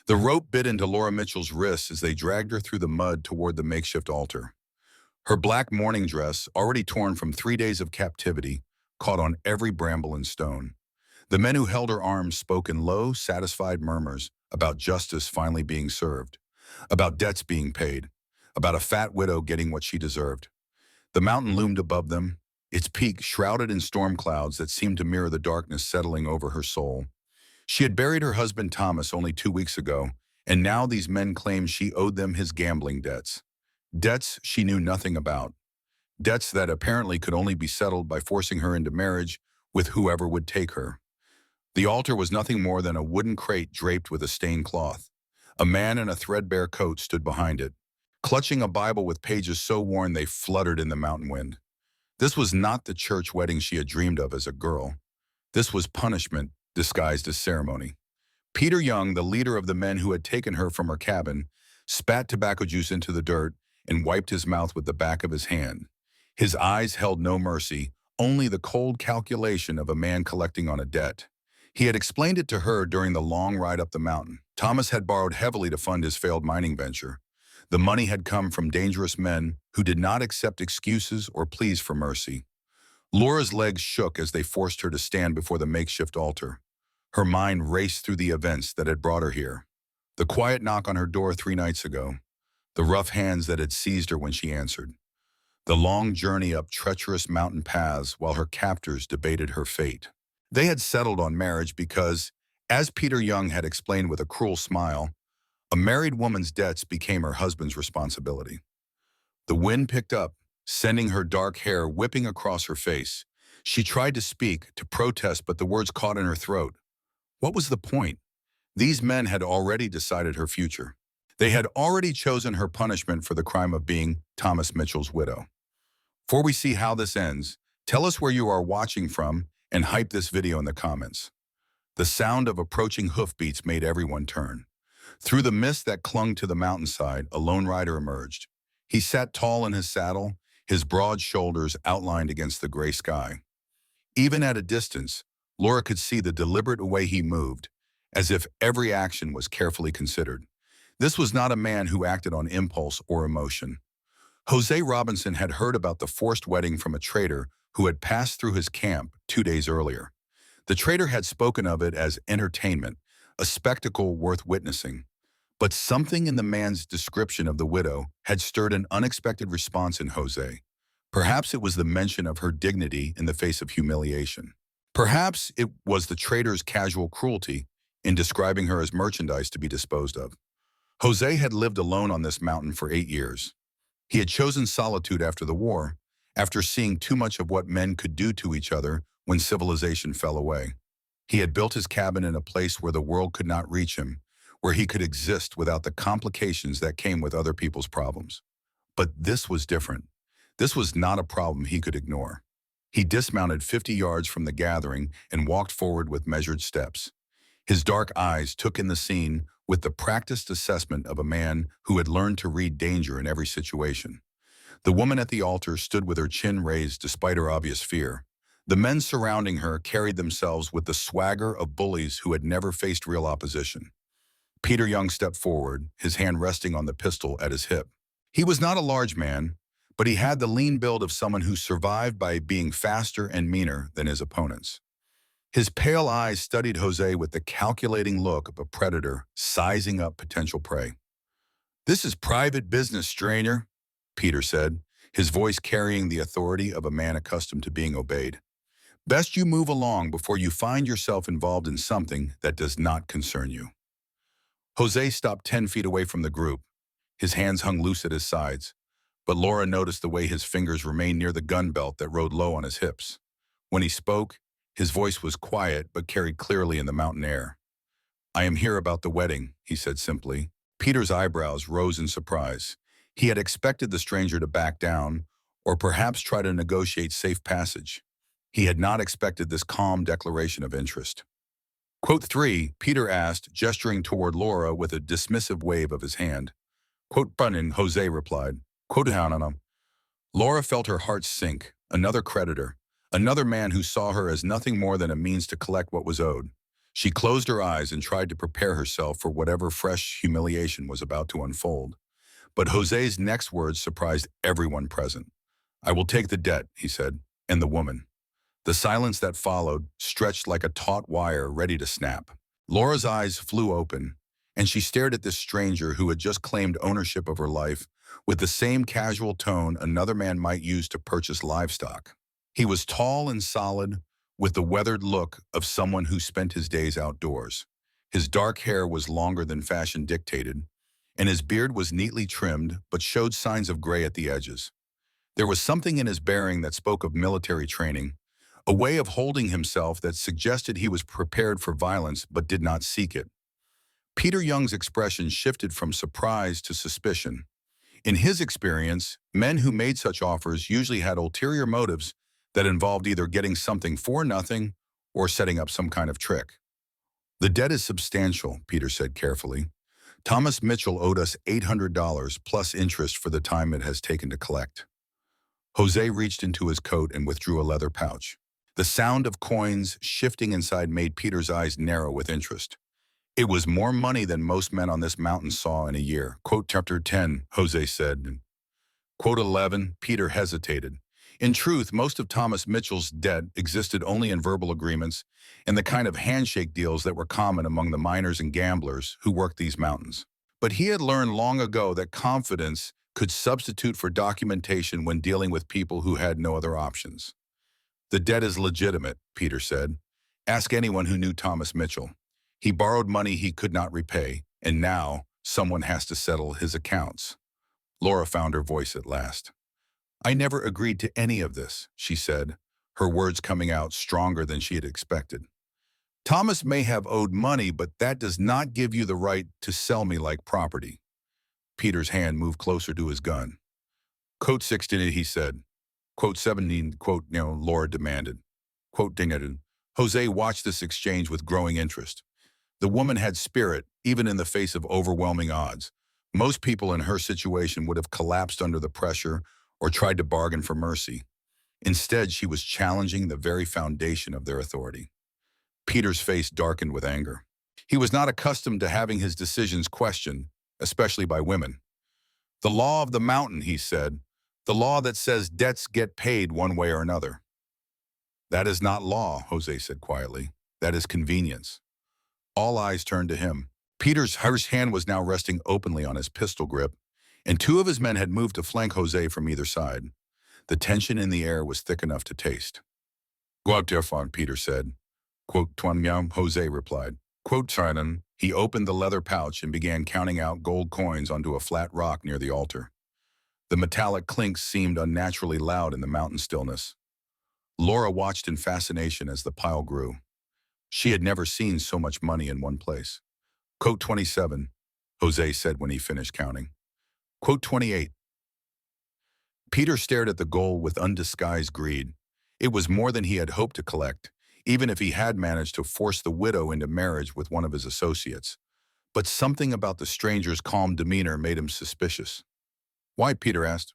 The rope bit into Laura Mitchell's wrists as they dragged her through the mud toward the makeshift altar. Her black mourning dress, already torn from 3 days of captivity, caught on every bramble and stone. The men who held her arms spoke in low, satisfied murmurs about justice finally being served, about debts being paid, about a fat widow getting what she deserved. The mountain loomed above them, its peak shrouded in storm clouds that seemed to mirror the darkness settling over her soul. She had buried her husband Thomas only 2 weeks ago, and now these men claimed she owed them his gambling debts. Debts she knew nothing about. Debts that apparently could only be settled by forcing her into marriage with whoever would take her. The altar was nothing more than a wooden crate draped with a stained cloth. A man in a threadbare coat stood behind it, clutching a Bible with pages so worn they fluttered in the mountain wind. This was not the church wedding she had dreamed of as a girl. This was punishment disguised as ceremony. Peter Young, the leader of the men who had taken her from her cabin, spat tobacco juice into the dirt and wiped his mouth with the back of his hand. His eyes held no mercy, only the cold calculation of a man collecting on a debt. He had explained it to her during the long ride up the mountain. Thomas had borrowed heavily to fund his failed mining venture. The money had come from dangerous men who did not accept excuses or pleas for mercy. Laura's legs shook as they forced her to stand before the makeshift altar. Her mind raced through the events that had brought her here. The quiet knock on her door 3 nights ago. The rough hands that had seized her when she answered. The long journey up treacherous mountain paths while her captors debated her fate. They had settled on marriage because, as Peter Young had explained with a cruel smile, a married woman's debts became her husband's responsibility. The wind picked up, sending her dark hair whipping across her face. She tried to speak, to protest, but the words caught in her throat. What was the point? These men had already decided her future. They had already chosen her punishment for the crime of being Thomas Mitchell's widow. Before we see how this ends, tell us where you are watching from and hype this video in the comments. The sound of approaching hoofbeats made everyone turn. Through the mist that clung to the mountainside, a lone rider emerged. He sat tall in his saddle, his broad shoulders outlined against the gray sky. Even at a distance, Laura could see the deliberate way he moved, as if every action was carefully considered. This was not a man who acted on impulse or emotion. Jose Robinson had heard about the forced wedding from a trader who had passed through his camp 2 days earlier. The trader had spoken of it as entertainment, a spectacle worth witnessing. But something in the man's description of the widow had stirred an unexpected response in Jose. Perhaps it was the mention of her dignity in the face of humiliation. Perhaps it was the trader's casual cruelty in describing her as merchandise to be disposed of. Jose had lived alone on this mountain for 8 years. He had chosen solitude after the war, after seeing too much of what men could do to each other when civilization fell away. He had built his cabin in a place where the world could not reach him, where he could exist without the complications that came with other people's problems. But this was different. This was not a problem he could ignore. He dismounted 50 yards from the gathering and walked forward with measured steps. His dark eyes took in the scene with the practiced assessment of a man who had learned to read danger in every situation. The woman at the altar stood with her chin raised despite her obvious fear. The men surrounding her carried themselves with the swagger of bullies who had never faced real opposition. Peter Young stepped forward, his hand resting on the pistol at his hip. He was not a large man, but he had the lean build of someone who survived by being faster and meaner than his opponents. His pale eyes studied Jose with the calculating look of a predator sizing up potential prey. "This is private business, stranger," Peter said, his voice carrying the authority of a man accustomed to being obeyed. "Best you move along before you find yourself involved in something that does not concern you." Jose stopped 10 feet away from the group. His hands hung loose at his sides, but Laura noticed the way his fingers remained near the gun belt that rode low on his hips. When he spoke, his voice was quiet but carried clearly in the mountain air. "I am here about the wedding," he said simply. Peter's eyebrows rose in surprise. He had expected the stranger to back down, or perhaps try to negotiate safe passage. He had not expected this calm declaration of interest. "Quote 3, Peter asked, gesturing toward Laura with a dismissive wave of his hand. "Quote Bunning," Jose replied. "Quote Hananam." Laura felt her heart sink. Another creditor. Another man who saw her as nothing more than a means to collect what was owed. She closed her eyes and tried to prepare herself for whatever fresh humiliation was about to unfold. But Jose's next words surprised everyone present. "I will take the debt," he said, "and the woman." The silence that followed stretched like a taut wire ready to snap. Laura's eyes flew open, and she stared at this stranger who had just claimed ownership of her life with the same casual tone another man might use to purchase livestock. He was tall and solid, with the weathered look of someone who spent his days outdoors. His dark hair was longer than fashion dictated, and his beard was neatly trimmed but showed signs of gray at the edges. There was something in his bearing that spoke of military training, a way of holding himself that suggested he was prepared for violence but did not seek it. Peter Young's expression shifted from surprise to suspicion. In his experience, men who made such offers usually had ulterior motives that involved either getting something for nothing or setting up some kind of trick. "The debt is substantial," Peter said carefully. "Thomas Mitchell owed us $800 plus interest for the time it has taken to collect." Jose reached into his coat and withdrew a leather pouch. The sound of coins shifting inside made Peter's eyes narrow with interest. It was more money than most men on this mountain saw in a year. Quote chapter 10, Jose said. Quote 11, Peter hesitated. In truth, most of Thomas Mitchell's debt existed only in verbal agreements and the kind of handshake deals that were common among the miners and gamblers who worked these mountains. But he had learned long ago that confidence could substitute for documentation when dealing with people who had no other options. "The debt is legitimate," Peter said. "Ask anyone who knew Thomas Mitchell. He borrowed money he could not repay, and now someone has to settle his accounts." Laura found her voice at last. "I never agreed to any of this," she said, her words coming out stronger than she had expected. "Thomas may have owed money, but that does not give you the right to sell me like property." Peter's hand moved closer to his gun. "Quote 16, he said. Quote 17, Laura demanded. Quote dinged. Jose watched this exchange with growing interest. The woman had spirit, even in the face of overwhelming odds. Most people in her situation would have collapsed under the pressure or tried to bargain for mercy. Instead, she was challenging the very foundation of their authority. Peter's face darkened with anger. He was not accustomed to having his decisions questioned, especially by women. "The law of the mountain," he said. "The law that says debts get paid one way or another." "That is not law," Jose said quietly. "That is convenience." All eyes turned to him. Peter's hand was now resting openly on his pistol grip, and two of his men had moved to flank Jose from either side. The tension in the air was thick enough to taste. "Go out there, Fawn," Peter said. Quote, "Tuan," Jose replied. Quote, "Trinan." He opened the leather pouch and began counting out gold coins onto a flat rock near the altar. The metallic clinks seemed unnaturally loud in the mountain stillness. Laura watched in fascination as the pile grew. She had never seen so much money in one place. Quote 27, Jose said when he finished counting. Quote 28. Peter stared at the goal with undisguised greed. It was more than he had hoped to collect, even if he had managed to force the widow into marriage with one of his associates. But something about the stranger's calm demeanor made him suspicious. "Why?" Peter asked.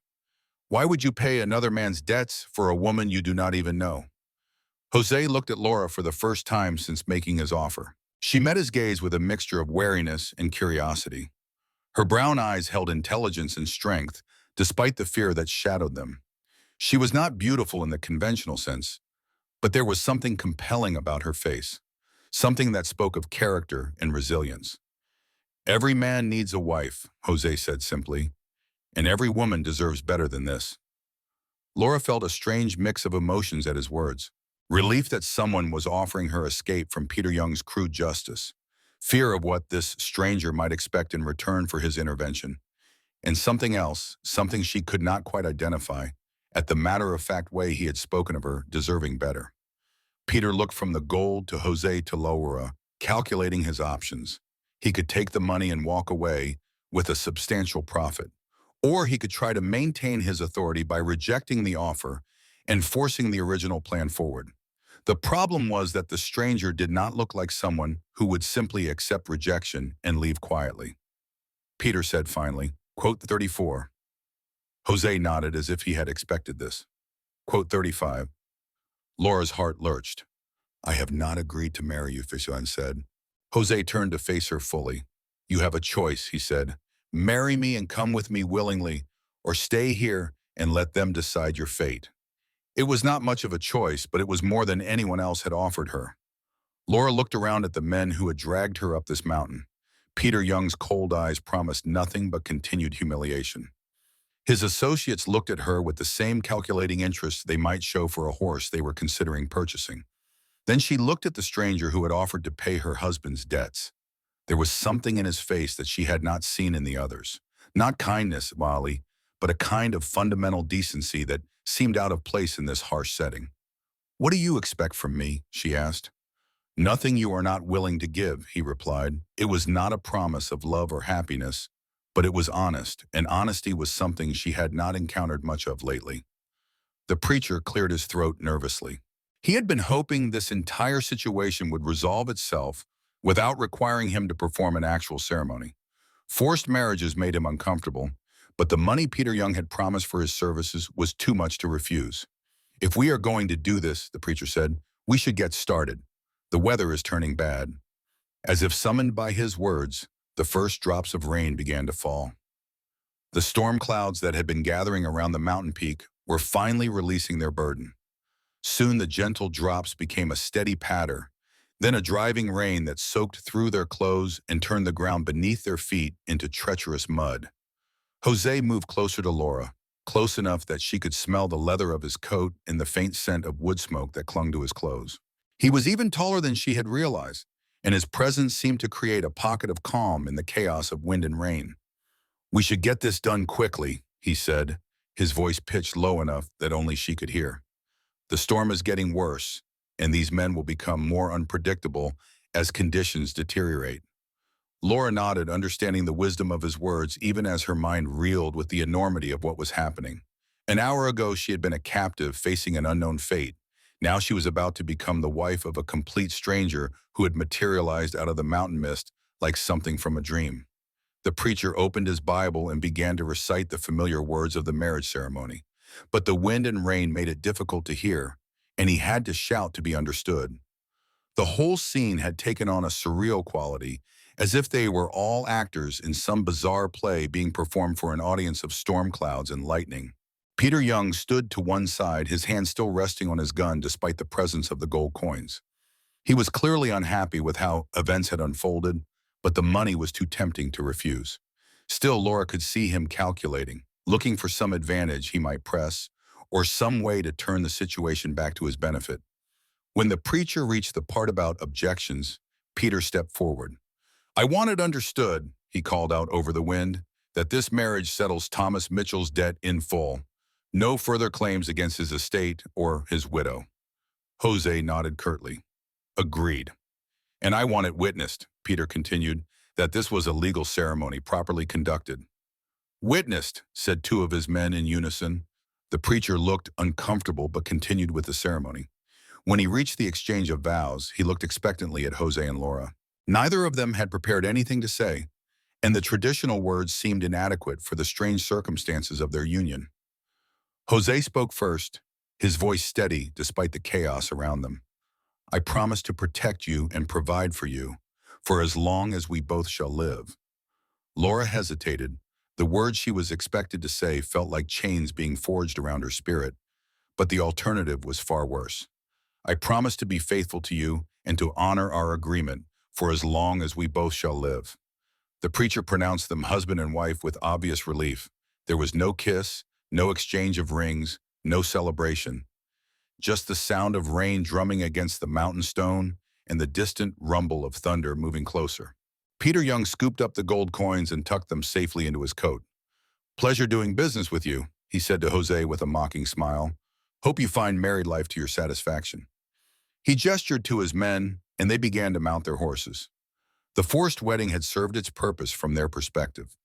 "Why would you pay another man's debts for a woman you do not even know?" Jose looked at Laura for the first time since making his offer. She met his gaze with a mixture of wariness and curiosity. Her brown eyes held intelligence and strength, despite the fear that shadowed them. She was not beautiful in the conventional sense, but there was something compelling about her face, something that spoke of character and resilience. "Every man needs a wife," Jose said simply, "and every woman deserves better than this." Laura felt a strange mix of emotions at his words. Relief that someone was offering her escape from Peter Young's crude justice, fear of what this stranger might expect in return for his intervention, and something else, something she could not quite identify, at the matter-of-fact way he had spoken of her, deserving better. Peter looked from the gold to Jose to Laura, calculating his options. He could take the money and walk away with a substantial profit, or he could try to maintain his authority by rejecting the offer and forcing the original plan forward. The problem was that the stranger did not look like someone who would simply accept rejection and leave quietly. Peter said finally, quote 34. Jose nodded as if he had expected this. Quote 35. Laura's heart lurched. I have not agreed to marry you, Fishan said. Jose turned to face her fully. You have a choice, he said. Marry me and come with me willingly, or stay here and let them decide your fate. It was not much of a choice, but it was more than anyone else had offered her. Laura looked around at the men who had dragged her up this mountain. Peter Young's cold eyes promised nothing but continued humiliation. His associates looked at her with the same calculating interest they might show for a horse they were considering purchasing. Then she looked at the stranger who had offered to pay her husband's debts. There was something in his face that she had not seen in the others. Not kindness, Molly, but a kind of fundamental decency that seemed out of place in this harsh setting. What do you expect from me? She asked. Nothing you are not willing to give, he replied. It was not a promise of love or happiness, but it was honest, and honesty was something she had not encountered much of lately. The preacher cleared his throat nervously. He had been hoping this entire situation would resolve itself without requiring him to perform an actual ceremony. Forced marriages made him uncomfortable, but the money Peter Young had promised for his services was too much to refuse. If we are going to do this, the preacher said, we should get started. The weather is turning bad. As if summoned by his words, the first drops of rain began to fall. The storm clouds that had been gathering around the mountain peak were finally releasing their burden. Soon the gentle drops became a steady patter, then a driving rain that soaked through their clothes and turned the ground beneath their feet into treacherous mud. Jose moved closer to Laura, close enough that she could smell the leather of his coat and the faint scent of wood smoke that clung to his clothes. He was even taller than she had realized, and his presence seemed to create a pocket of calm in the chaos of wind and rain. We should get this done quickly, he said, his voice pitched low enough that only she could hear. The storm is getting worse, and these men will become more unpredictable as conditions deteriorate. Laura nodded, understanding the wisdom of his words even as her mind reeled with the enormity of what was happening. An hour ago she had been a captive facing an unknown fate. Now she was about to become the wife of a complete stranger who had materialized out of the mountain mist like something from a dream. The preacher opened his Bible and began to recite the familiar words of the marriage ceremony. But the wind and rain made it difficult to hear, and he had to shout to be understood. The whole scene had taken on a surreal quality, as if they were all actors in some bizarre play being performed for an audience of storm clouds and lightning. Peter Young stood to one side, his hand still resting on his gun despite the presence of the gold coins. He was clearly unhappy with how events had unfolded, but the money was too tempting to refuse. Still, Laura could see him calculating, looking for some advantage he might press, or some way to turn the situation back to his benefit. When the preacher reached the part about objections, Peter stepped forward. I want it understood, he called out over the wind, that this marriage settles Thomas Mitchell's debt in full. No further claims against his estate or his widow. Jose nodded curtly. Agreed. And I want it witnessed, Peter continued, that this was a legal ceremony properly conducted. Witnessed, said two of his men in unison. The preacher looked uncomfortable but continued with the ceremony. When he reached the exchange of vows, he looked expectantly at Jose and Laura. Neither of them had prepared anything to say, and the traditional words seemed inadequate for the strange circumstances of their union. Jose spoke first, his voice steady despite the chaos around them. I promise to protect you and provide for as long as we both shall live. Laura hesitated. The words she was expected to say felt like chains being forged around her spirit, but the alternative was far worse. I promise to be faithful to you and to honor our agreement for as long as we both shall live. The preacher pronounced them husband and wife with obvious relief. There was no kiss, no exchange of rings, no celebration. Just the sound of rain drumming against the mountain stone and the distant rumble of thunder moving closer. Peter Young scooped up the gold coins and tucked them safely into his coat. Pleasure doing business with you, he said to Jose with a mocking smile. Hope you find married life to your satisfaction. He gestured to his men, and they began to mount their horses. The forced wedding had served its purpose from their perspective.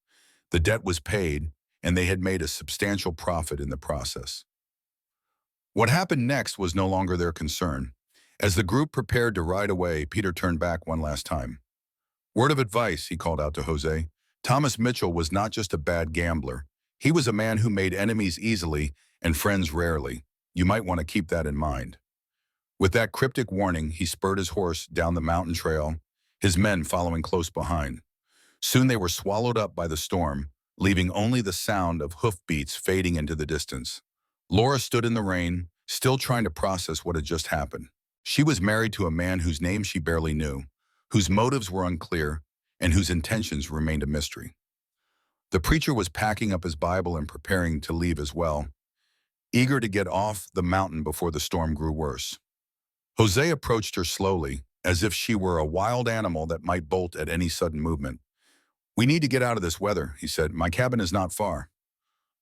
The debt was paid, and they had made a substantial profit in the process. What happened next was no longer their concern. As the group prepared to ride away, Peter turned back one last time. Word of advice, he called out to Jose. Thomas Mitchell was not just a bad gambler. He was a man who made enemies easily and friends rarely. You might want to keep that in mind. With that cryptic warning, he spurred his horse down the mountain trail, his men following close behind. Soon they were swallowed up by the storm, leaving only the sound of hoofbeats fading into the distance. Laura stood in the rain, still trying to process what had just happened. She was married to a man whose name she barely knew, whose motives were unclear, and whose intentions remained a mystery. The preacher was packing up his Bible and preparing to leave as well, eager to get off the mountain before the storm grew worse. Jose approached her slowly, as if she were a wild animal that might bolt at any sudden movement. "We need to get out of this weather," he said. "My cabin is not far."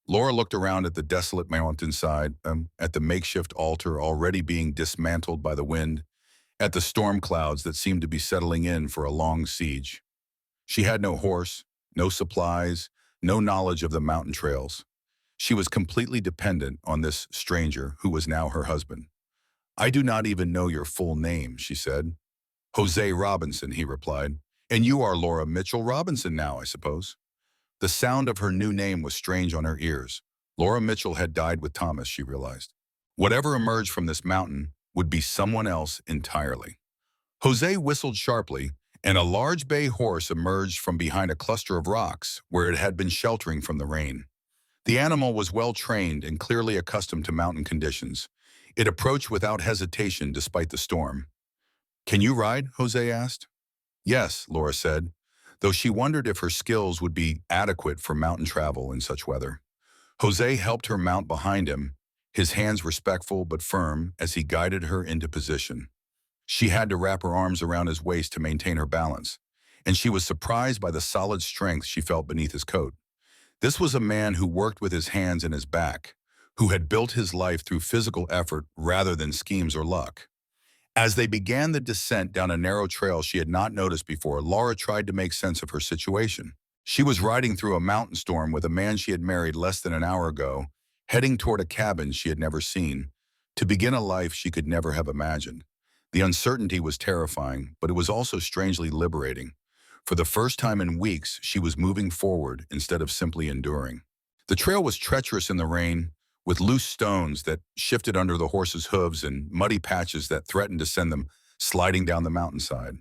Laura looked around at the desolate mountainside, at the makeshift altar already being dismantled by the wind, at the storm clouds that seemed to be settling in for a long siege. She had no horse, no supplies, no knowledge of the mountain trails. She was completely dependent on this stranger who was now her husband. "I do not even know your full name," she said. "Jose Robinson," he replied. "And you are Laura Mitchell Robinson now, I suppose." The sound of her new name was strange on her ears. Laura Mitchell had died with Thomas, she realized. Whatever emerged from this mountain would be someone else entirely. Jose whistled sharply, and a large bay horse emerged from behind a cluster of rocks where it had been sheltering from the rain. The animal was well trained and clearly accustomed to mountain conditions. It approached without hesitation despite the storm. "Can you ride?" Jose asked. "Yes," Laura said, though she wondered if her skills would be adequate for mountain travel in such weather. Jose helped her mount behind him, his hands respectful but firm as he guided her into position. She had to wrap her arms around his waist to maintain her balance, and she was surprised by the solid strength she felt beneath his coat. This was a man who worked with his hands and his back, who had built his life through physical effort rather than schemes or luck. As they began the descent down a narrow trail she had not noticed before, Laura tried to make sense of her situation. She was riding through a mountain storm with a man she had married less than an hour ago, heading toward a cabin she had never seen, to begin a life she could never have imagined. The uncertainty was terrifying, but it was also strangely liberating. For the first time in weeks, she was moving forward instead of simply enduring. The trail was treacherous in the rain, with loose stones that shifted under the horse's hooves and muddy patches that threatened to send them sliding down the mountainside.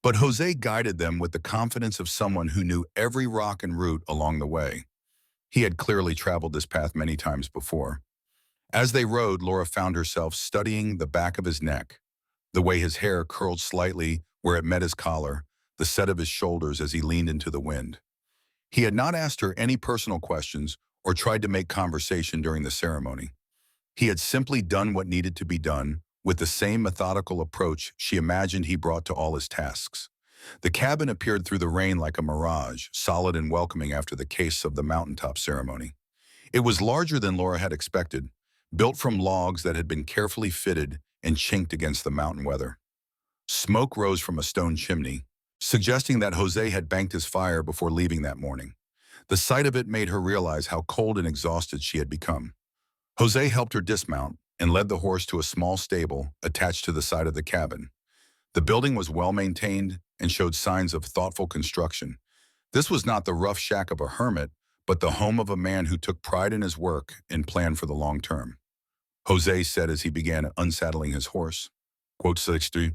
But Jose guided them with the confidence of someone who knew every rock and route along the way. He had clearly traveled this path many times before. As they rode, Laura found herself studying the back of his neck, the way his hair curled slightly where it met his collar, the set of his shoulders as he leaned into the wind. He had not asked her any personal questions or tried to make conversation during the ceremony. He had simply done what needed to be done with the same methodical approach she imagined he brought to all his tasks. The cabin appeared through the rain like a mirage, solid and welcoming after the case of the mountaintop ceremony. It was larger than Laura had expected, built from logs that had been carefully fitted and chinked against the mountain weather. Smoke rose from a stone chimney, suggesting that Jose had banked his fire before leaving that morning. The sight of it made her realize how cold and exhausted she had become. Jose helped her dismount and led the horse to a small stable attached to the side of the cabin. The building was well maintained and showed signs of thoughtful construction. This was not the rough shack of a hermit, but the home of a man who took pride in his work and planned for the long term. Jose said as he began unsaddling his horse. Quote 60.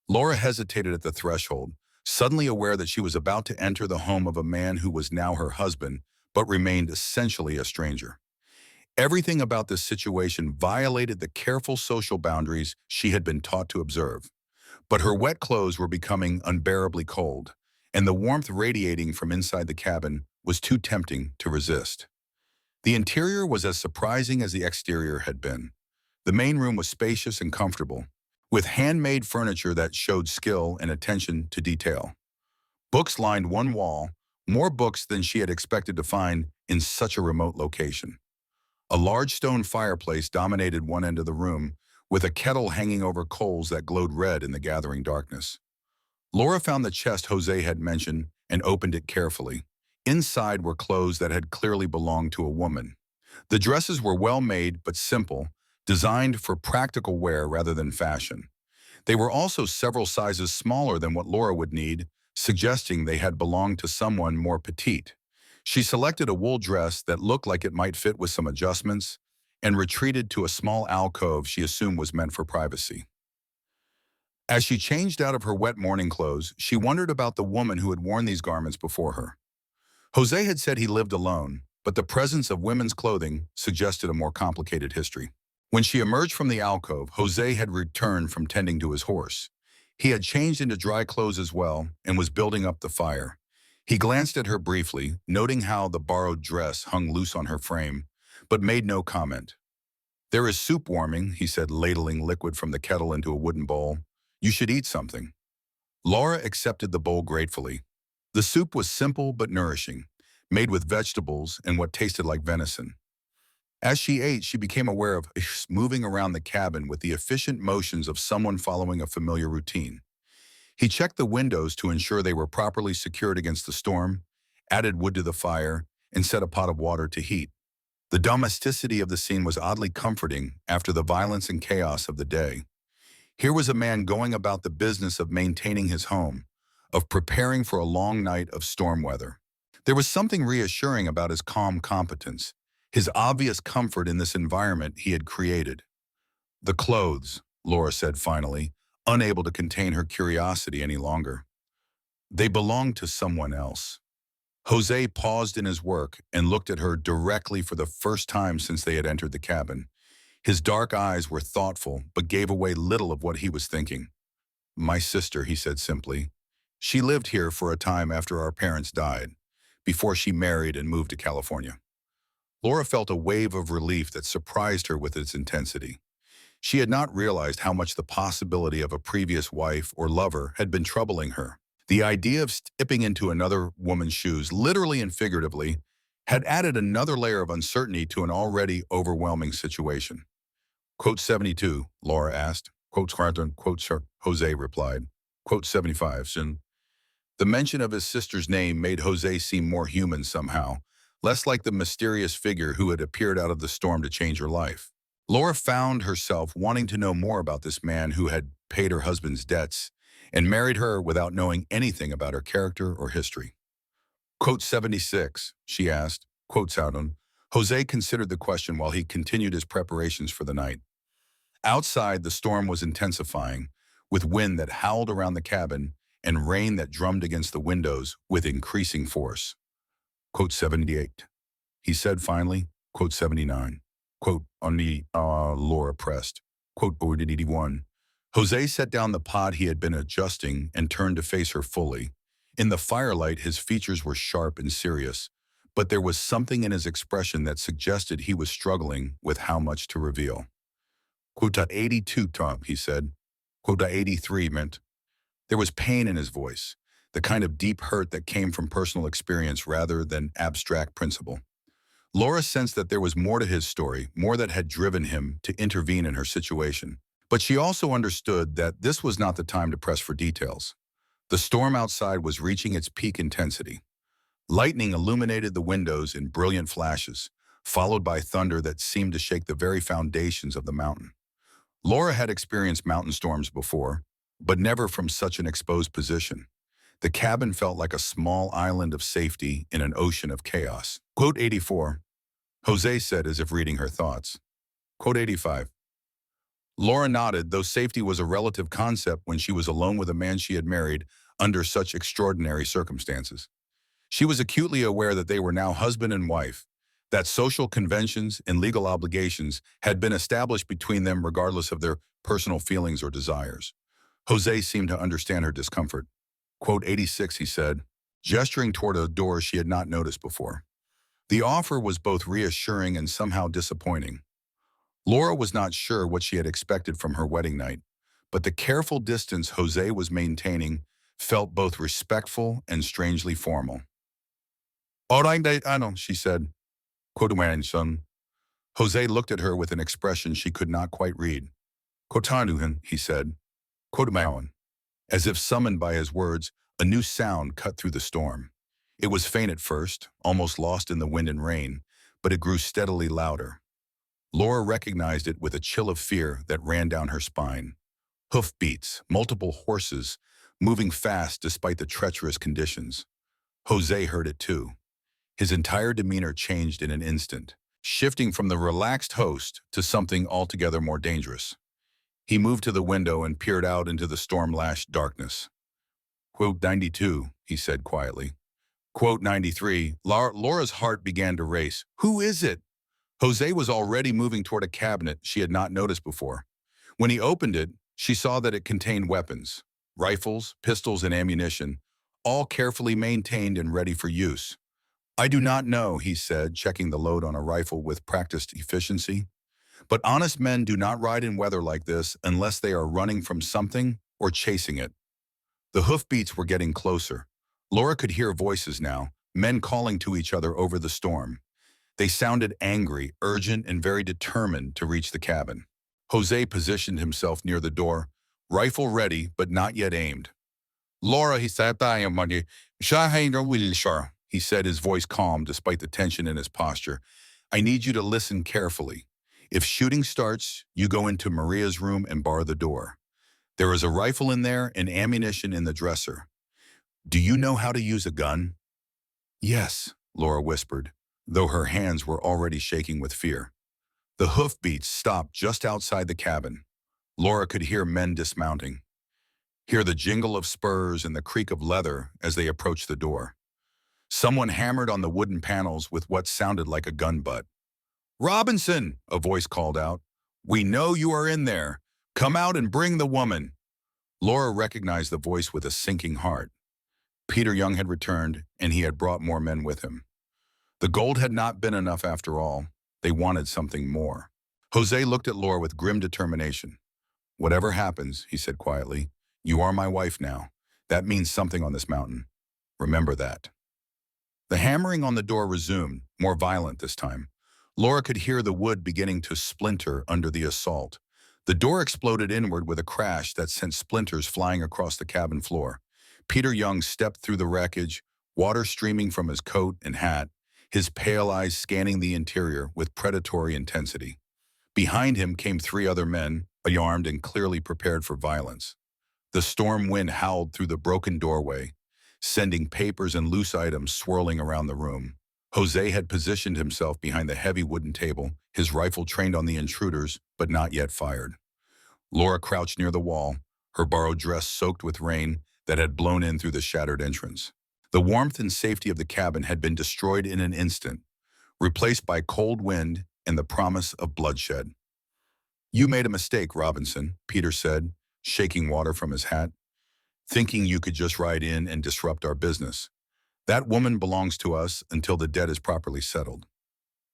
Laura hesitated at the threshold, suddenly aware that she was about to enter the home of a man who was now her husband, but remained essentially a stranger. Everything about this situation violated the careful social boundaries she had been taught to observe. But her wet clothes were becoming unbearably cold, and the warmth radiating from inside the cabin was too tempting to resist. The interior was as surprising as the exterior had been. The main room was spacious and comfortable, with handmade furniture that showed skill and attention to detail. Books lined one wall, more books than she had expected to find in such a remote location. A large stone fireplace dominated one end of the room, with a kettle hanging over coals that glowed red in the gathering darkness. Laura found the chest Jose had mentioned and opened it carefully. Inside were clothes that had clearly belonged to a woman. The dresses were well made but simple, designed for practical wear rather than fashion. They were also several sizes smaller than what Laura would need, suggesting they had belonged to someone more petite. She selected a wool dress that looked like it might fit with some adjustments, and retreated to a small alcove she assumed was meant for privacy. As she changed out of her wet morning clothes, she wondered about the woman who had worn these garments before her. Jose had said he lived alone, but the presence of women's clothing suggested a more complicated history. When she emerged from the alcove, Jose had returned from tending to his horse. He had changed into dry clothes as well and was building up the fire. He glanced at her briefly, noting how the borrowed dress hung loose on her frame, but made no comment. "There is soup warming," he said, ladling liquid from the kettle into a wooden bowl. "You should eat something." Laura accepted the bowl gratefully. The soup was simple but nourishing, made with vegetables and what tasted like venison. As she ate, she became aware of moving around the cabin with the efficient motions of someone following a familiar routine. He checked the windows to ensure they were properly secured against the storm, added wood to the fire, and set a pot of water to heat. The domesticity of the scene was oddly comforting after the violence and chaos of the day. Here was a man going about the business of maintaining his home, of preparing for a long night of storm weather. There was something reassuring about his calm competence, his obvious comfort in this environment he had created. "The clothes," Laura said finally, unable to contain her curiosity any longer. "They belonged to someone else." Jose paused in his work and looked at her directly for the first time since they had entered the cabin. His dark eyes were thoughtful, but gave away little of what he was thinking. "My sister," he said simply. "She lived here for a time after our parents died, before she married and moved to California." Laura felt a wave of relief that surprised her with its intensity. She had not realized how much the possibility of a previous wife or lover had been troubling her. The idea of stepping into another woman's shoes, literally and figuratively, had added another layer of uncertainty to an already overwhelming situation. "Quote 72, Laura asked. Quote Carton, quote Sir, Jose replied. Quote 75, soon. The mention of his sister's name made Jose seem more human somehow, less like the mysterious figure who had appeared out of the storm to change her life. Laura found herself wanting to know more about this man who had paid her husband's debts and married her without knowing anything about her character or history. "Quote 76, she asked. Quote Saudon. Jose considered the question while he continued his preparations for the night. Outside, the storm was intensifying, with wind that howled around the cabin and rain that drummed against the windows with increasing force. Quote 78, he said finally. Quote 79. Quote, on the, Laura pressed. Quote, 81. Jose set down the pot he had been adjusting and turned to face her fully. In the firelight, his features were sharp and serious, but there was something in his expression that suggested he was struggling with how much to reveal. Quote, 82, Tom, he said. Quote, 83 meant. There was pain in his voice, the kind of deep hurt that came from personal experience rather than abstract principle. Laura sensed that there was more to his story, more that had driven him to intervene in her situation. But she also understood that this was not the time to press for details. The storm outside was reaching its peak intensity. Lightning illuminated the windows in brilliant flashes, followed by thunder that seemed to shake the very foundations of the mountain. Laura had experienced mountain storms before, but never from such an exposed position. The cabin felt like a small island of safety in an ocean of chaos. Quote 84, Jose said as if reading her thoughts. Quote 85. Laura nodded, though safety was a relative concept when she was alone with a man she had married under such extraordinary circumstances. She was acutely aware that they were now husband and wife, that social conventions and legal obligations had been established between them regardless of their personal feelings or desires. Jose seemed to understand her discomfort. Quote 86, he said, gesturing toward a door she had not noticed before. The offer was both reassuring and somehow disappointing. Laura was not sure what she had expected from her wedding night, but the careful distance Jose was maintaining felt both respectful and strangely formal. All right, she said. Quote, my son. Jose looked at her with an expression she could not quite read. Kotanuhan, he said. Quote, as if summoned by his words, a new sound cut through the storm. It was faint at first, almost lost in the wind and rain, but it grew steadily louder. Laura recognized it with a chill of fear that ran down her spine. Hoofbeats, multiple horses, moving fast despite the treacherous conditions. Jose heard it too. His entire demeanor changed in an instant. shifting from the relaxed host to something altogether more dangerous. He moved to the window and peered out into the storm-lashed darkness. Quote 92, he said quietly. Quote 93, Laura's heart began to race. Who is it? Jose was already moving toward a cabinet she had not noticed before. When he opened it, she saw that it contained weapons, rifles, pistols, and ammunition, all carefully maintained and ready for use. I do not know, he said, checking the load on a rifle with practiced efficiency. But honest men do not ride in weather like this unless they are running from something or chasing it. The hoofbeats were getting closer. Laura could hear voices now, men calling to each other over the storm. They sounded angry, urgent, and very determined to reach the cabin. Jose positioned himself near the door, rifle ready but not yet aimed. Laura, he said, he said, his voice calm despite the tension in his posture. I need you to listen carefully. If shooting starts, you go into Maria's room and bar the door. There is a rifle in there and ammunition in the dresser. Do you know how to use a gun? Yes, Laura whispered, though her hands were already shaking with fear. The hoofbeats stopped just outside the cabin. Laura could hear men dismounting, hear the jingle of spurs and the creak of leather as they approached the door. Someone hammered on the wooden panels with what sounded like a gun butt. Robinson, a voice called out. We know you are in there. Come out and bring the woman. Laura recognized the voice with a sinking heart. Peter Young had returned, and he had brought more men with him. The gold had not been enough after all. They wanted something more. Jose looked at Laura with grim determination. Whatever happens, he said quietly, you are my wife now. That means something on this mountain. Remember that. The hammering on the door resumed, more violent this time. Laura could hear the wood beginning to splinter under the assault. The door exploded inward with a crash that sent splinters flying across the cabin floor. Peter Young stepped through the wreckage, water streaming from his coat and hat, his pale eyes scanning the interior with predatory intensity. Behind him came three other men, armed and clearly prepared for violence. The storm wind howled through the broken doorway, sending papers and loose items swirling around the room. Jose had positioned himself behind the heavy wooden table, his rifle trained on the intruders, but not yet fired. Laura crouched near the wall, her borrowed dress soaked with rain that had blown in through the shattered entrance. The warmth and safety of the cabin had been destroyed in an instant, replaced by cold wind and the promise of bloodshed. You made a mistake, Robinson, Peter said, shaking water from his hat, thinking you could just ride in and disrupt our business. That woman belongs to us until the debt is properly settled.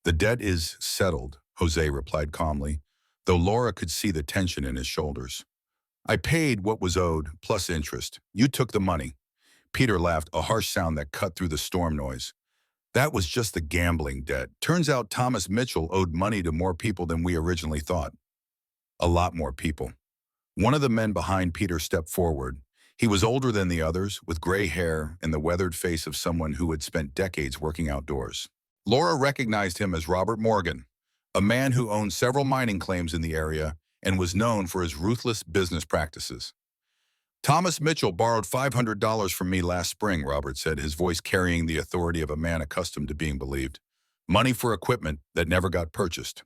The debt is settled, Jose replied calmly, though Laura could see the tension in his shoulders. I paid what was owed, plus interest. You took the money. Peter laughed, a harsh sound that cut through the storm noise. That was just the gambling debt. Turns out Thomas Mitchell owed money to more people than we originally thought. A lot more people. One of the men behind Peter stepped forward. He was older than the others, with gray hair and the weathered face of someone who had spent decades working outdoors. Laura recognized him as Robert Morgan, a man who owned several mining claims in the area and was known for his ruthless business practices. Thomas Mitchell borrowed $500 from me last spring, Robert said, his voice carrying the authority of a man accustomed to being believed. Money for equipment that never got purchased.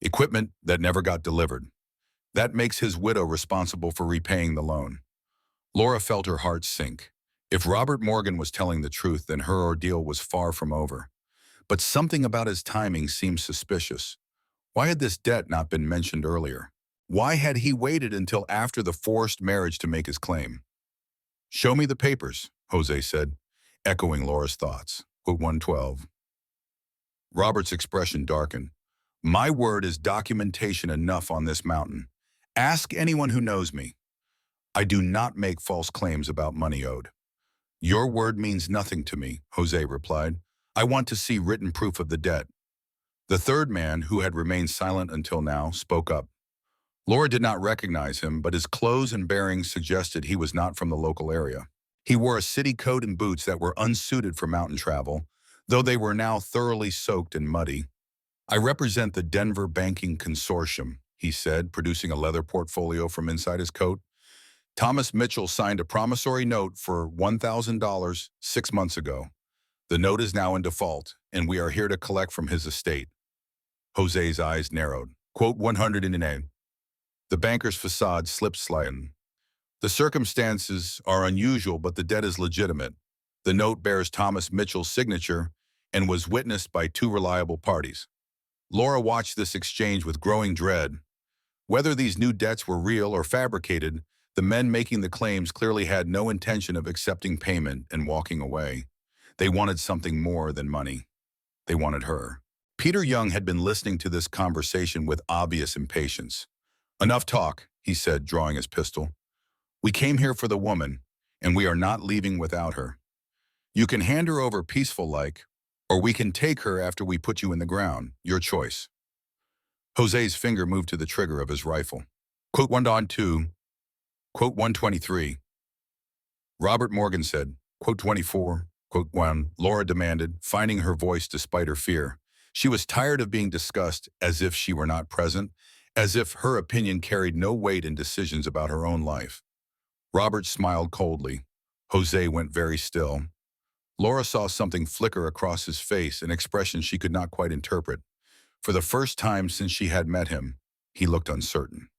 Equipment that never got delivered. That makes his widow responsible for repaying the loan. Laura felt her heart sink. If Robert Morgan was telling the truth, then her ordeal was far from over. But something about his timing seemed suspicious. Why had this debt not been mentioned earlier? Why had he waited until after the forced marriage to make his claim? Show me the papers, Jose said, echoing Laura's thoughts. Quote 112. Robert's expression darkened. My word is documentation enough on this mountain. Ask anyone who knows me. I do not make false claims about money owed. Your word means nothing to me, Jose replied. I want to see written proof of the debt. The third man, who had remained silent until now, spoke up. Laura did not recognize him, but his clothes and bearings suggested he was not from the local area. He wore a city coat and boots that were unsuited for mountain travel, though they were now thoroughly soaked and muddy. I represent the Denver Banking Consortium, he said, producing a leather portfolio from inside his coat. Thomas Mitchell signed a promissory note for $1,000 6 months ago. The note is now in default, and we are here to collect from his estate. Jose's eyes narrowed. Quote 108. The banker's facade slipped slightly. The circumstances are unusual, but the debt is legitimate. The note bears Thomas Mitchell's signature and was witnessed by two reliable parties. Laura watched this exchange with growing dread. Whether these new debts were real or fabricated, the men making the claims clearly had no intention of accepting payment and walking away. They wanted something more than money. They wanted her. Peter Young had been listening to this conversation with obvious impatience. Enough talk, he said, drawing his pistol. We came here for the woman, and we are not leaving without her. You can hand her over peaceful-like, or we can take her after we put you in the ground. Your choice. Jose's finger moved to the trigger of his rifle. Quote 1.2, quote 123. Robert Morgan said, quote 24, quote 1, Laura demanded, finding her voice despite her fear. She was tired of being discussed as if she were not present, as if her opinion carried no weight in decisions about her own life. Robert smiled coldly. Jose went very still. Laura saw something flicker across his face, an expression she could not quite interpret. For the first time since she had met him, he looked uncertain.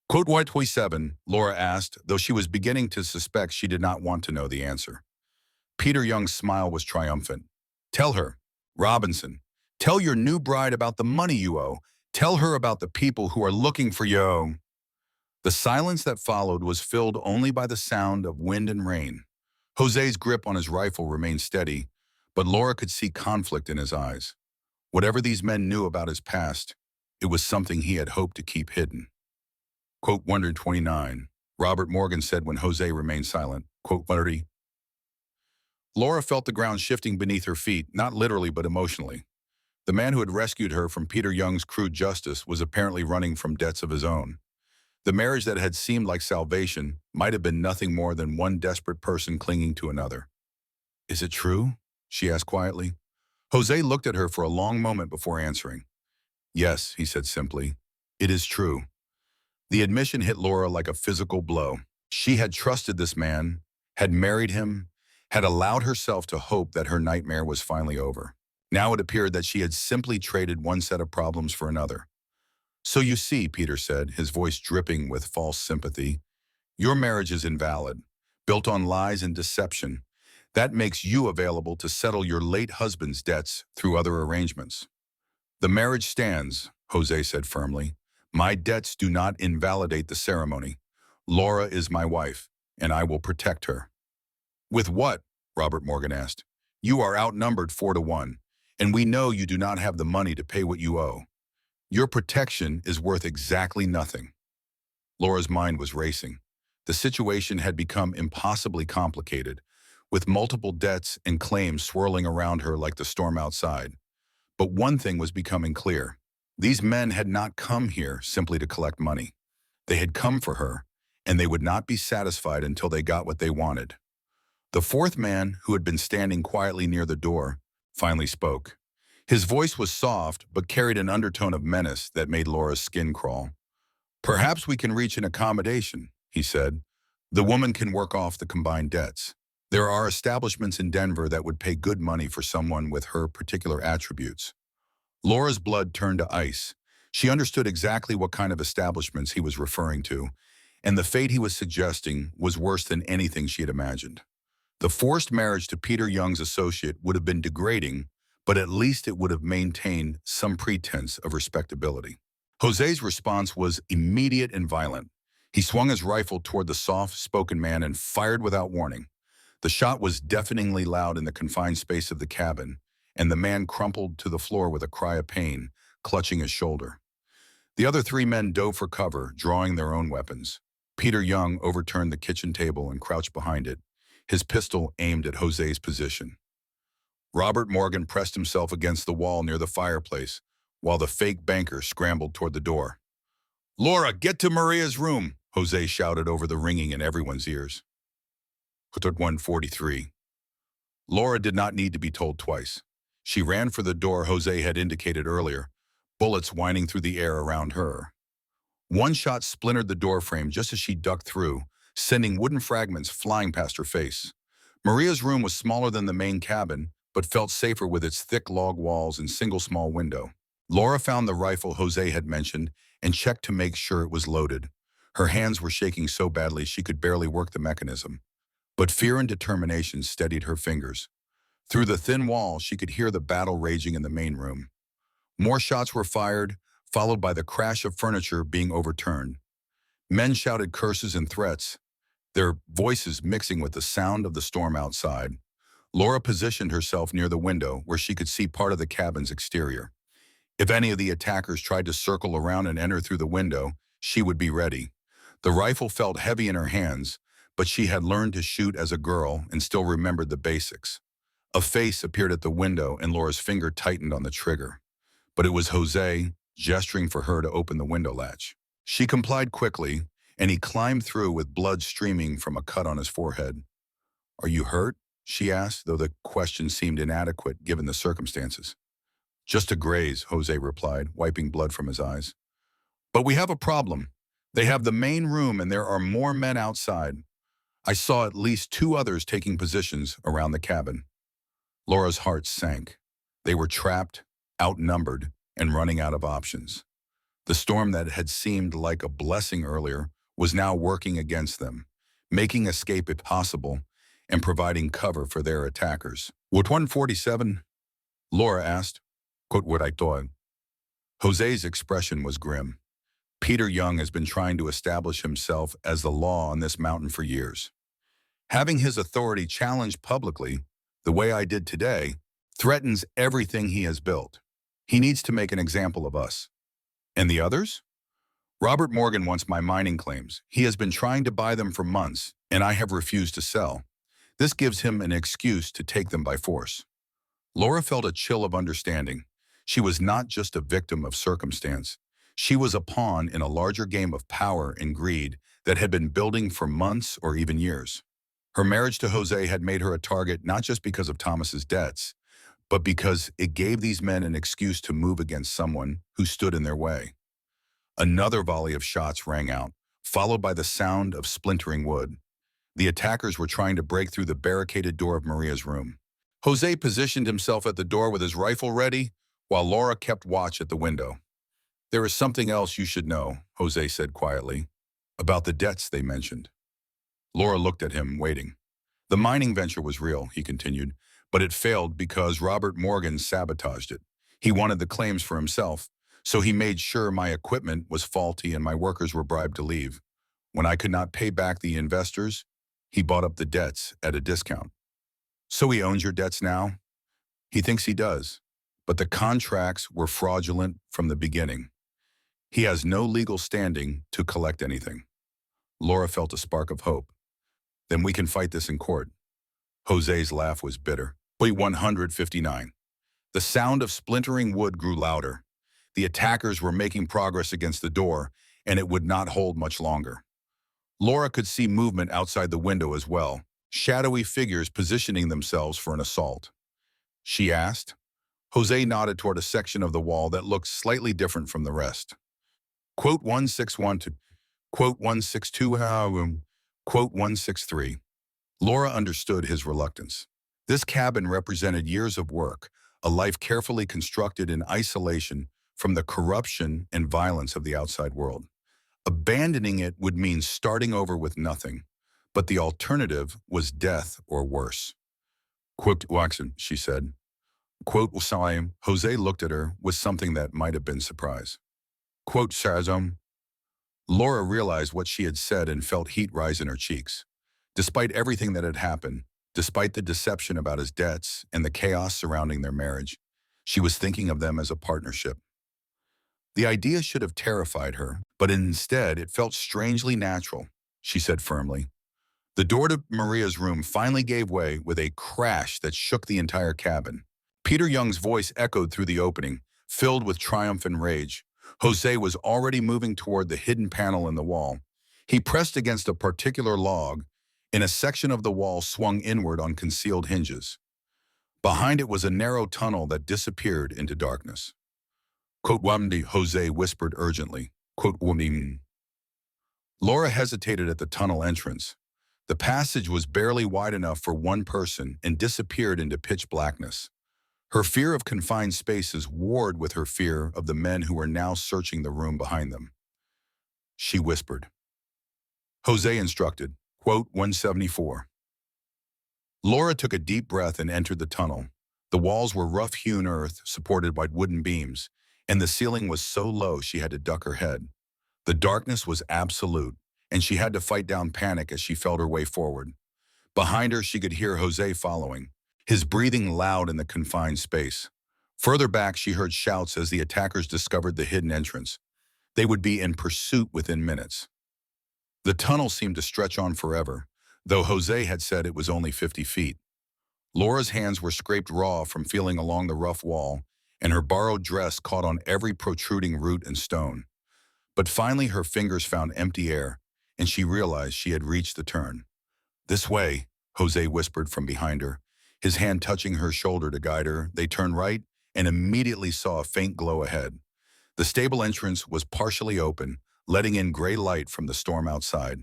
Quote 127, Laura asked, though she was beginning to suspect she did not want to know the answer. Peter Young's smile was triumphant. Tell her, Robinson, tell your new bride about the money you owe. Tell her about the people who are looking for you. The silence that followed was filled only by the sound of wind and rain. Jose's grip on his rifle remained steady, but Laura could see conflict in his eyes. Whatever these men knew about his past, it was something he had hoped to keep hidden. Quote 129, Robert Morgan said when Jose remained silent. Quote 130. Laura felt the ground shifting beneath her feet, not literally but emotionally. The man who had rescued her from Peter Young's crude justice was apparently running from debts of his own. The marriage that had seemed like salvation might have been nothing more than one desperate person clinging to another. Is it true? She asked quietly. Jose looked at her for a long moment before answering. Yes, he said simply. It is true. The admission hit Laura like a physical blow. She had trusted this man, had married him, had allowed herself to hope that her nightmare was finally over. Now it appeared that she had simply traded one set of problems for another. So you see, Peter said, his voice dripping with false sympathy, your marriage is invalid, built on lies and deception. That makes you available to settle your late husband's debts through other arrangements. The marriage stands, Jose said firmly. My debts do not invalidate the ceremony. Laura is my wife, and I will protect her. With what? Robert Morgan asked. You are outnumbered 4-1, and we know you do not have the money to pay what you owe. Your protection is worth exactly nothing. Laura's mind was racing. The situation had become impossibly complicated, with multiple debts and claims swirling around her like the storm outside. But one thing was becoming clear. These men had not come here simply to collect money. They had come for her, and they would not be satisfied until they got what they wanted. The fourth man, who had been standing quietly near the door, finally spoke. His voice was soft, but carried an undertone of menace that made Laura's skin crawl. Perhaps we can reach an accommodation, he said. The woman can work off the combined debts. There are establishments in Denver that would pay good money for someone with her particular attributes. Laura's blood turned to ice. She understood exactly what kind of establishments he was referring to, and the fate he was suggesting was worse than anything she had imagined. The forced marriage to Peter Young's associate would have been degrading, but at least it would have maintained some pretense of respectability. Jose's response was immediate and violent. He swung his rifle toward the soft-spoken man and fired without warning. The shot was deafeningly loud in the confined space of the cabin, and the man crumpled to the floor with a cry of pain, clutching his shoulder. The other three men dove for cover, drawing their own weapons. Peter Young overturned the kitchen table and crouched behind it, his pistol aimed at Jose's position. Robert Morgan pressed himself against the wall near the fireplace, while the fake banker scrambled toward the door. Laura, get to Maria's room, Jose shouted over the ringing in everyone's ears. 143. Laura did not need to be told twice. She ran for the door Jose had indicated earlier, bullets whining through the air around her. One shot splintered the doorframe just as she ducked through, sending wooden fragments flying past her face. Maria's room was smaller than the main cabin, but felt safer with its thick log walls and single small window. Laura found the rifle Jose had mentioned and checked to make sure it was loaded. Her hands were shaking so badly she could barely work the mechanism. But fear and determination steadied her fingers. Through the thin wall, she could hear the battle raging in the main room. More shots were fired, followed by the crash of furniture being overturned. Men shouted curses and threats, their voices mixing with the sound of the storm outside. Laura positioned herself near the window where she could see part of the cabin's exterior. If any of the attackers tried to circle around and enter through the window, she would be ready. The rifle felt heavy in her hands, but she had learned to shoot as a girl and still remembered the basics. A face appeared at the window and Laura's finger tightened on the trigger. But it was Jose, gesturing for her to open the window latch. She complied quickly, and he climbed through with blood streaming from a cut on his forehead. "Are you hurt?" she asked, though the question seemed inadequate given the circumstances. "Just a graze," Jose replied, wiping blood from his eyes. "But we have a problem. They have the main room and there are more men outside. I saw at least two others taking positions around the cabin." Laura's heart sank. They were trapped, outnumbered, and running out of options. The storm that had seemed like a blessing earlier was now working against them, making escape impossible and providing cover for their attackers. "Would 147? Laura asked. "Quote what I thought." Jose's expression was grim. Peter Young has been trying to establish himself as the law on this mountain for years. Having his authority challenged publicly, the way I did today, threatens everything he has built. He needs to make an example of us. And the others? Robert Morgan wants my mining claims. He has been trying to buy them for months, and I have refused to sell. This gives him an excuse to take them by force. Laura felt a chill of understanding. She was not just a victim of circumstance. She was a pawn in a larger game of power and greed that had been building for months or even years. Her marriage to Jose had made her a target not just because of Thomas's debts, but because it gave these men an excuse to move against someone who stood in their way. Another volley of shots rang out, followed by the sound of splintering wood. The attackers were trying to break through the barricaded door of Maria's room. Jose positioned himself at the door with his rifle ready, while Laura kept watch at the window. "There is something else you should know," Jose said quietly, "about the debts they mentioned." Laura looked at him, waiting. "The mining venture was real," he continued, "but it failed because Robert Morgan sabotaged it. He wanted the claims for himself, so he made sure my equipment was faulty and my workers were bribed to leave. When I could not pay back the investors, he bought up the debts at a discount." "So he owns your debts now?" "He thinks he does, but the contracts were fraudulent from the beginning. He has no legal standing to collect anything." Laura felt a spark of hope. "Then we can fight this in court." Jose's laugh was bitter. Point 159. The sound of splintering wood grew louder. The attackers were making progress against the door, and it would not hold much longer. Laura could see movement outside the window as well, shadowy figures positioning themselves for an assault. She asked. Jose nodded toward a section of the wall that looked slightly different from the rest. Quote 161 to quote 162, quote 163. Laura understood his reluctance. This cabin represented years of work, a life carefully constructed in isolation from the corruption and violence of the outside world. Abandoning it would mean starting over with nothing, but the alternative was death or worse. Quote Watson, she said. Quote Wasaim. Jose looked at her with something that might have been surprise. Quote Shazam. Laura realized what she had said and felt heat rise in her cheeks. Despite everything that had happened, despite the deception about his debts and the chaos surrounding their marriage, she was thinking of them as a partnership. The idea should have terrified her, but instead it felt strangely natural, she said firmly. The door to Maria's room finally gave way with a crash that shook the entire cabin. Peter Young's voice echoed through the opening, filled with triumph and rage. Jose was already moving toward the hidden panel in the wall. He pressed against a particular log, and a section of the wall swung inward on concealed hinges. Behind it was a narrow tunnel that disappeared into darkness. Quote Wamdi, Jose whispered urgently. Quote Wamdi. Laura hesitated at the tunnel entrance. The passage was barely wide enough for one person and disappeared into pitch blackness. Her fear of confined spaces warred with her fear of the men who were now searching the room behind them. She whispered. Jose instructed, quote 174. Laura took a deep breath and entered the tunnel. The walls were rough-hewn earth supported by wooden beams, and the ceiling was so low she had to duck her head. The darkness was absolute, and she had to fight down panic as she felt her way forward. Behind her, she could hear Jose following, his breathing loud in the confined space. Further back, she heard shouts as the attackers discovered the hidden entrance. They would be in pursuit within minutes. The tunnel seemed to stretch on forever, though Jose had said it was only 50 feet. Laura's hands were scraped raw from feeling along the rough wall, and her borrowed dress caught on every protruding root and stone. But finally her fingers found empty air, and she realized she had reached the turn. This way, Jose whispered from behind her, his hand touching her shoulder to guide her. They turned right and immediately saw a faint glow ahead. The stable entrance was partially open, letting in gray light from the storm outside.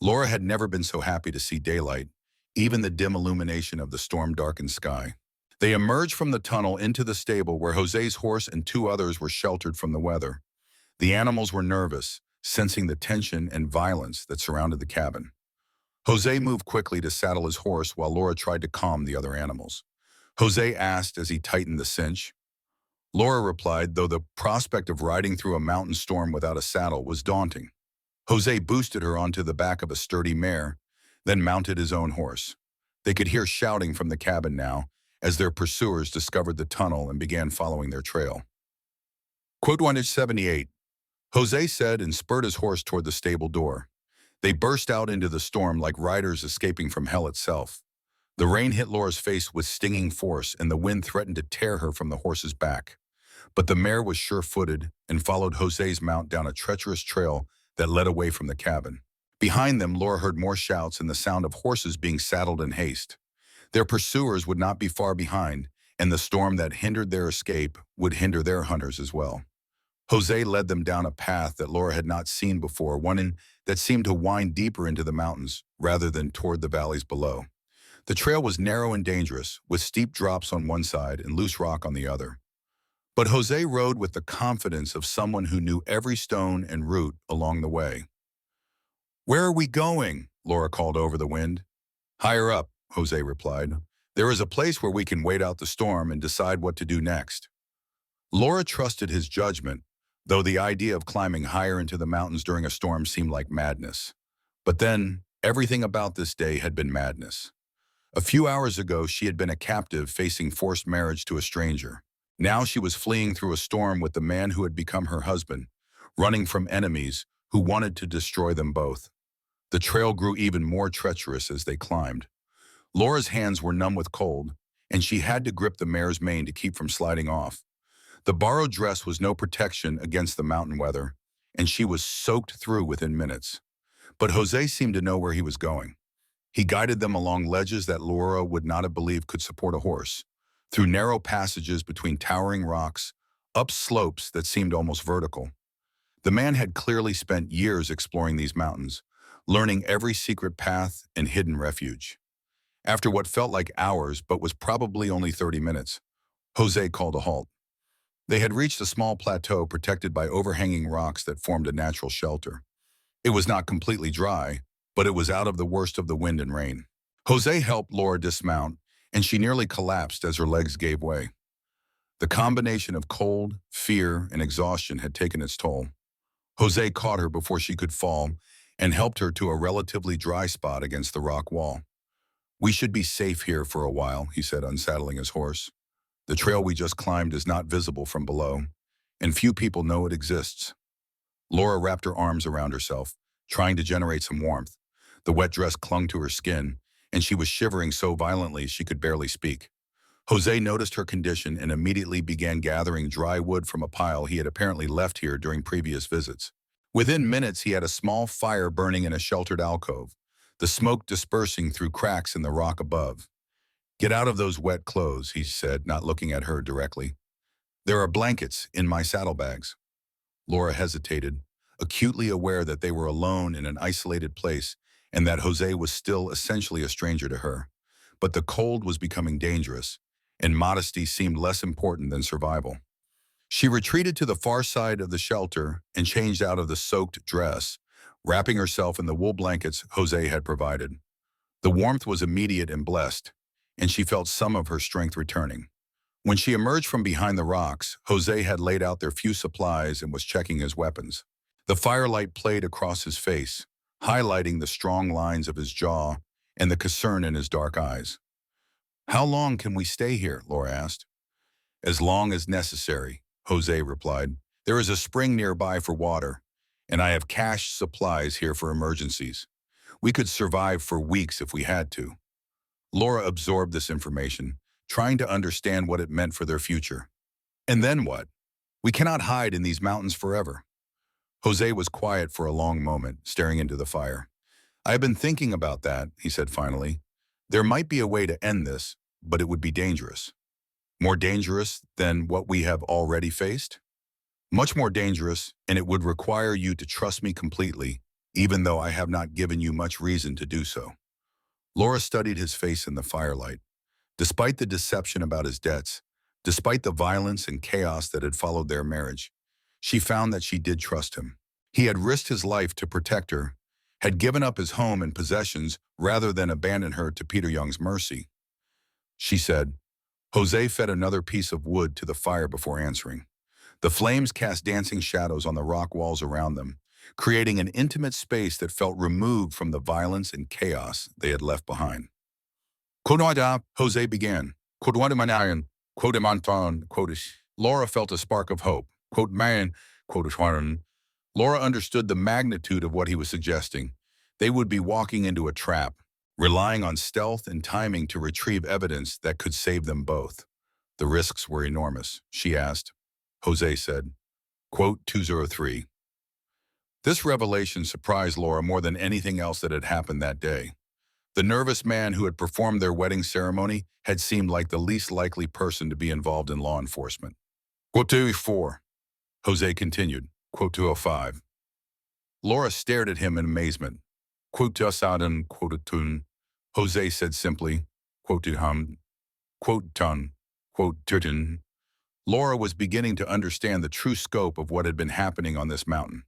Laura had never been so happy to see daylight, even the dim illumination of the storm-darkened sky. They emerged from the tunnel into the stable where Jose's horse and two others were sheltered from the weather. The animals were nervous, sensing the tension and violence that surrounded the cabin. Jose moved quickly to saddle his horse while Laura tried to calm the other animals. Jose asked as he tightened the cinch. Laura replied, though the prospect of riding through a mountain storm without a saddle was daunting. Jose boosted her onto the back of a sturdy mare, then mounted his own horse. They could hear shouting from the cabin now as their pursuers discovered the tunnel and began following their trail. Quote 178. Jose said and spurred his horse toward the stable door. They burst out into the storm like riders escaping from hell itself. The rain hit Laura's face with stinging force, and the wind threatened to tear her from the horse's back. But the mare was sure-footed and followed Jose's mount down a treacherous trail that led away from the cabin. Behind them, Laura heard more shouts and the sound of horses being saddled in haste. Their pursuers would not be far behind, and the storm that hindered their escape would hinder their hunters as well. Jose led them down a path that Laura had not seen before, one that seemed to wind deeper into the mountains rather than toward the valleys below. The trail was narrow and dangerous, with steep drops on one side and loose rock on the other. But Jose rode with the confidence of someone who knew every stone and root along the way. "Where are we going?" Laura called over the wind. "Higher up," Jose replied. "There is a place where we can wait out the storm and decide what to do next." Laura trusted his judgment, though the idea of climbing higher into the mountains during a storm seemed like madness. But then, everything about this day had been madness. A few hours ago, she had been a captive facing forced marriage to a stranger. Now she was fleeing through a storm with the man who had become her husband, running from enemies who wanted to destroy them both. The trail grew even more treacherous as they climbed. Laura's hands were numb with cold, and she had to grip the mare's mane to keep from sliding off. The borrowed dress was no protection against the mountain weather, and she was soaked through within minutes. But Jose seemed to know where he was going. He guided them along ledges that Laura would not have believed could support a horse, through narrow passages between towering rocks, up slopes that seemed almost vertical. The man had clearly spent years exploring these mountains, learning every secret path and hidden refuge. After what felt like hours but was probably only 30 minutes, Jose called a halt. They had reached a small plateau protected by overhanging rocks that formed a natural shelter. It was not completely dry, but it was out of the worst of the wind and rain. Jose helped Laura dismount, and she nearly collapsed as her legs gave way. The combination of cold, fear, and exhaustion had taken its toll. Jose caught her before she could fall and helped her to a relatively dry spot against the rock wall. "We should be safe here for a while," he said, unsaddling his horse. "The trail we just climbed is not visible from below, and few people know it exists." Laura wrapped her arms around herself, trying to generate some warmth. The wet dress clung to her skin, and she was shivering so violently she could barely speak. Jose noticed her condition and immediately began gathering dry wood from a pile he had apparently left here during previous visits. Within minutes, he had a small fire burning in a sheltered alcove, the smoke dispersing through cracks in the rock above. "Get out of those wet clothes," he said, not looking at her directly. "There are blankets in my saddlebags." Laura hesitated, acutely aware that they were alone in an isolated place and that Jose was still essentially a stranger to her. But the cold was becoming dangerous, and modesty seemed less important than survival. She retreated to the far side of the shelter and changed out of the soaked dress, wrapping herself in the wool blankets Jose had provided. The warmth was immediate and blessed, and she felt some of her strength returning. When she emerged from behind the rocks, Jose had laid out their few supplies and was checking his weapons. The firelight played across his face, highlighting the strong lines of his jaw and the concern in his dark eyes. "How long can we stay here?" Laura asked. "As long as necessary," Jose replied. "There is a spring nearby for water, and I have cached supplies here for emergencies. We could survive for weeks if we had to." Laura absorbed this information, trying to understand what it meant for their future. "And then what? We cannot hide in these mountains forever." Jose was quiet for a long moment, staring into the fire. "I have been thinking about that," he said finally. "There might be a way to end this, but it would be dangerous." "More dangerous than what we have already faced?" "Much more dangerous, and it would require you to trust me completely, even though I have not given you much reason to do so." Laura studied his face in the firelight. Despite the deception about his debts, despite the violence and chaos that had followed their marriage, she found that she did trust him. He had risked his life to protect her, had given up his home and possessions rather than abandon her to Peter Young's mercy. She said. Jose fed another piece of wood to the fire before answering. The flames cast dancing shadows on the rock walls around them, creating an intimate space that felt removed from the violence and chaos they had left behind. "Konoada," Jose began. "Kodwadamanayan, Kodamanton, Kodish." Laura felt a spark of hope. "Man, Kodishwaran." Laura understood the magnitude of what he was suggesting. They would be walking into a trap, relying on stealth and timing to retrieve evidence that could save them both. The risks were enormous. She asked. Jose said, quote 203. This revelation surprised Laura more than anything else that had happened that day. The nervous man who had performed their wedding ceremony had seemed like the least likely person to be involved in law enforcement. Quote 204, Jose continued. Quote 205. Laura stared at him in amazement. Quote 207, quote 2, Jose said simply. Quote 200, quote 10, quote 13. Laura was beginning to understand the true scope of what had been happening on this mountain.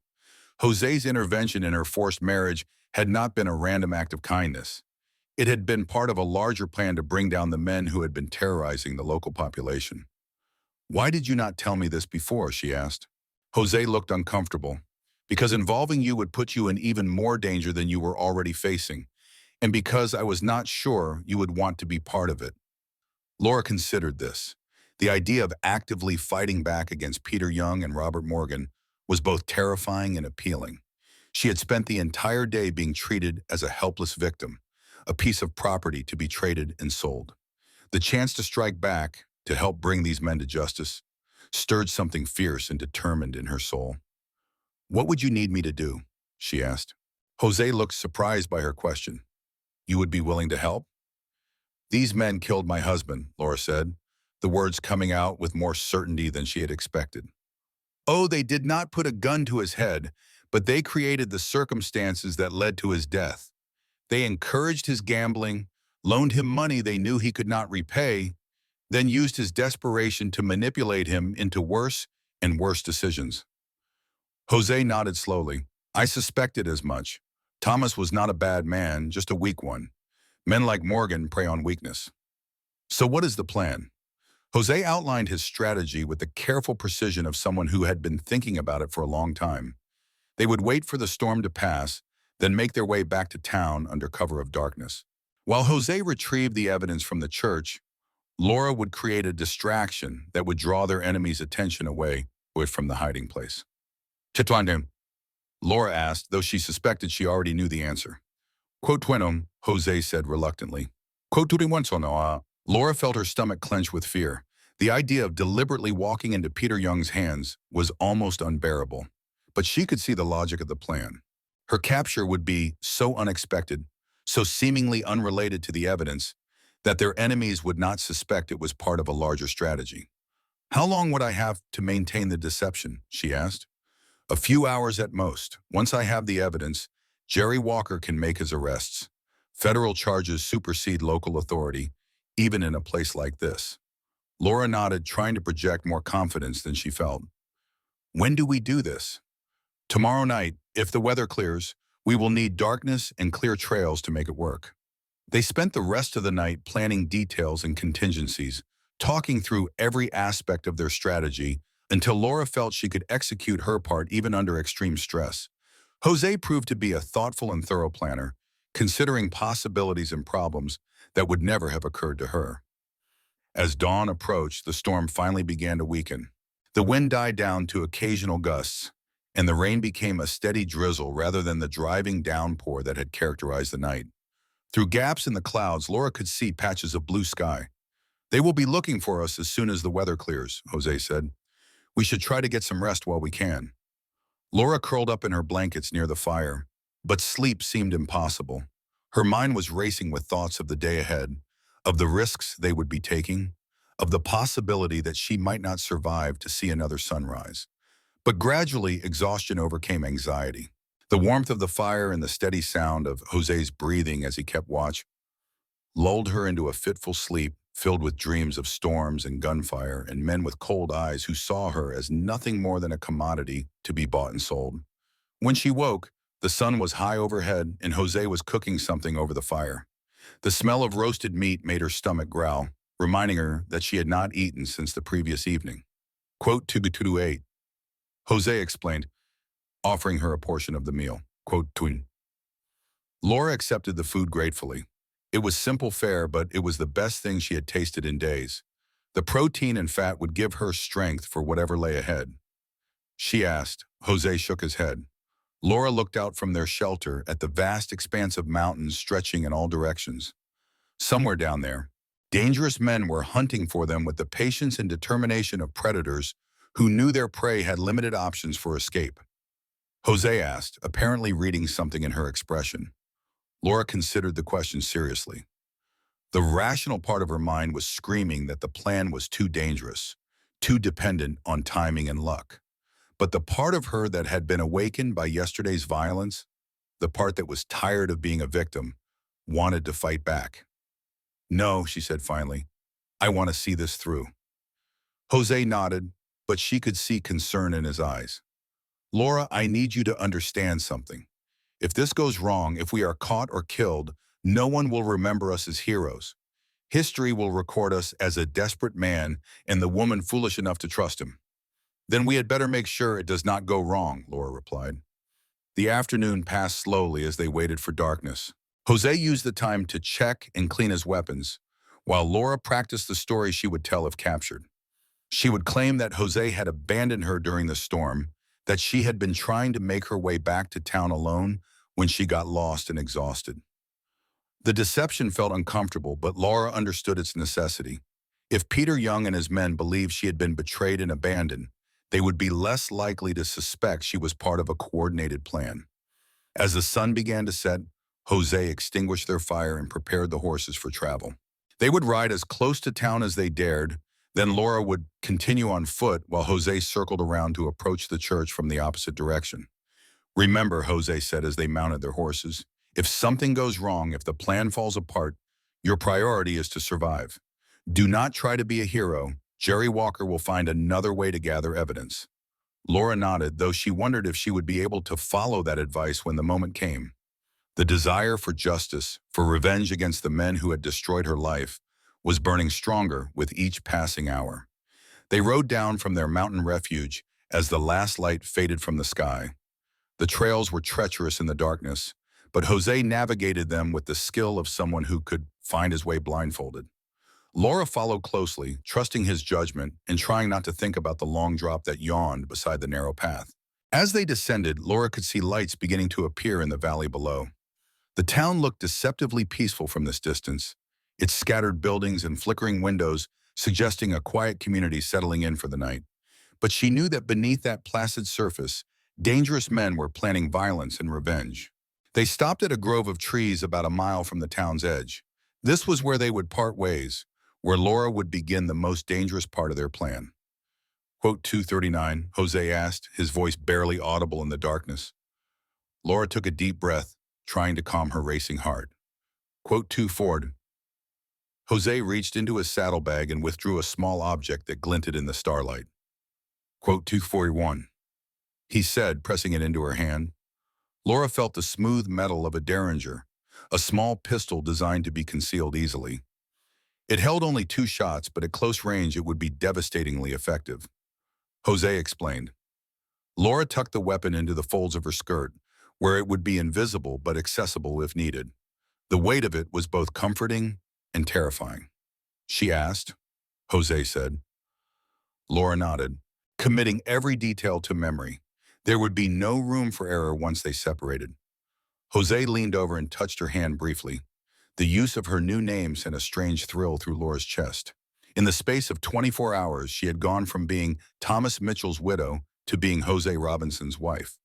Jose's intervention in her forced marriage had not been a random act of kindness. It had been part of a larger plan to bring down the men who had been terrorizing the local population. "Why did you not tell me this before?" she asked. Jose looked uncomfortable. "Because involving you would put you in even more danger than you were already facing, and because I was not sure you would want to be part of it." Laura considered this. The idea of actively fighting back against Peter Young and Robert Morgan was both terrifying and appealing. She had spent the entire day being treated as a helpless victim, a piece of property to be traded and sold. The chance to strike back, to help bring these men to justice, stirred something fierce and determined in her soul. "What would you need me to do?" she asked. Jose looked surprised by her question. "You would be willing to help?" "These men killed my husband," Laura said, the words coming out with more certainty than she had expected. "Oh, they did not put a gun to his head, but they created the circumstances that led to his death. They encouraged his gambling, loaned him money they knew he could not repay, then used his desperation to manipulate him into worse and worse decisions." Jose nodded slowly. "I suspected as much. Thomas was not a bad man, just a weak one. Men like Morgan prey on weakness." "So what is the plan?" Jose outlined his strategy with the careful precision of someone who had been thinking about it for a long time. They would wait for the storm to pass, then make their way back to town under cover of darkness. While Jose retrieved the evidence from the church, Laura would create a distraction that would draw their enemy's attention away from the hiding place. "Titwandem?" Laura asked, though she suspected she already knew the answer. "Quote twenum," Jose said reluctantly. "Quote tudiwansonoa." Laura felt her stomach clench with fear. The idea of deliberately walking into Peter Young's hands was almost unbearable, but she could see the logic of the plan. Her capture would be so unexpected, so seemingly unrelated to the evidence, that their enemies would not suspect it was part of a larger strategy. "How long would I have to maintain the deception?" she asked. "A few hours at most. Once I have the evidence, Jerry Walker can make his arrests. Federal charges supersede local authority, even in a place like this." Laura nodded, trying to project more confidence than she felt. When do we do this? Tomorrow night, if the weather clears, we will need darkness and clear trails to make it work. They spent the rest of the night planning details and contingencies, talking through every aspect of their strategy until Laura felt she could execute her part even under extreme stress. Jose proved to be a thoughtful and thorough planner, considering possibilities and problems that would never have occurred to her. As dawn approached, the storm finally began to weaken. The wind died down to occasional gusts, and the rain became a steady drizzle rather than the driving downpour that had characterized the night. Through gaps in the clouds, Laura could see patches of blue sky. "They will be looking for us as soon as the weather clears," Jose said. "We should try to get some rest while we can." Laura curled up in her blankets near the fire, but sleep seemed impossible. Her mind was racing with thoughts of the day ahead, of the risks they would be taking, of the possibility that she might not survive to see another sunrise. But gradually, exhaustion overcame anxiety. The warmth of the fire and the steady sound of Jose's breathing as he kept watch lulled her into a fitful sleep filled with dreams of storms and gunfire and men with cold eyes who saw her as nothing more than a commodity to be bought and sold. When she woke, the sun was high overhead and Jose was cooking something over the fire. The smell of roasted meat made her stomach growl, reminding her that she had not eaten since the previous evening. Quote 228. Jose explained, offering her a portion of the meal. Quote twin. Laura accepted the food gratefully. It was simple fare, but it was the best thing she had tasted in days. The protein and fat would give her strength for whatever lay ahead. She asked. Jose shook his head. Laura looked out from their shelter at the vast expanse of mountains stretching in all directions. Somewhere down there, dangerous men were hunting for them with the patience and determination of predators who knew their prey had limited options for escape. Jose asked, apparently reading something in her expression. Laura considered the question seriously. The rational part of her mind was screaming that the plan was too dangerous, too dependent on timing and luck. But the part of her that had been awakened by yesterday's violence, the part that was tired of being a victim, wanted to fight back. "No," she said finally, "I want to see this through." Jose nodded, but she could see concern in his eyes. "Laura, I need you to understand something. If this goes wrong, if we are caught or killed, no one will remember us as heroes. History will record us as a desperate man and the woman foolish enough to trust him." "Then we had better make sure it does not go wrong," Laura replied. The afternoon passed slowly as they waited for darkness. Jose used the time to check and clean his weapons, while Laura practiced the story she would tell if captured. She would claim that Jose had abandoned her during the storm, that she had been trying to make her way back to town alone when she got lost and exhausted. The deception felt uncomfortable, but Laura understood its necessity. If Peter Young and his men believed she had been betrayed and abandoned, they would be less likely to suspect she was part of a coordinated plan. As the sun began to set, Jose extinguished their fire and prepared the horses for travel. They would ride as close to town as they dared, then Laura would continue on foot while Jose circled around to approach the church from the opposite direction. "Remember," Jose said as they mounted their horses, "if something goes wrong, if the plan falls apart, your priority is to survive. Do not try to be a hero. Jerry Walker will find another way to gather evidence." Laura nodded, though she wondered if she would be able to follow that advice when the moment came. The desire for justice, for revenge against the men who had destroyed her life, was burning stronger with each passing hour. They rode down from their mountain refuge as the last light faded from the sky. The trails were treacherous in the darkness, but Jose navigated them with the skill of someone who could find his way blindfolded. Laura followed closely, trusting his judgment and trying not to think about the long drop that yawned beside the narrow path. As they descended, Laura could see lights beginning to appear in the valley below. The town looked deceptively peaceful from this distance, its scattered buildings and flickering windows suggesting a quiet community settling in for the night. But she knew that beneath that placid surface, dangerous men were planning violence and revenge. They stopped at a grove of trees about a mile from the town's edge. This was where they would part ways, where Laura would begin the most dangerous part of their plan. Quote 239, Jose asked, his voice barely audible in the darkness. Laura took a deep breath, trying to calm her racing heart. Quote 2 Ford. Jose reached into his saddlebag and withdrew a small object that glinted in the starlight. Quote 241. He said, pressing it into her hand. Laura felt the smooth metal of a derringer, a small pistol designed to be concealed easily. It held only 2 shots, but at close range it would be devastatingly effective. Jose explained. Laura tucked the weapon into the folds of her skirt, where it would be invisible but accessible if needed. The weight of it was both comforting and terrifying. She asked. Jose said. Laura nodded, committing every detail to memory. There would be no room for error once they separated. Jose leaned over and touched her hand briefly. The use of her new name sent a strange thrill through Laura's chest. In the space of 24 hours, she had gone from being Thomas Mitchell's widow to being Jose Robinson's wife.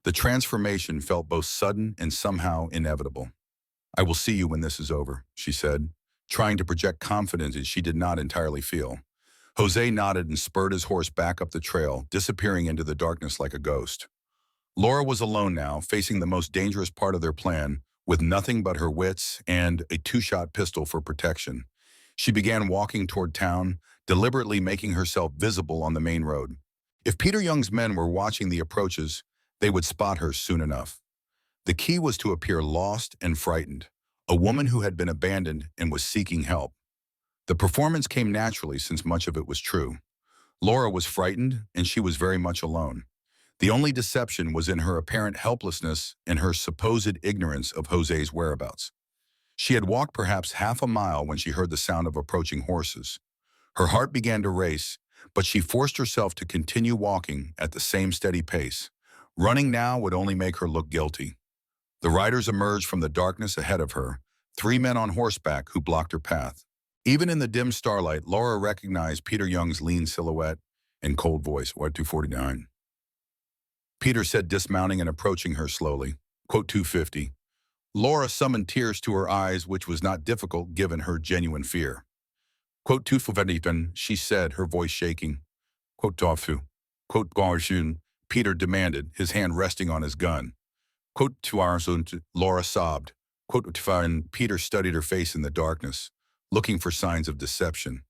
The transformation felt both sudden and somehow inevitable. I will see you when this is over, she said, trying to project confidence as she did not entirely feel. Jose nodded and spurred his horse back up the trail, disappearing into the darkness like a ghost. Laura was alone now, facing the most dangerous part of their plan, with nothing but her wits and a 2-shot pistol for protection. She began walking toward town, deliberately making herself visible on the main road. If Peter Young's men were watching the approaches, they would spot her soon enough. The key was to appear lost and frightened, a woman who had been abandoned and was seeking help. The performance came naturally since much of it was true. Laura was frightened, and she was very much alone. The only deception was in her apparent helplessness and her supposed ignorance of Jose's whereabouts. She had walked perhaps half a mile when she heard the sound of approaching horses. Her heart began to race, but she forced herself to continue walking at the same steady pace. Running now would only make her look guilty. The riders emerged from the darkness ahead of her, 3 men on horseback who blocked her path. Even in the dim starlight, Laura recognized Peter Young's lean silhouette and cold voice. What, 249? Peter said, dismounting and approaching her slowly. Quote 250. Laura summoned tears to her eyes, which was not difficult given her genuine fear. Quote 250, she said, her voice shaking. Quote Tofu. Quote Garjun, Peter demanded, his hand resting on his gun. Quote Tuarzun, Laura sobbed. Quote Tufan, Peter studied her face in the darkness, looking for signs of deception.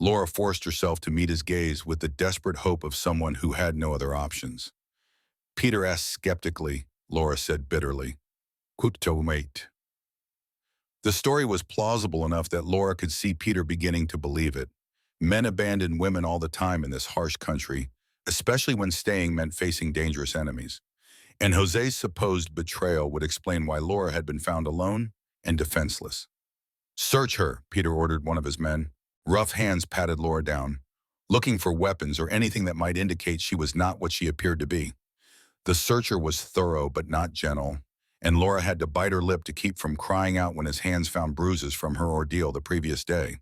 Laura forced herself to meet his gaze with the desperate hope of someone who had no other options. Peter asked skeptically, Laura said bitterly. Mate. The story was plausible enough that Laura could see Peter beginning to believe it. Men abandon women all the time in this harsh country, especially when staying meant facing dangerous enemies. And Jose's supposed betrayal would explain why Laura had been found alone and defenseless. Search her, Peter ordered one of his men. Rough hands patted Laura down, looking for weapons or anything that might indicate she was not what she appeared to be. The searcher was thorough but not gentle, and Laura had to bite her lip to keep from crying out when his hands found bruises from her ordeal the previous day.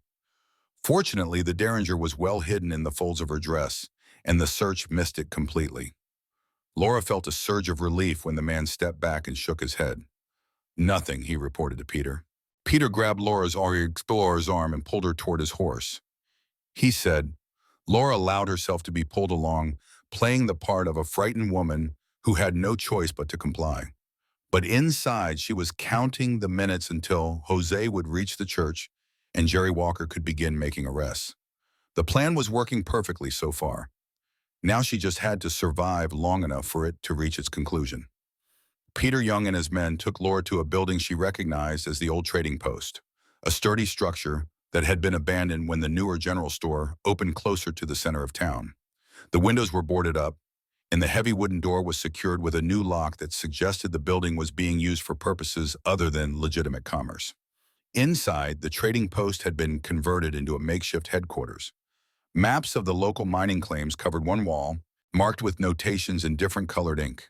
Fortunately, the derringer was well hidden in the folds of her dress, and the search missed it completely. Laura felt a surge of relief when the man stepped back and shook his head. Nothing, he reported to Peter. Peter grabbed Laura's explorer's arm and pulled her toward his horse. He said, Laura allowed herself to be pulled along, playing the part of a frightened woman who had no choice but to comply. But inside, she was counting the minutes until Jose would reach the church and Jerry Walker could begin making arrests. The plan was working perfectly so far. Now she just had to survive long enough for it to reach its conclusion. Peter Young and his men took Laura to a building she recognized as the old trading post, a sturdy structure that had been abandoned when the newer general store opened closer to the center of town. The windows were boarded up, and the heavy wooden door was secured with a new lock that suggested the building was being used for purposes other than legitimate commerce. Inside, the trading post had been converted into a makeshift headquarters. Maps of the local mining claims covered one wall, marked with notations in different colored ink.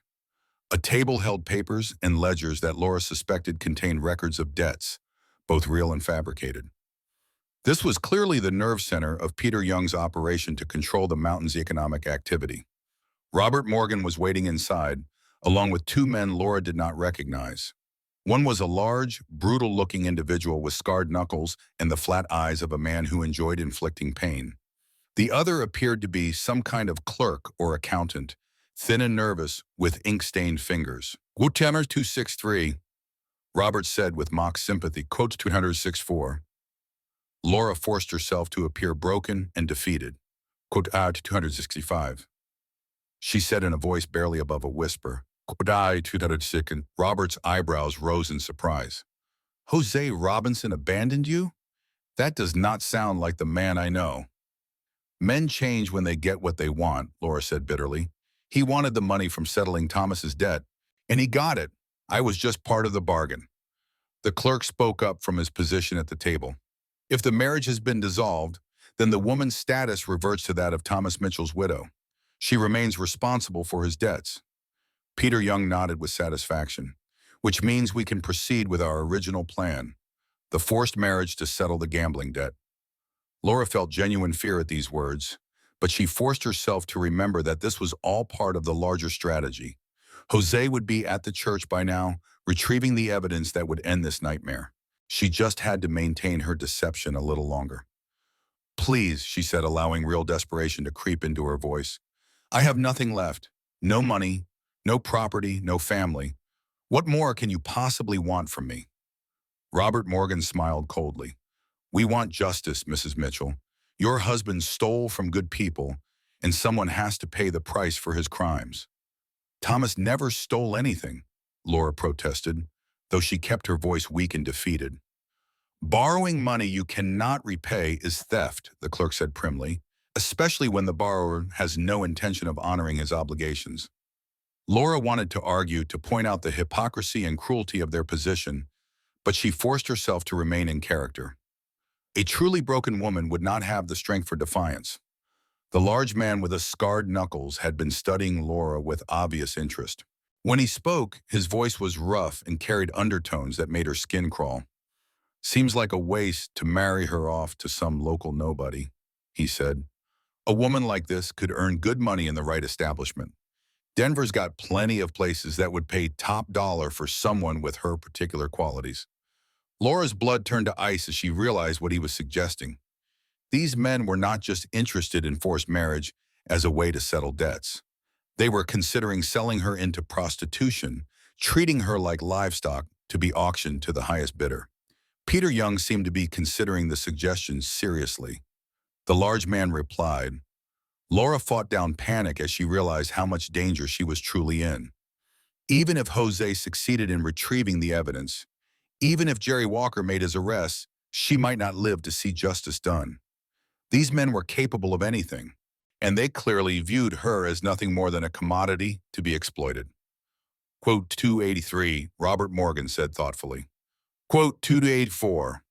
A table held papers and ledgers that Laura suspected contained records of debts, both real and fabricated. This was clearly the nerve center of Peter Young's operation to control the mountain's economic activity. Robert Morgan was waiting inside, along with 2 men Laura did not recognize. One was a large, brutal-looking individual with scarred knuckles and the flat eyes of a man who enjoyed inflicting pain. The other appeared to be some kind of clerk or accountant, thin and nervous, with ink-stained fingers. Gutemer 263, Robert said with mock sympathy, quote 264. Laura forced herself to appear broken and defeated. Quote, 265. She said in a voice barely above a whisper. Quote, 206. Robert's eyebrows rose in surprise. Jose Robinson abandoned you? That does not sound like the man I know. Men change when they get what they want, Laura said bitterly. He wanted the money from settling Thomas's debt, and he got it. I was just part of the bargain. The clerk spoke up from his position at the table. If the marriage has been dissolved, then the woman's status reverts to that of Thomas Mitchell's widow. She remains responsible for his debts. Peter Young nodded with satisfaction, which means we can proceed with our original plan, the forced marriage to settle the gambling debt. Laura felt genuine fear at these words, but she forced herself to remember that this was all part of the larger strategy. Jose would be at the church by now, retrieving the evidence that would end this nightmare. She just had to maintain her deception a little longer. Please, she said, allowing real desperation to creep into her voice. I have nothing left. No money, no property, no family. What more can you possibly want from me? Robert Morgan smiled coldly. We want justice, Mrs. Mitchell. Your husband stole from good people, and someone has to pay the price for his crimes. Thomas never stole anything, Laura protested, though she kept her voice weak and defeated. Borrowing money you cannot repay is theft, the clerk said primly, especially when the borrower has no intention of honoring his obligations. Laura wanted to argue to point out the hypocrisy and cruelty of their position, but she forced herself to remain in character. A truly broken woman would not have the strength for defiance. The large man with the scarred knuckles had been studying Laura with obvious interest. When he spoke, his voice was rough and carried undertones that made her skin crawl. Seems like a waste to marry her off to some local nobody, he said. A woman like this could earn good money in the right establishment. Denver's got plenty of places that would pay top dollar for someone with her particular qualities. Laura's blood turned to ice as she realized what he was suggesting. These men were not just interested in forced marriage as a way to settle debts. They were considering selling her into prostitution, treating her like livestock to be auctioned to the highest bidder. Peter Young seemed to be considering the suggestion seriously. The large man replied. Laura fought down panic as she realized how much danger she was truly in. Even if Jose succeeded in retrieving the evidence, even if Jerry Walker made his arrest, she might not live to see justice done. These men were capable of anything, and they clearly viewed her as nothing more than a commodity to be exploited. Quote 283, Robert Morgan said thoughtfully. Quote 284.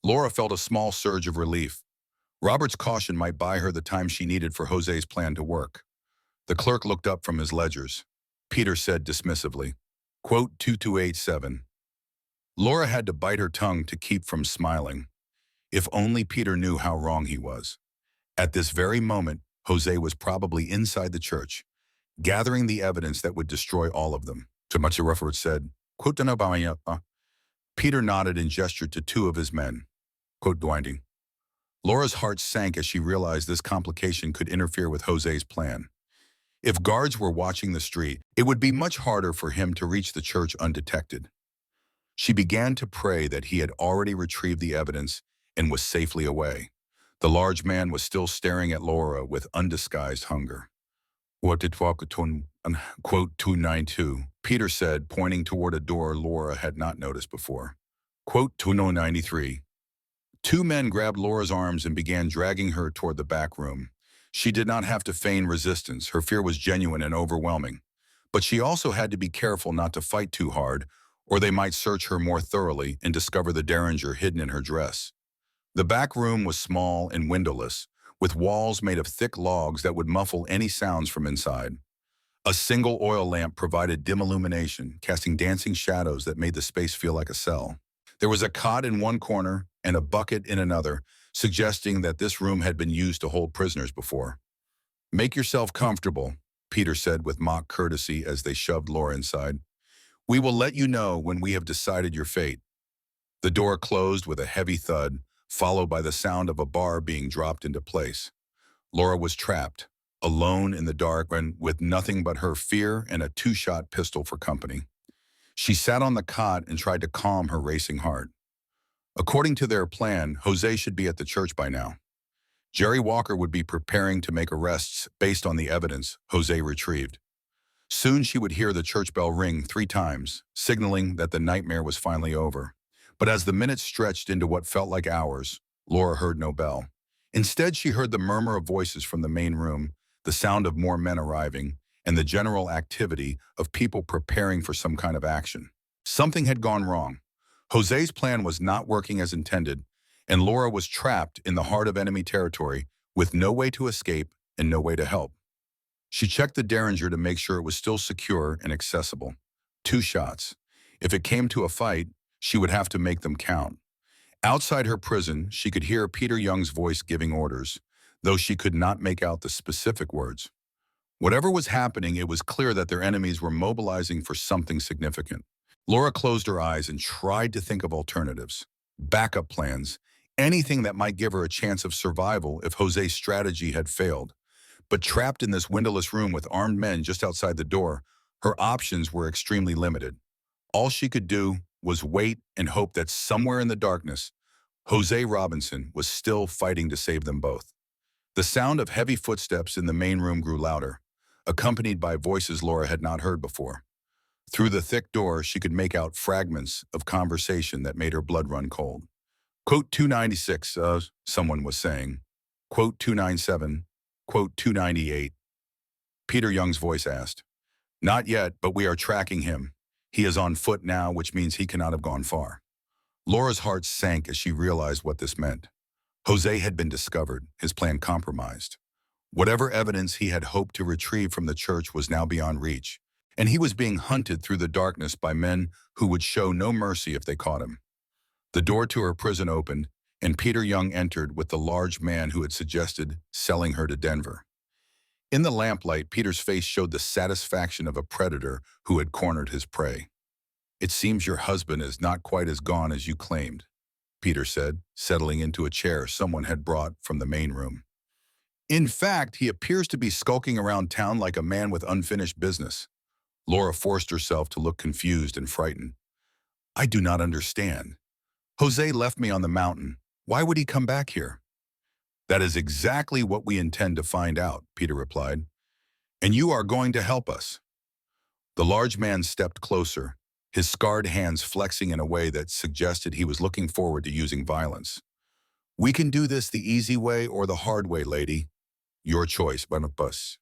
Laura felt a small surge of relief. Robert's caution might buy her the time she needed for Jose's plan to work. The clerk looked up from his ledgers. Peter said dismissively. Quote 2287. Laura had to bite her tongue to keep from smiling. If only Peter knew how wrong he was. At this very moment, Jose was probably inside the church, gathering the evidence that would destroy all of them. To much Rutherford said, quote, Peter nodded and gestured to two of his men. Quote, Dwinding. Laura's heart sank as she realized this complication could interfere with Jose's plan. If guards were watching the street, it would be much harder for him to reach the church undetected. She began to pray that he had already retrieved the evidence and was safely away. The large man was still staring at Laura with undisguised hunger. What did quote 292, Peter said, pointing toward a door Laura had not noticed before. Quote 2093. Two men grabbed Laura's arms and began dragging her toward the back room. She did not have to feign resistance. Her fear was genuine and overwhelming. But she also had to be careful not to fight too hard, or they might search her more thoroughly and discover the derringer hidden in her dress. The back room was small and windowless, with walls made of thick logs that would muffle any sounds from inside. A single oil lamp provided dim illumination, casting dancing shadows that made the space feel like a cell. There was a cot in one corner and a bucket in another, suggesting that this room had been used to hold prisoners before. Make yourself comfortable, Peter said with mock courtesy as they shoved Laura inside. We will let you know when we have decided your fate. The door closed with a heavy thud, followed by the sound of a bar being dropped into place. Laura was trapped, alone in the dark and with nothing but her fear and a two-shot pistol for company. She sat on the cot and tried to calm her racing heart. According to their plan, Jose should be at the church by now. Jerry Walker would be preparing to make arrests based on the evidence Jose retrieved. Soon she would hear the church bell ring 3 times, signaling that the nightmare was finally over. But as the minutes stretched into what felt like hours, Laura heard no bell. Instead, she heard the murmur of voices from the main room, the sound of more men arriving, and the general activity of people preparing for some kind of action. Something had gone wrong. Jose's plan was not working as intended, and Laura was trapped in the heart of enemy territory with no way to escape and no way to help. She checked the Derringer to make sure it was still secure and accessible. 2 shots. If it came to a fight, she would have to make them count. Outside her prison, she could hear Peter Young's voice giving orders, though she could not make out the specific words. Whatever was happening, it was clear that their enemies were mobilizing for something significant. Laura closed her eyes and tried to think of alternatives, backup plans, anything that might give her a chance of survival if Jose's strategy had failed. But trapped in this windowless room with armed men just outside the door, her options were extremely limited. All she could do was wait and hope that somewhere in the darkness, Jose Robinson was still fighting to save them both. The sound of heavy footsteps in the main room grew louder, accompanied by voices Laura had not heard before. Through the thick door, she could make out fragments of conversation that made her blood run cold. Quote 296, someone was saying. Quote 297, quote 298. Peter Young's voice asked. Not yet, but we are tracking him. He is on foot now, which means he cannot have gone far. Laura's heart sank as she realized what this meant. Jose had been discovered, his plan compromised. Whatever evidence he had hoped to retrieve from the church was now beyond reach, and he was being hunted through the darkness by men who would show no mercy if they caught him. The door to her prison opened, and Peter Young entered with the large man who had suggested selling her to Denver. In the lamplight, Peter's face showed the satisfaction of a predator who had cornered his prey. It seems your husband is not quite as gone as you claimed, Peter said, settling into a chair someone had brought from the main room. In fact, he appears to be skulking around town like a man with unfinished business. Laura forced herself to look confused and frightened. I do not understand. Jose left me on the mountain. Why would he come back here? That is exactly what we intend to find out, Peter replied. And you are going to help us. The large man stepped closer, his scarred hands flexing in a way that suggested he was looking forward to using violence. We can do this the easy way or the hard way, lady. Your choice, Banupus.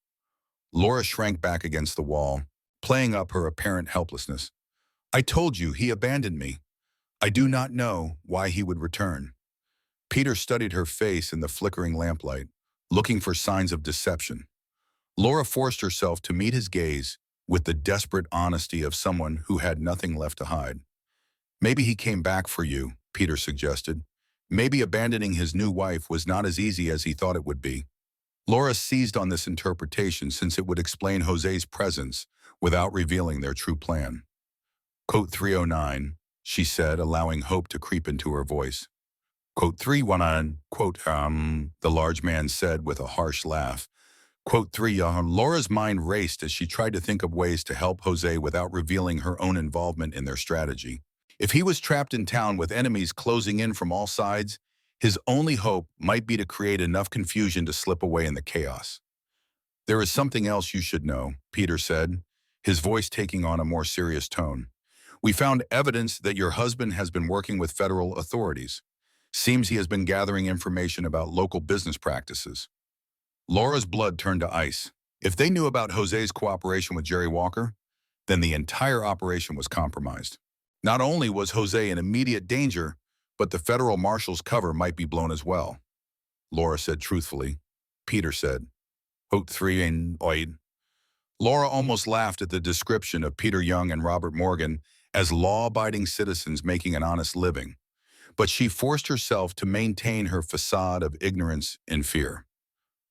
Laura shrank back against the wall, playing up her apparent helplessness. I told you he abandoned me. I do not know why he would return. Peter studied her face in the flickering lamplight, looking for signs of deception. Laura forced herself to meet his gaze with the desperate honesty of someone who had nothing left to hide. Maybe he came back for you, Peter suggested. Maybe abandoning his new wife was not as easy as he thought it would be. Laura seized on this interpretation since it would explain Jose's presence without revealing their true plan. Quote 309, she said, allowing hope to creep into her voice. Quote 319, quote, the large man said with a harsh laugh. Quote 3, Laura's mind raced as she tried to think of ways to help Jose without revealing her own involvement in their strategy. If he was trapped in town with enemies closing in from all sides, his only hope might be to create enough confusion to slip away in the chaos. There is something else you should know, Peter said, his voice taking on a more serious tone. We found evidence that your husband has been working with federal authorities. Seems he has been gathering information about local business practices. Laura's blood turned to ice. If they knew about Jose's cooperation with Jerry Walker, then the entire operation was compromised. Not only was Jose in immediate danger, but the federal marshal's cover might be blown as well. Laura said truthfully. Peter said, Quote 3 and oid. Laura almost laughed at the description of Peter Young and Robert Morgan as law-abiding citizens making an honest living, but she forced herself to maintain her facade of ignorance and fear.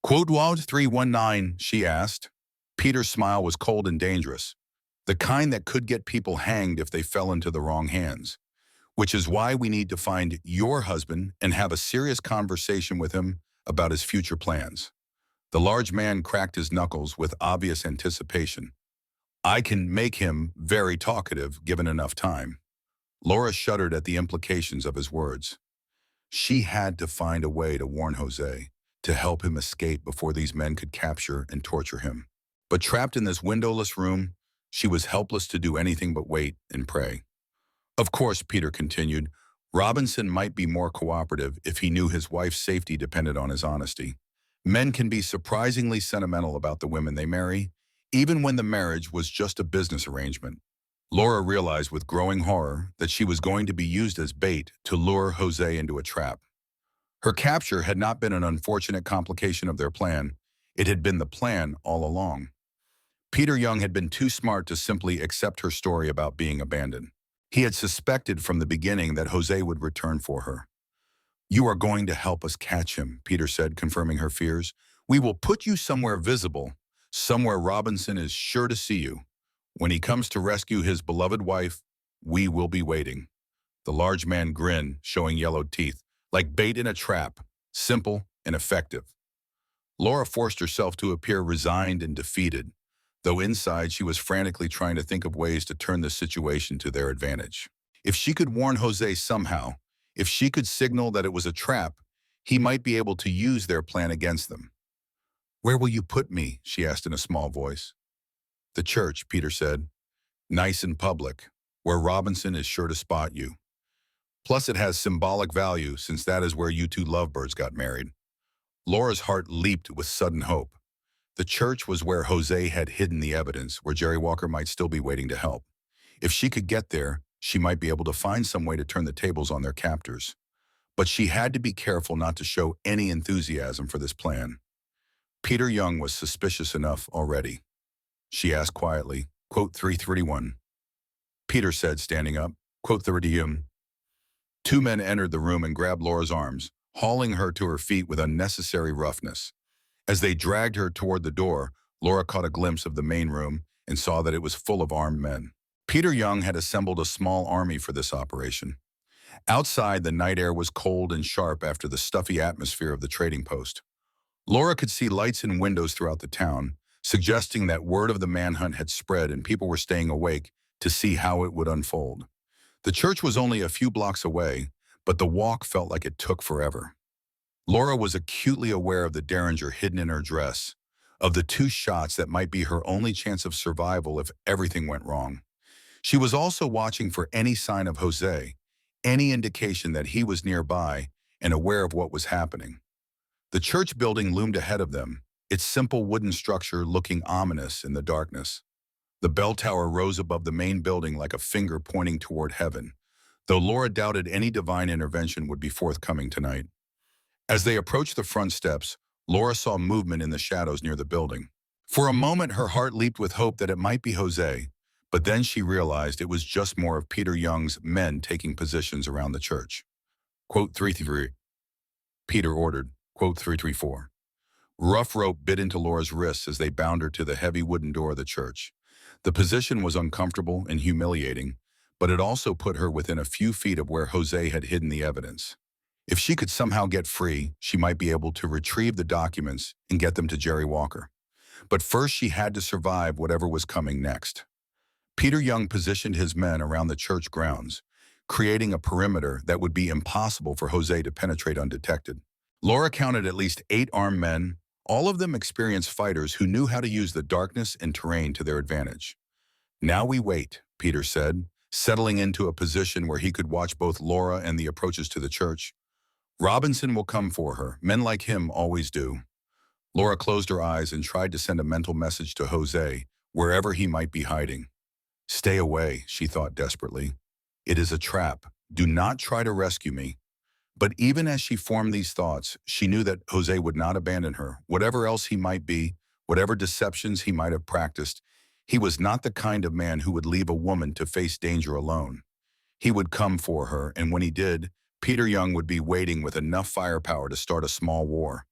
Quote 319, she asked. Peter's smile was cold and dangerous, the kind that could get people hanged if they fell into the wrong hands, which is why we need to find your husband and have a serious conversation with him about his future plans. The large man cracked his knuckles with obvious anticipation. I can make him very talkative given enough time. Laura shuddered at the implications of his words. She had to find a way to warn Jose, to help him escape before these men could capture and torture him. But trapped in this windowless room, she was helpless to do anything but wait and pray. Of course, Peter continued, Robinson might be more cooperative if he knew his wife's safety depended on his honesty. Men can be surprisingly sentimental about the women they marry, even when the marriage was just a business arrangement. Laura realized with growing horror that she was going to be used as bait to lure Jose into a trap. Her capture had not been an unfortunate complication of their plan. It had been the plan all along. Peter Young had been too smart to simply accept her story about being abandoned. He had suspected from the beginning that Jose would return for her. You are going to help us catch him, Peter said, confirming her fears. We will put you somewhere visible, somewhere Robinson is sure to see you. When he comes to rescue his beloved wife, we will be waiting. The large man grinned, showing yellowed teeth, like bait in a trap, simple and effective. Laura forced herself to appear resigned and defeated, though inside she was frantically trying to think of ways to turn the situation to their advantage. If she could warn Jose somehow, if she could signal that it was a trap, he might be able to use their plan against them. Where will you put me? She asked in a small voice. The church, Peter said. Nice and public, where Robinson is sure to spot you. Plus it has symbolic value since that is where you two lovebirds got married. Laura's heart leaped with sudden hope. The church was where Jose had hidden the evidence, where Jerry Walker might still be waiting to help. If she could get there, she might be able to find some way to turn the tables on their captors. But she had to be careful not to show any enthusiasm for this plan. Peter Young was suspicious enough already. She asked quietly, quote 331. Peter said, standing up, quote 30. Two men entered the room and grabbed Laura's arms, hauling her to her feet with unnecessary roughness. As they dragged her toward the door, Laura caught a glimpse of the main room and saw that it was full of armed men. Peter Young had assembled a small army for this operation. Outside, the night air was cold and sharp after the stuffy atmosphere of the trading post. Laura could see lights in windows throughout the town, suggesting that word of the manhunt had spread and people were staying awake to see how it would unfold. The church was only a few blocks away, but the walk felt like it took forever. Laura was acutely aware of the derringer hidden in her dress, of the two shots that might be her only chance of survival if everything went wrong. She was also watching for any sign of Jose, any indication that he was nearby and aware of what was happening. The church building loomed ahead of them, its simple wooden structure looking ominous in the darkness. The bell tower rose above the main building like a finger pointing toward heaven, though Laura doubted any divine intervention would be forthcoming tonight. As they approached the front steps, Laura saw movement in the shadows near the building. For a moment, her heart leaped with hope that it might be Jose, but then she realized it was just more of Peter Young's men taking positions around the church. Quote 333. Peter ordered, quote 334. Rough rope bit into Laura's wrists as they bound her to the heavy wooden door of the church. The position was uncomfortable and humiliating, but it also put her within a few feet of where Jose had hidden the evidence. If she could somehow get free, she might be able to retrieve the documents and get them to Jerry Walker. But first she had to survive whatever was coming next. Peter Young positioned his men around the church grounds, creating a perimeter that would be impossible for Jose to penetrate undetected. Laura counted at least 8 armed men, all of them experienced fighters who knew how to use the darkness and terrain to their advantage. Now we wait, Peter said, settling into a position where he could watch both Laura and the approaches to the church. Robinson will come for her. Men like him always do. Laura closed her eyes and tried to send a mental message to Jose, wherever he might be hiding. Stay away, she thought desperately. It is a trap. Do not try to rescue me. But even as she formed these thoughts, she knew that Jose would not abandon her. Whatever else he might be, whatever deceptions he might have practiced, he was not the kind of man who would leave a woman to face danger alone. He would come for her, and when he did, Peter Young would be waiting with enough firepower to start a small war.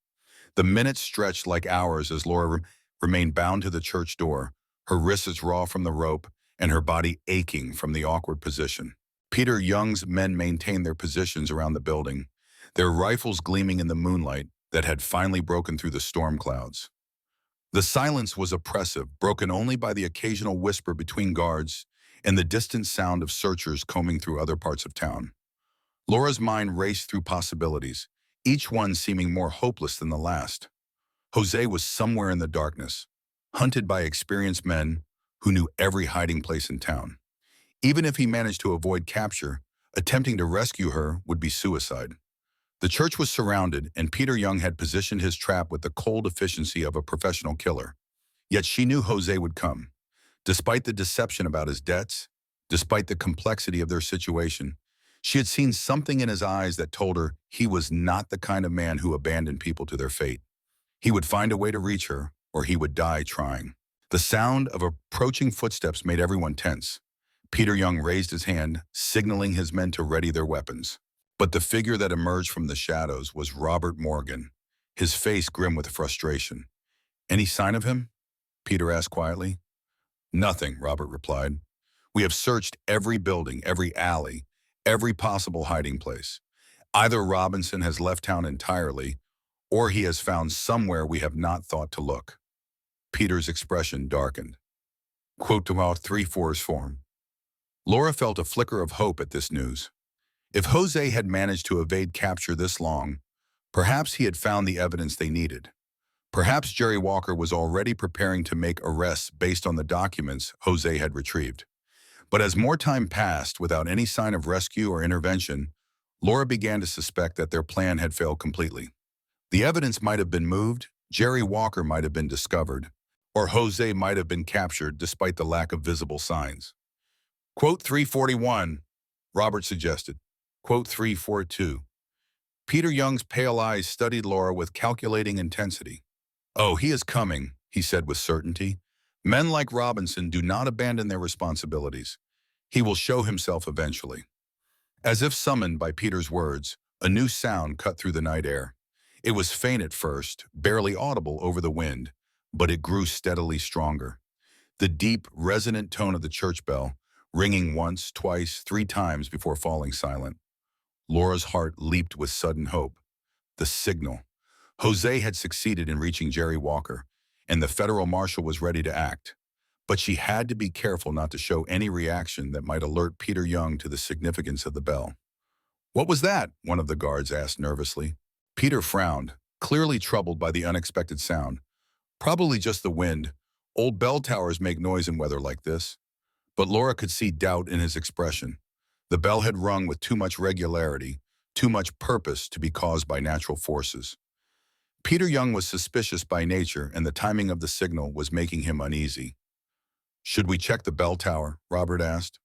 The minutes stretched like hours as Laura remained bound to the church door, her wrists raw from the rope and her body aching from the awkward position. Peter Young's men maintained their positions around the building, their rifles gleaming in the moonlight that had finally broken through the storm clouds. The silence was oppressive, broken only by the occasional whisper between guards and the distant sound of searchers combing through other parts of town. Laura's mind raced through possibilities, each one seeming more hopeless than the last. Jose was somewhere in the darkness, hunted by experienced men who knew every hiding place in town. Even if he managed to avoid capture, attempting to rescue her would be suicide. The church was surrounded, and Peter Young had positioned his trap with the cold efficiency of a professional killer. Yet she knew Jose would come. Despite the deception about his debts, despite the complexity of their situation, she had seen something in his eyes that told her he was not the kind of man who abandoned people to their fate. He would find a way to reach her, or he would die trying. The sound of approaching footsteps made everyone tense. Peter Young raised his hand, signaling his men to ready their weapons. But the figure that emerged from the shadows was Robert Morgan, his face grim with frustration. "Any sign of him?" Peter asked quietly. "Nothing," Robert replied. "We have searched every building, every alley, every possible hiding place. Either Robinson has left town entirely, or he has found somewhere we have not thought to look." Peter's expression darkened. Quote to our 3-4's form. Laura felt a flicker of hope at this news. If Jose had managed to evade capture this long, perhaps he had found the evidence they needed. Perhaps Jerry Walker was already preparing to make arrests based on the documents Jose had retrieved. But as more time passed without any sign of rescue or intervention, Laura began to suspect that their plan had failed completely. The evidence might have been moved, Jerry Walker might have been discovered, or Jose might have been captured despite the lack of visible signs. Quote 341, Robert suggested. Quote 342. Peter Young's pale eyes studied Laura with calculating intensity. "Oh, he is coming," he said with certainty. "Men like Robinson do not abandon their responsibilities. He will show himself eventually." As if summoned by Peter's words, a new sound cut through the night air. It was faint at first, barely audible over the wind, but it grew steadily stronger. The deep, resonant tone of the church bell, ringing once, twice, 3 times before falling silent. Laura's heart leaped with sudden hope. The signal. Jose had succeeded in reaching Jerry Walker, and the federal marshal was ready to act. But she had to be careful not to show any reaction that might alert Peter Young to the significance of the bell. "What was that?" one of the guards asked nervously. Peter frowned, clearly troubled by the unexpected sound. "Probably just the wind. Old bell towers make noise in weather like this." But Laura could see doubt in his expression. The bell had rung with too much regularity, too much purpose to be caused by natural forces. Peter Young was suspicious by nature, and the timing of the signal was making him uneasy. "Should we check the bell tower?" Robert asked.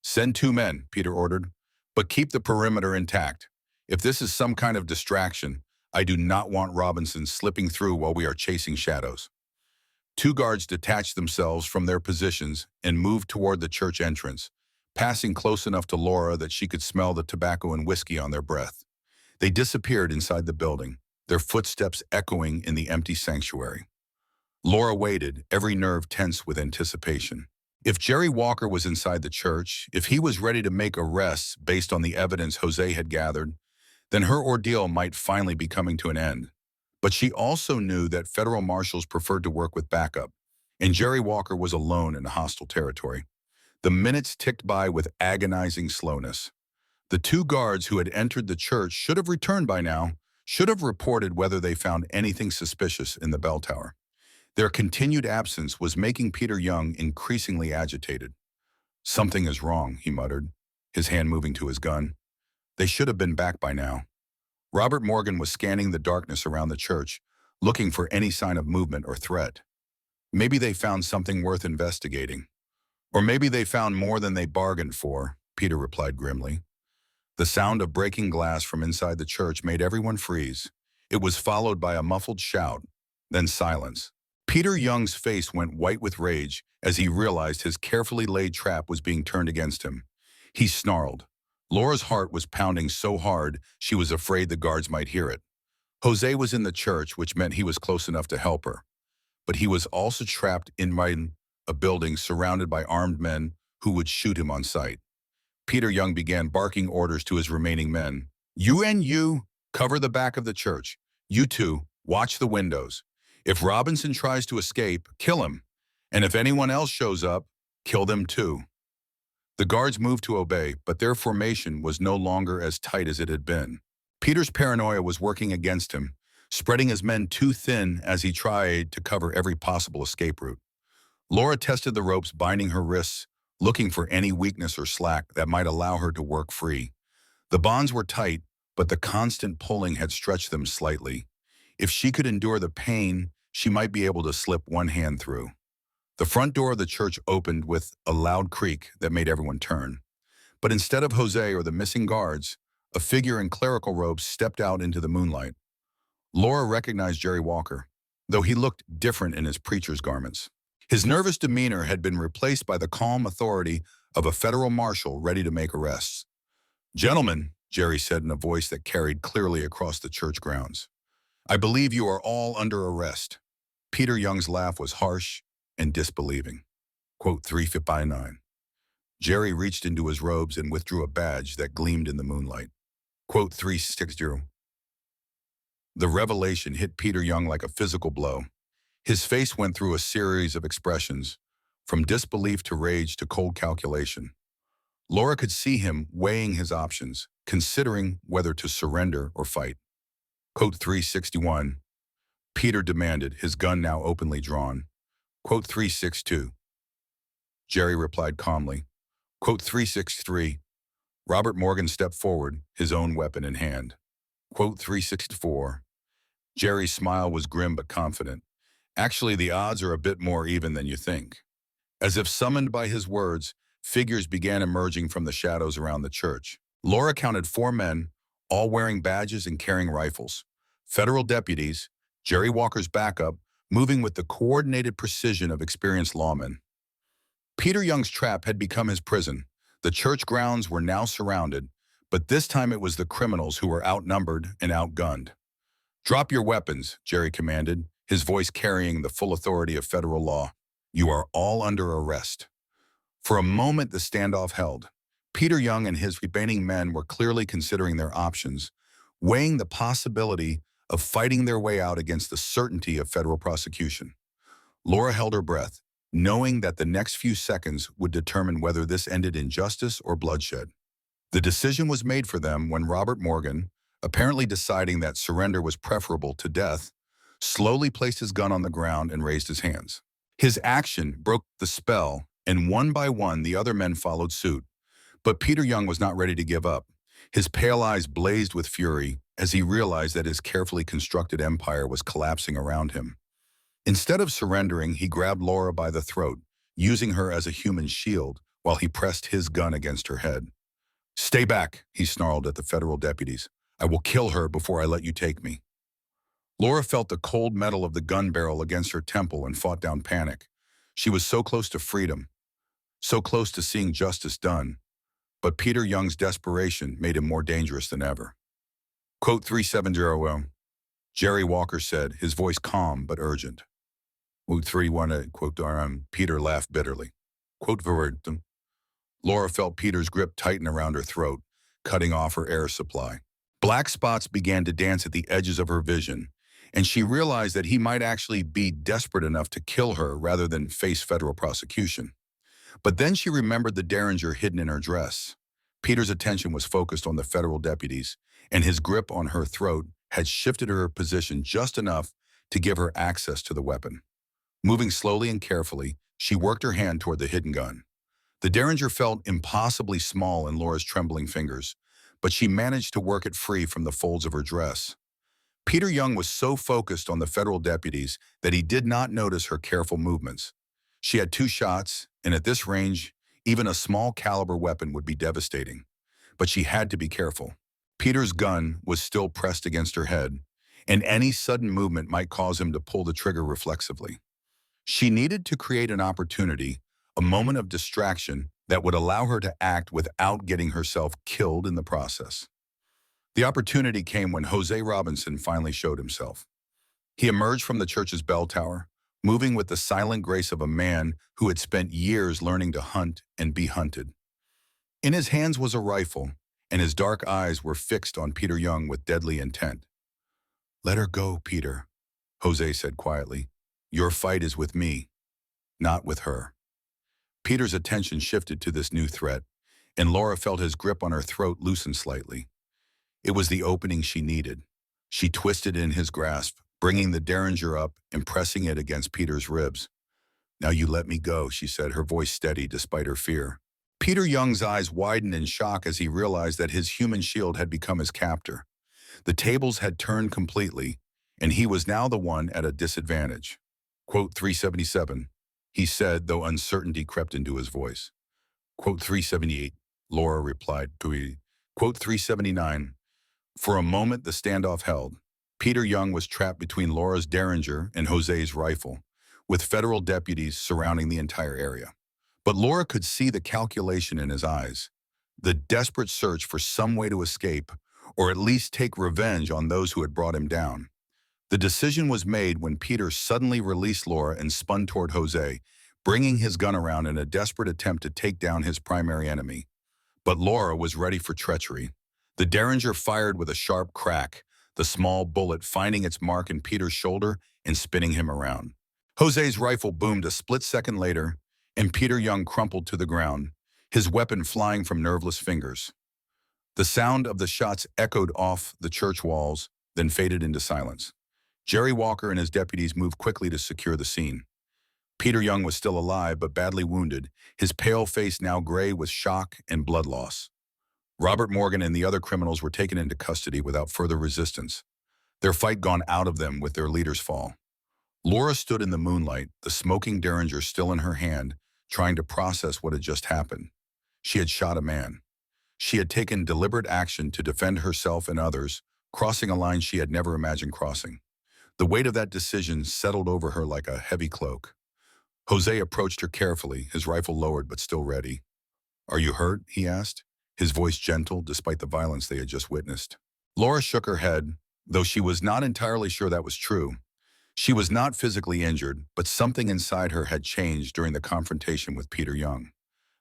"Send 2 men," Peter ordered, "but keep the perimeter intact. If this is some kind of distraction, I do not want Robinson slipping through while we are chasing shadows." 2 guards detached themselves from their positions and moved toward the church entrance, passing close enough to Laura that she could smell the tobacco and whiskey on their breath. They disappeared inside the building, their footsteps echoing in the empty sanctuary. Laura waited, every nerve tense with anticipation. If Jerry Walker was inside the church, if he was ready to make arrests based on the evidence Jose had gathered, then her ordeal might finally be coming to an end. But she also knew that federal marshals preferred to work with backup, and Jerry Walker was alone in hostile territory. The minutes ticked by with agonizing slowness. The 2 guards who had entered the church should have returned by now, should have reported whether they found anything suspicious in the bell tower. Their continued absence was making Peter Young increasingly agitated. "Something is wrong," he muttered, his hand moving to his gun. "They should have been back by now." Robert Morgan was scanning the darkness around the church, looking for any sign of movement or threat. "Maybe they found something worth investigating. Or maybe they found more than they bargained for," Peter replied grimly. The sound of breaking glass from inside the church made everyone freeze. It was followed by a muffled shout, then silence. Peter Young's face went white with rage as he realized his carefully laid trap was being turned against him. He snarled. Laura's heart was pounding so hard she was afraid the guards might hear it. Jose was in the church, which meant he was close enough to help her. But he was also trapped in a building surrounded by armed men who would shoot him on sight. Peter Young began barking orders to his remaining men. "You and you, cover the back of the church. You 2, watch the windows. If Robinson tries to escape, kill him. And if anyone else shows up, kill them too." The guards moved to obey, but their formation was no longer as tight as it had been. Peter's paranoia was working against him, spreading his men too thin as he tried to cover every possible escape route. Laura tested the ropes binding her wrists, looking for any weakness or slack that might allow her to work free. The bonds were tight, but the constant pulling had stretched them slightly. If she could endure the pain, she might be able to slip one hand through. The front door of the church opened with a loud creak that made everyone turn. But instead of Jose or the missing guards, a figure in clerical robes stepped out into the moonlight. Laura recognized Jerry Walker, though he looked different in his preacher's garments. His nervous demeanor had been replaced by the calm authority of a federal marshal ready to make arrests. "Gentlemen," Jerry said in a voice that carried clearly across the church grounds, "I believe you are all under arrest." Peter Young's laugh was harsh and disbelieving. Quote 359. Jerry reached into his robes and withdrew a badge that gleamed in the moonlight. Quote 360. The revelation hit Peter Young like a physical blow. His face went through a series of expressions, from disbelief to rage to cold calculation. Laura could see him weighing his options, considering whether to surrender or fight. Quote 361. Peter demanded, his gun now openly drawn. Quote 362. Jerry replied calmly. Quote 363. Robert Morgan stepped forward, his own weapon in hand. Quote 364. Jerry's smile was grim but confident. Actually, the odds are a bit more even than you think. As if summoned by his words, figures began emerging from the shadows around the church. Laura counted 4 men, all wearing badges and carrying rifles. Federal deputies, Jerry Walker's backup, moving with the coordinated precision of experienced lawmen. Peter Young's trap had become his prison. The church grounds were now surrounded, but this time it was the criminals who were outnumbered and outgunned. "Drop your weapons," Jerry commanded, his voice carrying the full authority of federal law. "You are all under arrest." For a moment the standoff held. Peter Young and his remaining men were clearly considering their options, weighing the possibility of fighting their way out against the certainty of federal prosecution. Laura held her breath, knowing that the next few seconds would determine whether this ended in justice or bloodshed. The decision was made for them when Robert Morgan, apparently deciding that surrender was preferable to death, slowly placed his gun on the ground and raised his hands. His action broke the spell, and one by one the other men followed suit. But Peter Young was not ready to give up. His pale eyes blazed with fury as he realized that his carefully constructed empire was collapsing around him. Instead of surrendering, he grabbed Laura by the throat, using her as a human shield while he pressed his gun against her head. "Stay back," he snarled at the federal deputies. "I will kill her before I let you take me." Laura felt the cold metal of the gun barrel against her temple and fought down panic. She was so close to freedom, so close to seeing justice done, but Peter Young's desperation made him more dangerous than ever. Quote 370. Jerry Walker said, his voice calm but urgent. Quote 318, quote, Peter laughed bitterly. Quote verbatim. Laura felt Peter's grip tighten around her throat, cutting off her air supply. Black spots began to dance at the edges of her vision, and she realized that he might actually be desperate enough to kill her rather than face federal prosecution. But then she remembered the derringer hidden in her dress. Peter's attention was focused on the federal deputies, and his grip on her throat had shifted her position just enough to give her access to the weapon. Moving slowly and carefully, she worked her hand toward the hidden gun. The derringer felt impossibly small in Laura's trembling fingers, but she managed to work it free from the folds of her dress. Peter Young was so focused on the federal deputies that he did not notice her careful movements. She had 2 shots, and at this range, even a small caliber weapon would be devastating. But she had to be careful. Peter's gun was still pressed against her head, and any sudden movement might cause him to pull the trigger reflexively. She needed to create an opportunity, a moment of distraction that would allow her to act without getting herself killed in the process. The opportunity came when Jose Robinson finally showed himself. He emerged from the church's bell tower, moving with the silent grace of a man who had spent years learning to hunt and be hunted. In his hands was a rifle, and his dark eyes were fixed on Peter Young with deadly intent. "Let her go, Peter," Jose said quietly. "Your fight is with me, not with her." Peter's attention shifted to this new threat, and Laura felt his grip on her throat loosen slightly. It was the opening she needed. She twisted in his grasp, bringing the derringer up and pressing it against Peter's ribs. "Now you let me go," she said, her voice steady despite her fear. Peter Young's eyes widened in shock as he realized that his human shield had become his captor. The tables had turned completely, and he was now the one at a disadvantage. Quote 377, he said, though uncertainty crept into his voice. Quote 378, Laura replied. Quote 379, for a moment the standoff held. Peter Young was trapped between Laura's derringer and Jose's rifle, with federal deputies surrounding the entire area. But Laura could see the calculation in his eyes, the desperate search for some way to escape, or at least take revenge on those who had brought him down. The decision was made when Peter suddenly released Laura and spun toward Jose, bringing his gun around in a desperate attempt to take down his primary enemy. But Laura was ready for treachery. The derringer fired with a sharp crack, the small bullet finding its mark in Peter's shoulder and spinning him around. Jose's rifle boomed a split second later, and Peter Young crumpled to the ground, his weapon flying from nerveless fingers. The sound of the shots echoed off the church walls, then faded into silence. Jerry Walker and his deputies moved quickly to secure the scene. Peter Young was still alive but badly wounded, his pale face now gray with shock and blood loss. Robert Morgan and the other criminals were taken into custody without further resistance, their fight gone out of them with their leader's fall. Laura stood in the moonlight, the smoking derringer still in her hand, trying to process what had just happened. She had shot a man. She had taken deliberate action to defend herself and others, crossing a line she had never imagined crossing. The weight of that decision settled over her like a heavy cloak. Jose approached her carefully, his rifle lowered but still ready. "Are you hurt?" he asked, his voice gentle despite the violence they had just witnessed. Laura shook her head, though she was not entirely sure that was true. She was not physically injured, but something inside her had changed during the confrontation with Peter Young.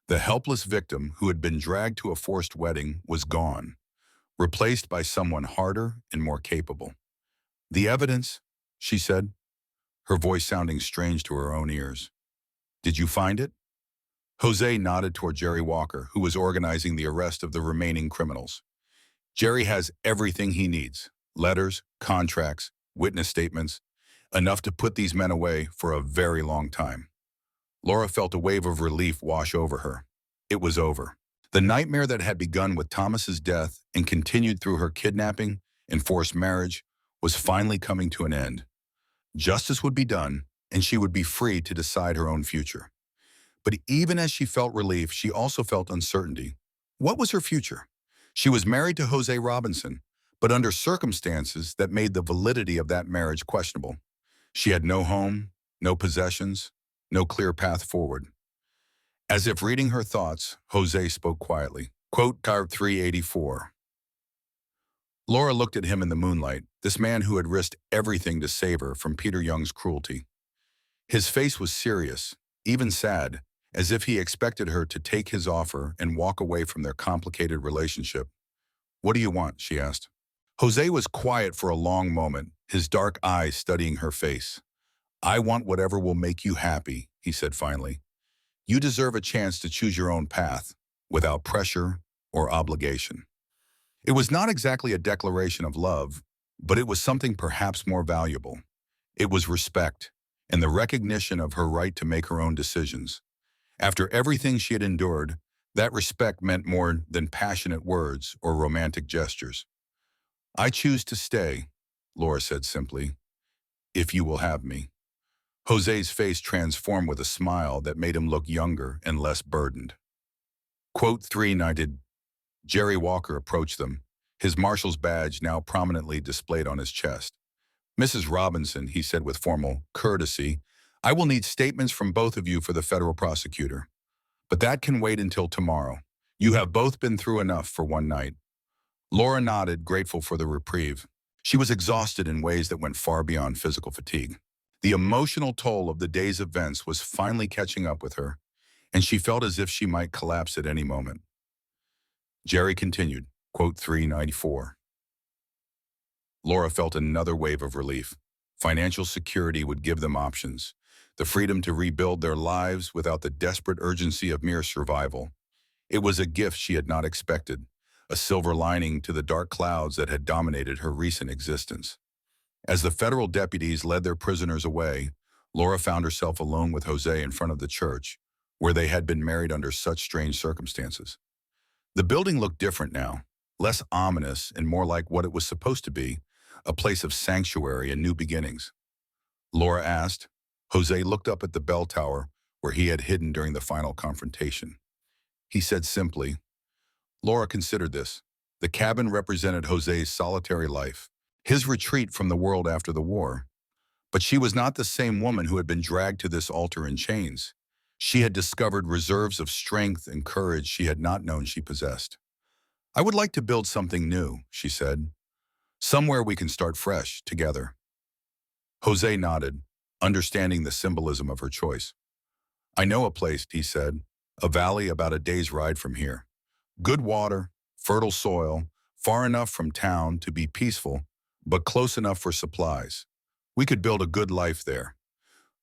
The helpless victim who had been dragged to a forced wedding was gone, replaced by someone harder and more capable. "The evidence," she said, her voice sounding strange to her own ears. "Did you find it?" Jose nodded toward Jerry Walker, who was organizing the arrest of the remaining criminals. "Jerry has everything he needs: letters, contracts, witness statements, enough to put these men away for a very long time." Laura felt a wave of relief wash over her. It was over. The nightmare that had begun with Thomas's death and continued through her kidnapping and forced marriage was finally coming to an end. Justice would be done, and she would be free to decide her own future. But even as she felt relief, she also felt uncertainty. What was her future? She was married to Jose Robinson, but under circumstances that made the validity of that marriage questionable. She had no home, no possessions, no clear path forward. As if reading her thoughts, Jose spoke quietly. Quote 384. Laura looked at him in the moonlight, this man who had risked everything to save her from Peter Young's cruelty. His face was serious, even sad, as if he expected her to take his offer and walk away from their complicated relationship. "What do you want?" she asked. Jose was quiet for a long moment, his dark eyes studying her face. "I want whatever will make you happy," he said finally. "You deserve a chance to choose your own path, without pressure or obligation." It was not exactly a declaration of love, but it was something perhaps more valuable. It was respect, and the recognition of her right to make her own decisions. After everything she had endured, that respect meant more than passionate words or romantic gestures. "I choose to stay," Laura said simply, "if you will have me." Jose's face transformed with a smile that made him look younger and less burdened. Quote 390. Jerry Walker approached them, his marshal's badge now prominently displayed on his chest. "Mrs. Robinson," he said with formal courtesy, "I will need statements from both of you for the federal prosecutor. But that can wait until tomorrow. You have both been through enough for one night." Laura nodded, grateful for the reprieve. She was exhausted in ways that went far beyond physical fatigue. The emotional toll of the day's events was finally catching up with her, and she felt as if she might collapse at any moment. Jerry continued, quote 394. Laura felt another wave of relief. Financial security would give them options, the freedom to rebuild their lives without the desperate urgency of mere survival. It was a gift she had not expected, a silver lining to the dark clouds that had dominated her recent existence. As the federal deputies led their prisoners away, Laura found herself alone with Jose in front of the church, where they had been married under such strange circumstances. The building looked different now, less ominous and more like what it was supposed to be, a place of sanctuary and new beginnings. Laura asked. Jose looked up at the bell tower where he had hidden during the final confrontation. He said simply, Laura considered this. The cabin represented Jose's solitary life, his retreat from the world after the war. But she was not the same woman who had been dragged to this altar in chains. She had discovered reserves of strength and courage she had not known she possessed. I would like to build something new, she said. Somewhere we can start fresh, together. Jose nodded, understanding the symbolism of her choice. I know a place, he said, a valley about a day's ride from here. Good water, fertile soil, far enough from town to be peaceful, but close enough for supplies. We could build a good life there.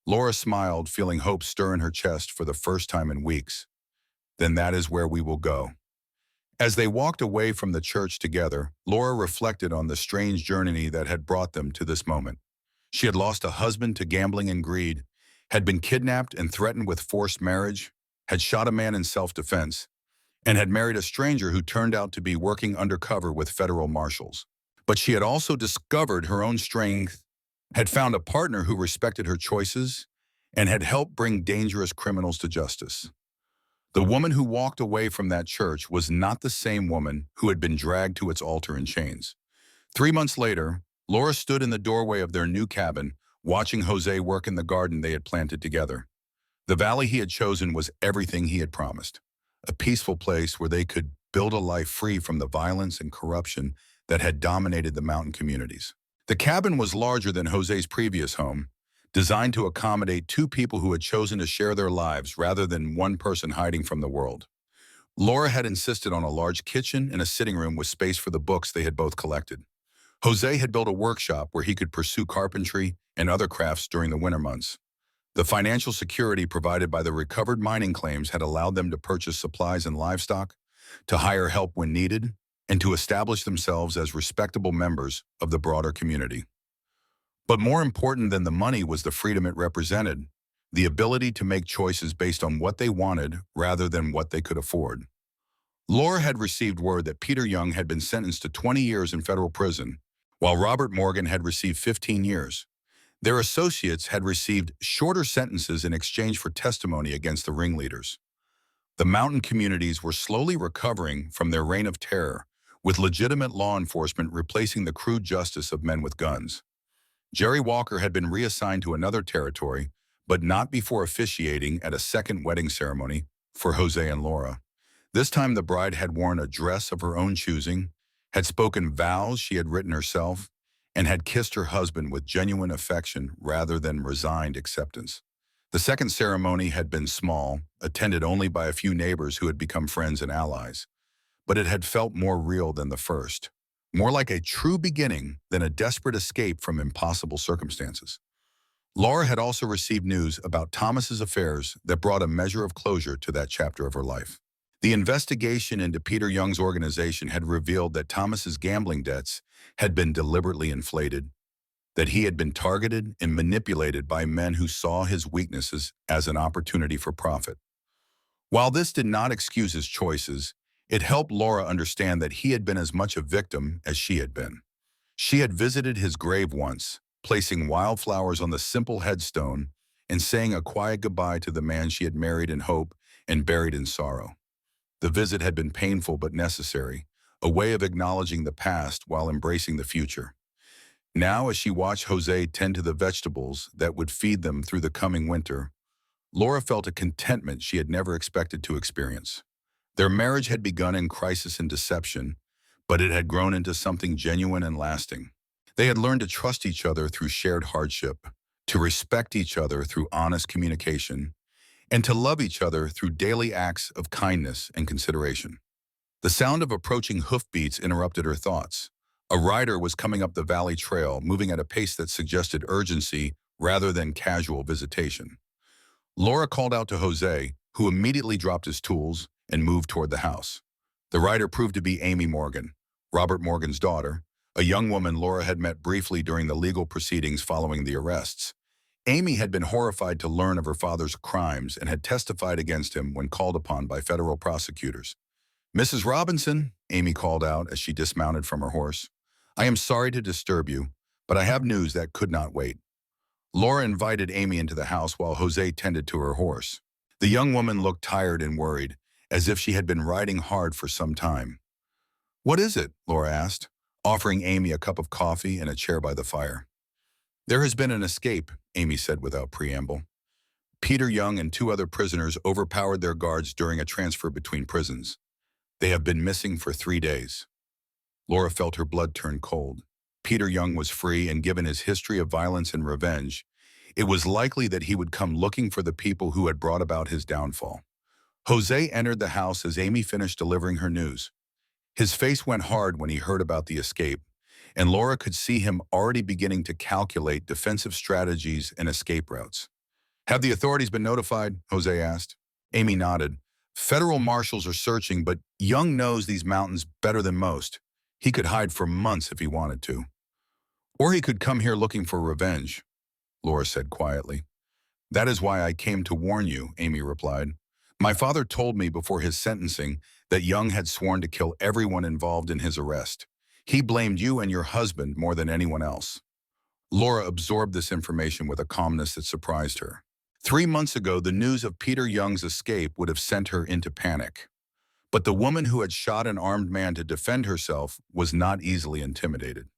Laura smiled, feeling hope stir in her chest for the first time in weeks. Then that is where we will go. As they walked away from the church together, Laura reflected on the strange journey that had brought them to this moment. She had lost a husband to gambling and greed, had been kidnapped and threatened with forced marriage, had shot a man in self-defense, and had married a stranger who turned out to be working undercover with federal marshals. But she had also discovered her own strength, had found a partner who respected her choices, and had helped bring dangerous criminals to justice. The woman who walked away from that church was not the same woman who had been dragged to its altar in chains. 3 months later, Laura stood in the doorway of their new cabin, watching Jose work in the garden they had planted together. The valley he had chosen was everything he had promised, a peaceful place where they could build a life free from the violence and corruption that had dominated the mountain communities. The cabin was larger than Jose's previous home, designed to accommodate 2 people who had chosen to share their lives rather than one person hiding from the world. Laura had insisted on a large kitchen and a sitting room with space for the books they had both collected. Jose had built a workshop where he could pursue carpentry and other crafts during the winter months. The financial security provided by the recovered mining claims had allowed them to purchase supplies and livestock, to hire help when needed, and to establish themselves as respectable members of the broader community. But more important than the money was the freedom it represented, the ability to make choices based on what they wanted rather than what they could afford. Laura had received word that Peter Young had been sentenced to 20 years in federal prison, while Robert Morgan had received 15 years. Their associates had received shorter sentences in exchange for testimony against the ringleaders. The mountain communities were slowly recovering from their reign of terror, with legitimate law enforcement replacing the crude justice of men with guns. Jerry Walker had been reassigned to another territory, but not before officiating at a second wedding ceremony for Jose and Laura. This time the bride had worn a dress of her own choosing, had spoken vows she had written herself, and had kissed her husband with genuine affection rather than resigned acceptance. The second ceremony had been small, attended only by a few neighbors who had become friends and allies, but it had felt more real than the first. More like a true beginning than a desperate escape from impossible circumstances. Laura had also received news about Thomas's affairs that brought a measure of closure to that chapter of her life. The investigation into Peter Young's organization had revealed that Thomas's gambling debts had been deliberately inflated, that he had been targeted and manipulated by men who saw his weaknesses as an opportunity for profit. While this did not excuse his choices, it helped Laura understand that he had been as much a victim as she had been. She had visited his grave once, placing wildflowers on the simple headstone and saying a quiet goodbye to the man she had married in hope and buried in sorrow. The visit had been painful but necessary, a way of acknowledging the past while embracing the future. Now, as she watched Jose tend to the vegetables that would feed them through the coming winter, Laura felt a contentment she had never expected to experience. Their marriage had begun in crisis and deception, but it had grown into something genuine and lasting. They had learned to trust each other through shared hardship, to respect each other through honest communication, and to love each other through daily acts of kindness and consideration. The sound of approaching hoofbeats interrupted her thoughts. A rider was coming up the valley trail, moving at a pace that suggested urgency rather than casual visitation. Laura called out to Jose, who immediately dropped his tools and moved toward the house. The rider proved to be Amy Morgan, Robert Morgan's daughter, a young woman Laura had met briefly during the legal proceedings following the arrests. Amy had been horrified to learn of her father's crimes and had testified against him when called upon by federal prosecutors. "Mrs. Robinson," Amy called out as she dismounted from her horse, "I am sorry to disturb you, but I have news that could not wait." Laura invited Amy into the house while Jose tended to her horse. The young woman looked tired and worried, as if she had been riding hard for some time. "What is it?" Laura asked, offering Amy a cup of coffee and a chair by the fire. "There has been an escape," Amy said without preamble. "Peter Young and two other prisoners overpowered their guards during a transfer between prisons. They have been missing for 3 days." Laura felt her blood turn cold. Peter Young was free, and given his history of violence and revenge, it was likely that he would come looking for the people who had brought about his downfall. Jose entered the house as Amy finished delivering her news. His face went hard when he heard about the escape, and Laura could see him already beginning to calculate defensive strategies and escape routes. "Have the authorities been notified?" Jose asked. Amy nodded. "Federal marshals are searching, but Young knows these mountains better than most. He could hide for months if he wanted to. Or he could come here looking for revenge," Laura said quietly. "That is why I came to warn you," Amy replied. "My father told me before his sentencing that Young had sworn to kill everyone involved in his arrest. He blamed you and your husband more than anyone else." Laura absorbed this information with a calmness that surprised her. 3 months ago, the news of Peter Young's escape would have sent her into panic. But the woman who had shot an armed man to defend herself was not easily intimidated.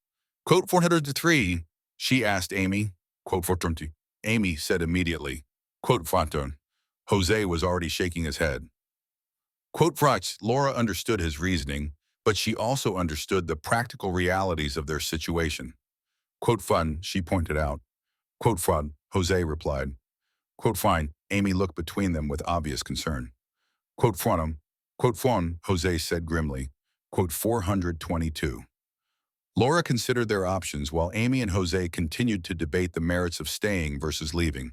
"Quote 403, she asked Amy. Quote 420. Amy said immediately. Quote Fronton. Jose was already shaking his head. Quote Frotch. Laura understood his reasoning, but she also understood the practical realities of their situation. Quote Fun, she pointed out. Quote Front, Jose replied. Quote Fine, Amy looked between them with obvious concern. Quote Frontum. Quote Fon, Jose said grimly. Quote 422. Laura considered their options while Amy and Jose continued to debate the merits of staying versus leaving.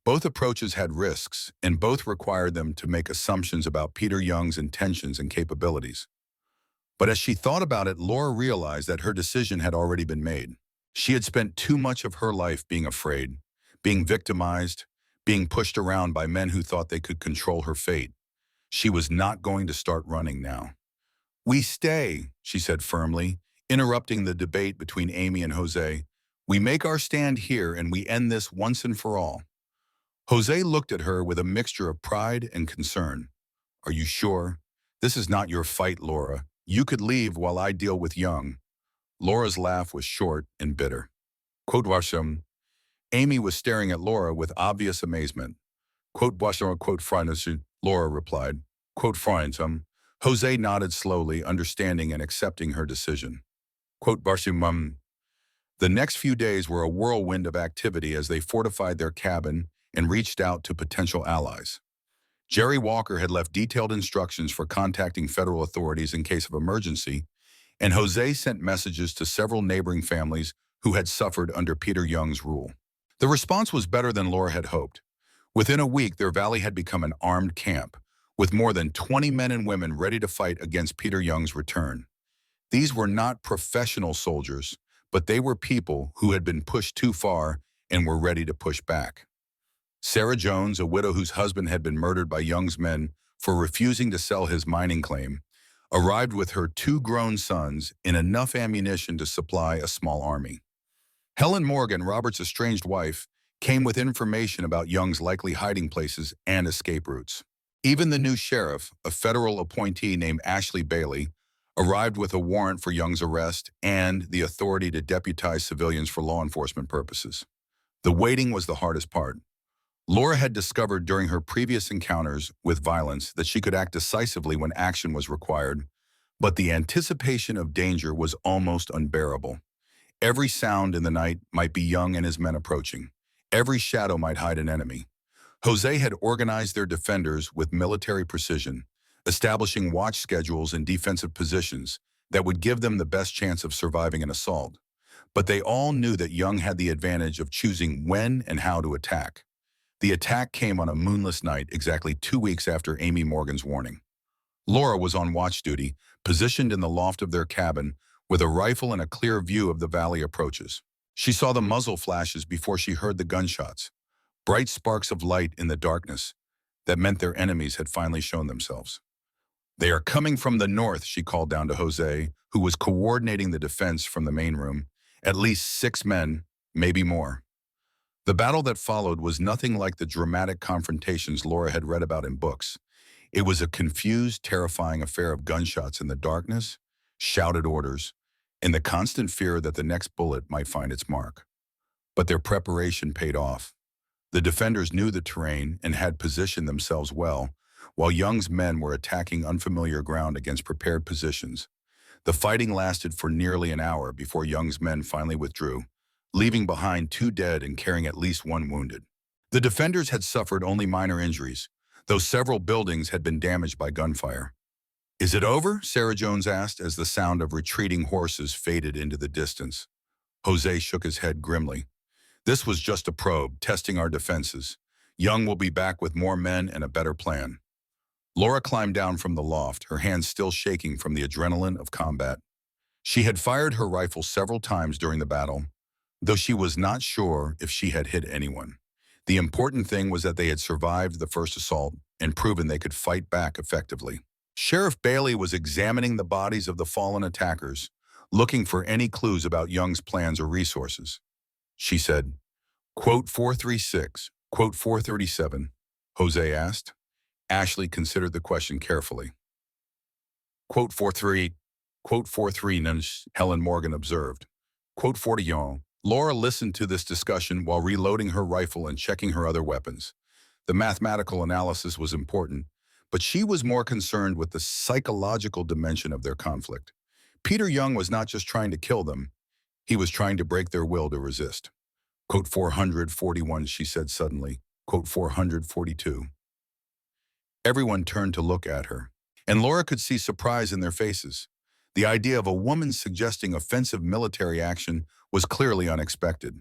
Both approaches had risks, and both required them to make assumptions about Peter Young's intentions and capabilities. But as she thought about it, Laura realized that her decision had already been made. She had spent too much of her life being afraid, being victimized, being pushed around by men who thought they could control her fate. She was not going to start running now. "We stay," she said firmly, interrupting the debate between Amy and Jose. "We make our stand here and we end this once and for all." Jose looked at her with a mixture of pride and concern. "Are you sure? This is not your fight, Laura. You could leave while I deal with Young." Laura's laugh was short and bitter. Quote Washam. Amy was staring at Laura with obvious amazement. Quote Washam, quote Frynus, Laura replied. Quote Frynum. Jose nodded slowly, understanding and accepting her decision. Quote Barshimum. The next few days were a whirlwind of activity as they fortified their cabin and reached out to potential allies. Jerry Walker had left detailed instructions for contacting federal authorities in case of emergency, and Jose sent messages to several neighboring families who had suffered under Peter Young's rule. The response was better than Laura had hoped. Within a week, their valley had become an armed camp, with more than 20 men and women ready to fight against Peter Young's return. These were not professional soldiers, but they were people who had been pushed too far and were ready to push back. Sarah Jones, a widow whose husband had been murdered by Young's men for refusing to sell his mining claim, arrived with her 2 grown sons and enough ammunition to supply a small army. Helen Morgan, Robert's estranged wife, came with information about Young's likely hiding places and escape routes. Even the new sheriff, a federal appointee named Ashley Bailey, arrived with a warrant for Young's arrest and the authority to deputize civilians for law enforcement purposes. The waiting was the hardest part. Laura had discovered during her previous encounters with violence that she could act decisively when action was required, but the anticipation of danger was almost unbearable. Every sound in the night might be Young and his men approaching. Every shadow might hide an enemy. Jose had organized their defenders with military precision, establishing watch schedules and defensive positions, that would give them the best chance of surviving an assault. But they all knew that Young had the advantage of choosing when and how to attack. The attack came on a moonless night exactly 2 weeks after Amy Morgan's warning. Laura was on watch duty, positioned in the loft of their cabin, with a rifle and a clear view of the valley approaches. She saw the muzzle flashes before she heard the gunshots, bright sparks of light in the darkness that meant their enemies had finally shown themselves. "They are coming from the north," she called down to Jose, who was coordinating the defense from the main room. "At least 6 men, maybe more." The battle that followed was nothing like the dramatic confrontations Laura had read about in books. It was a confused, terrifying affair of gunshots in the darkness, shouted orders, and the constant fear that the next bullet might find its mark. But their preparation paid off. The defenders knew the terrain and had positioned themselves well, while Young's men were attacking unfamiliar ground against prepared positions. The fighting lasted for nearly an hour before Young's men finally withdrew, leaving behind 2 dead and carrying at least 1 wounded. The defenders had suffered only minor injuries, though several buildings had been damaged by gunfire. "Is it over?" Sarah Jones asked as the sound of retreating horses faded into the distance. Jose shook his head grimly. "This was just a probe, testing our defenses. Young will be back with more men and a better plan." Laura climbed down from the loft, her hands still shaking from the adrenaline of combat. She had fired her rifle several times during the battle, though she was not sure if she had hit anyone. The important thing was that they had survived the first assault and proven they could fight back effectively. Sheriff Bailey was examining the bodies of the fallen attackers, looking for any clues about Young's plans or resources. She said, "Quote 436, quote 437, Jose asked. Ashley considered the question carefully. "Quote 43, quote 43, Helen Morgan observed. Quote 40 Young. Laura listened to this discussion while reloading her rifle and checking her other weapons. The mathematical analysis was important, but she was more concerned with the psychological dimension of their conflict. Peter Young was not just trying to kill them, he was trying to break their will to resist. Quote 441, she said suddenly. Quote 442. Everyone turned to look at her, and Laura could see surprise in their faces. The idea of a woman suggesting offensive military action was clearly unexpected.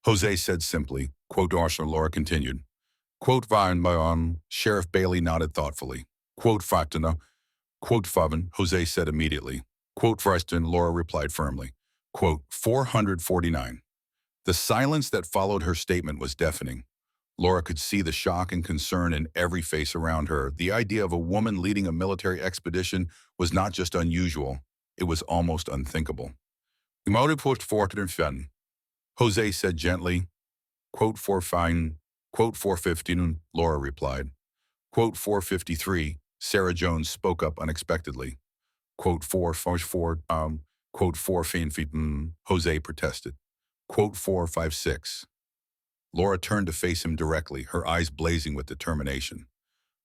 Jose said simply, quote Laura continued. Quote Sheriff Bailey nodded thoughtfully. Quote Fatina, quote Faven, Jose said immediately. Quote Freston, Laura replied firmly. Quote 449. The silence that followed her statement was deafening. Laura could see the shock and concern in every face around her. The idea of a woman leading a military expedition was not just unusual, it was almost unthinkable. Jose said gently. Quote 45, quote 415, Laura replied. Quote 453, Sarah Jones spoke up unexpectedly. Quote 444, quote 415, Jose protested. Quote 456. Laura turned to face him directly, her eyes blazing with determination.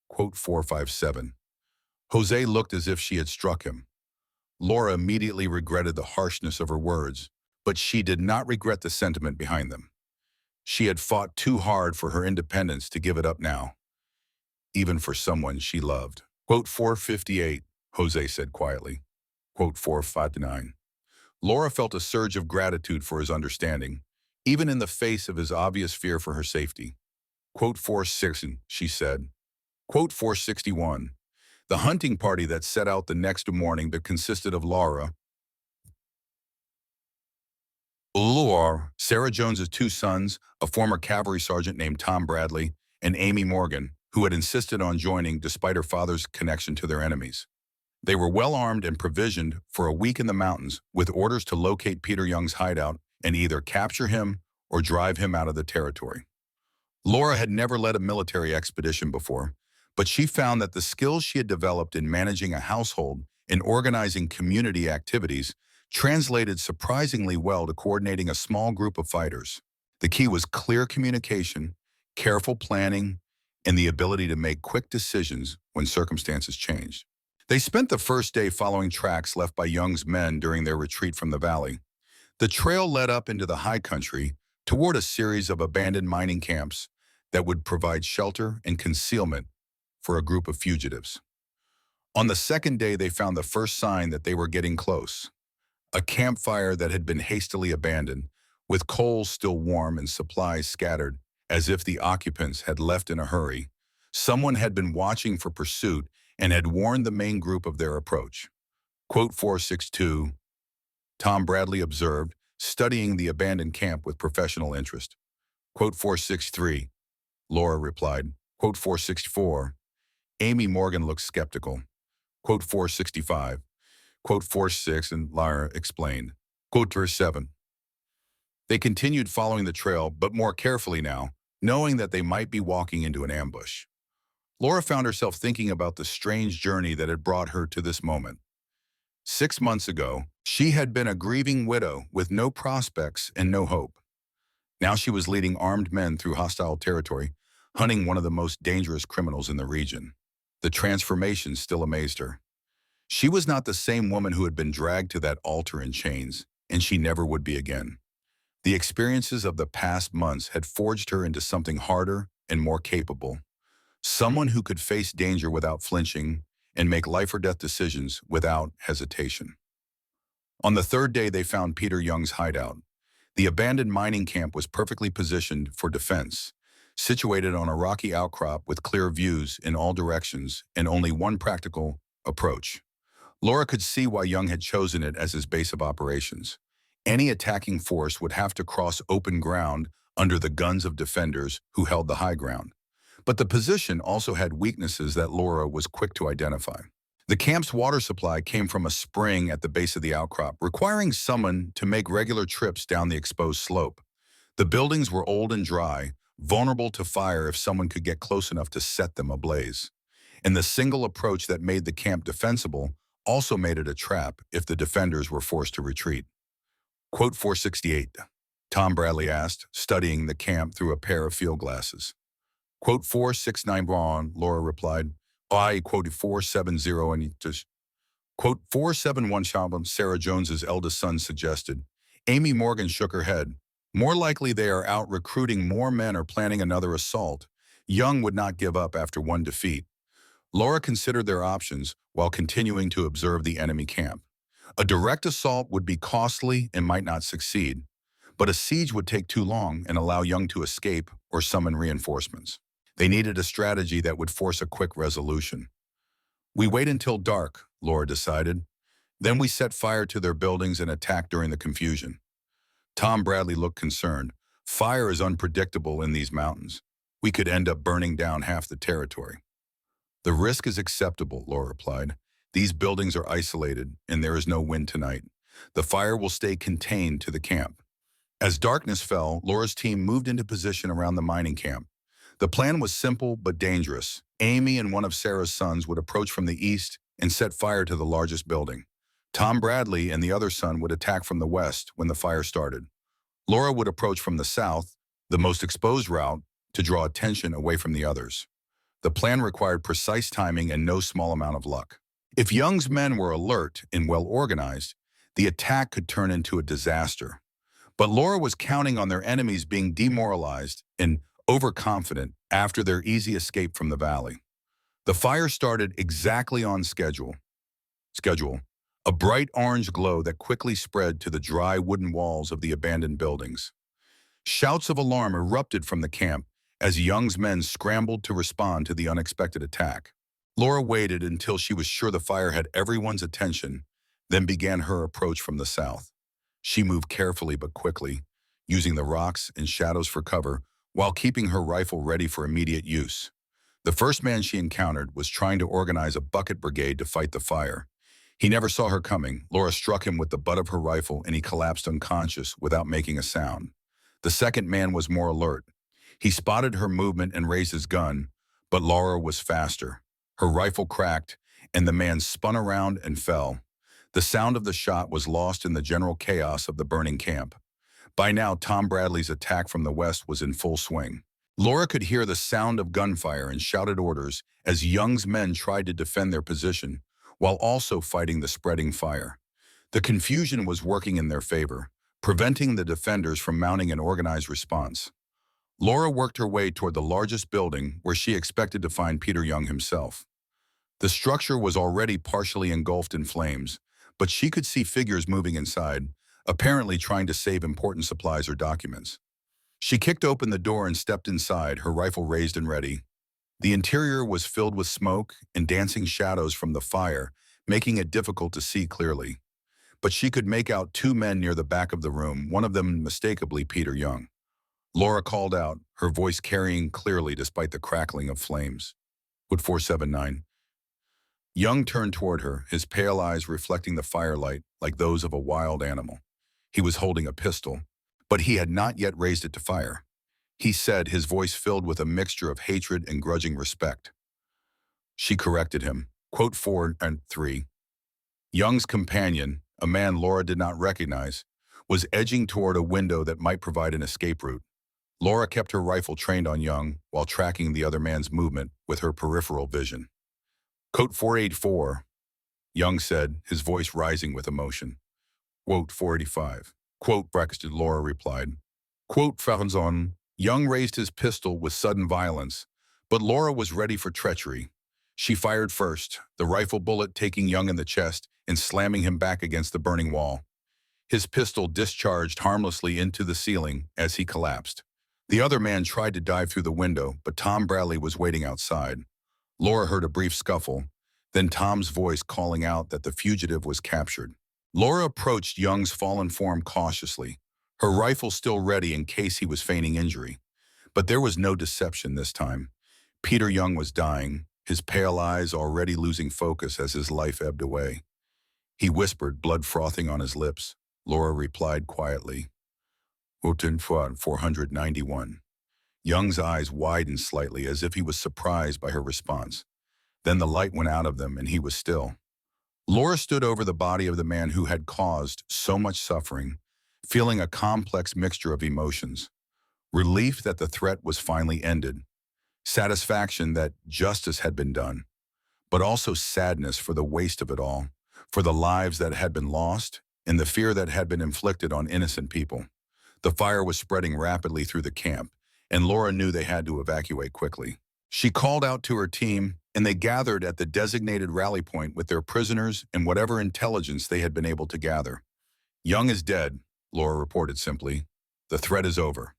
Quote 457. Jose looked as if she had struck him. Laura immediately regretted the harshness of her words, but she did not regret the sentiment behind them. She had fought too hard for her independence to give it up now, even for someone she loved. Quote 458, Jose said quietly. Quote 459. Laura felt a surge of gratitude for his understanding, even in the face of his obvious fear for her safety. Quote 460, she said. Quote 461. The hunting party that set out the next morning that consisted of Laura, Sarah Jones's 2 sons, a former cavalry sergeant named Tom Bradley, and Amy Morgan, who had insisted on joining despite her father's connection to their enemies. They were well armed and provisioned for a week in the mountains with orders to locate Peter Young's hideout and either capture him or drive him out of the territory. Laura had never led a military expedition before, but she found that the skills she had developed in managing a household and organizing community activities translated surprisingly well to coordinating a small group of fighters. The key was clear communication, careful planning, and the ability to make quick decisions when circumstances changed. They spent the first day following tracks left by Young's men during their retreat from the valley. The trail led up into the high country toward a series of abandoned mining camps that would provide shelter and concealment for a group of fugitives. On the second day, they found the first sign that they were getting close. A campfire that had been hastily abandoned, with coals still warm and supplies scattered, as if the occupants had left in a hurry. Someone had been watching for pursuit and had warned the main group of their approach. Quote 462, Tom Bradley observed, studying the abandoned camp with professional interest. Quote 463, Laura replied. Quote 464, Amy Morgan looked skeptical. Quote 465, quote 46, and Lara explained. Quote verse 7. They continued following the trail, but more carefully now, knowing that they might be walking into an ambush. Laura found herself thinking about the strange journey that had brought her to this moment. 6 months ago, she had been a grieving widow with no prospects and no hope. Now she was leading armed men through hostile territory, hunting one of the most dangerous criminals in the region. The transformation still amazed her. She was not the same woman who had been dragged to that altar in chains, and she never would be again. The experiences of the past months had forged her into something harder and more capable. Someone who could face danger without flinching and make life or death decisions without hesitation. On the third day, they found Peter Young's hideout. The abandoned mining camp was perfectly positioned for defense, situated on a rocky outcrop with clear views in all directions and only one practical approach. Laura could see why Young had chosen it as his base of operations. Any attacking force would have to cross open ground under the guns of defenders who held the high ground. But the position also had weaknesses that Laura was quick to identify. The camp's water supply came from a spring at the base of the outcrop, requiring someone to make regular trips down the exposed slope. The buildings were old and dry, vulnerable to fire if someone could get close enough to set them ablaze. And the single approach that made the camp defensible also made it a trap if the defenders were forced to retreat. Quote 468, Tom Bradley asked, studying the camp through a pair of field glasses. Quote 469, Laura replied. I quoted 470 and just quote 471 Shabam, Sarah Jones's eldest son suggested. Amy Morgan shook her head. More likely they are out recruiting more men or planning another assault. Young would not give up after one defeat. Laura considered their options while continuing to observe the enemy camp. A direct assault would be costly and might not succeed, but a siege would take too long and allow Young to escape or summon reinforcements. They needed a strategy that would force a quick resolution. We wait until dark, Laura decided. Then we set fire to their buildings and attack during the confusion. Tom Bradley looked concerned. Fire is unpredictable in these mountains. We could end up burning down half the territory. The risk is acceptable, Laura replied. These buildings are isolated, and there is no wind tonight. The fire will stay contained to the camp. As darkness fell, Laura's team moved into position around the mining camp. The plan was simple but dangerous. Amy and one of Sarah's sons would approach from the east and set fire to the largest building. Tom Bradley and the other son would attack from the west when the fire started. Laura would approach from the south, the most exposed route, to draw attention away from the others. The plan required precise timing and no small amount of luck. If Young's men were alert and well organized, the attack could turn into a disaster. But Laura was counting on their enemies being demoralized and overconfident after their easy escape from the valley. The fire started exactly on schedule. A bright orange glow that quickly spread to the dry wooden walls of the abandoned buildings. Shouts of alarm erupted from the camp as Young's men scrambled to respond to the unexpected attack. Laura waited until she was sure the fire had everyone's attention, then began her approach from the south. She moved carefully but quickly, using the rocks and shadows for cover while keeping her rifle ready for immediate use. The first man she encountered was trying to organize a bucket brigade to fight the fire. He never saw her coming. Laura struck him with the butt of her rifle and he collapsed unconscious without making a sound. The second man was more alert. He spotted her movement and raised his gun, but Laura was faster. Her rifle cracked and the man spun around and fell. The sound of the shot was lost in the general chaos of the burning camp. By now, Tom Bradley's attack from the west was in full swing. Laura could hear the sound of gunfire and shouted orders as Young's men tried to defend their position, while also fighting the spreading fire. The confusion was working in their favor, preventing the defenders from mounting an organized response. Laura worked her way toward the largest building where she expected to find Peter Young himself. The structure was already partially engulfed in flames, but she could see figures moving inside, apparently trying to save important supplies or documents. She kicked open the door and stepped inside, her rifle raised and ready. The interior was filled with smoke and dancing shadows from the fire, making it difficult to see clearly. But she could make out two men near the back of the room, one of them mistakably Peter Young. Laura called out, her voice carrying clearly despite the crackling of flames. Wood 479. Young turned toward her, his pale eyes reflecting the firelight like those of a wild animal. He was holding a pistol, but he had not yet raised it to fire. He said, his voice filled with a mixture of hatred and grudging respect. She corrected him. Quote 4 and 3. Young's companion, a man Laura did not recognize, was edging toward a window that might provide an escape route. Laura kept her rifle trained on Young while tracking the other man's movement with her peripheral vision. Quote 484, Young said, his voice rising with emotion. Quote 485. Quote breakfasted, Laura replied. Quote Farzon. Young raised his pistol with sudden violence, but Laura was ready for treachery. She fired first, the rifle bullet taking Young in the chest and slamming him back against the burning wall. His pistol discharged harmlessly into the ceiling as he collapsed. The other man tried to dive through the window, but Tom Bradley was waiting outside. Laura heard a brief scuffle, then Tom's voice calling out that the fugitive was captured. Laura approached Young's fallen form cautiously, her rifle still ready in case he was feigning injury. But there was no deception this time. Peter Young was dying, his pale eyes already losing focus as his life ebbed away. He whispered, blood frothing on his lips. Laura replied quietly. Wotan 491. Young's eyes widened slightly as if he was surprised by her response. Then the light went out of them and he was still. Laura stood over the body of the man who had caused so much suffering, feeling a complex mixture of emotions. Relief that the threat was finally ended, satisfaction that justice had been done, but also sadness for the waste of it all, for the lives that had been lost and the fear that had been inflicted on innocent people. The fire was spreading rapidly through the camp, and Laura knew they had to evacuate quickly. She called out to her team, and they gathered at the designated rally point with their prisoners and whatever intelligence they had been able to gather. Young is dead, Laura reported simply. The threat is over.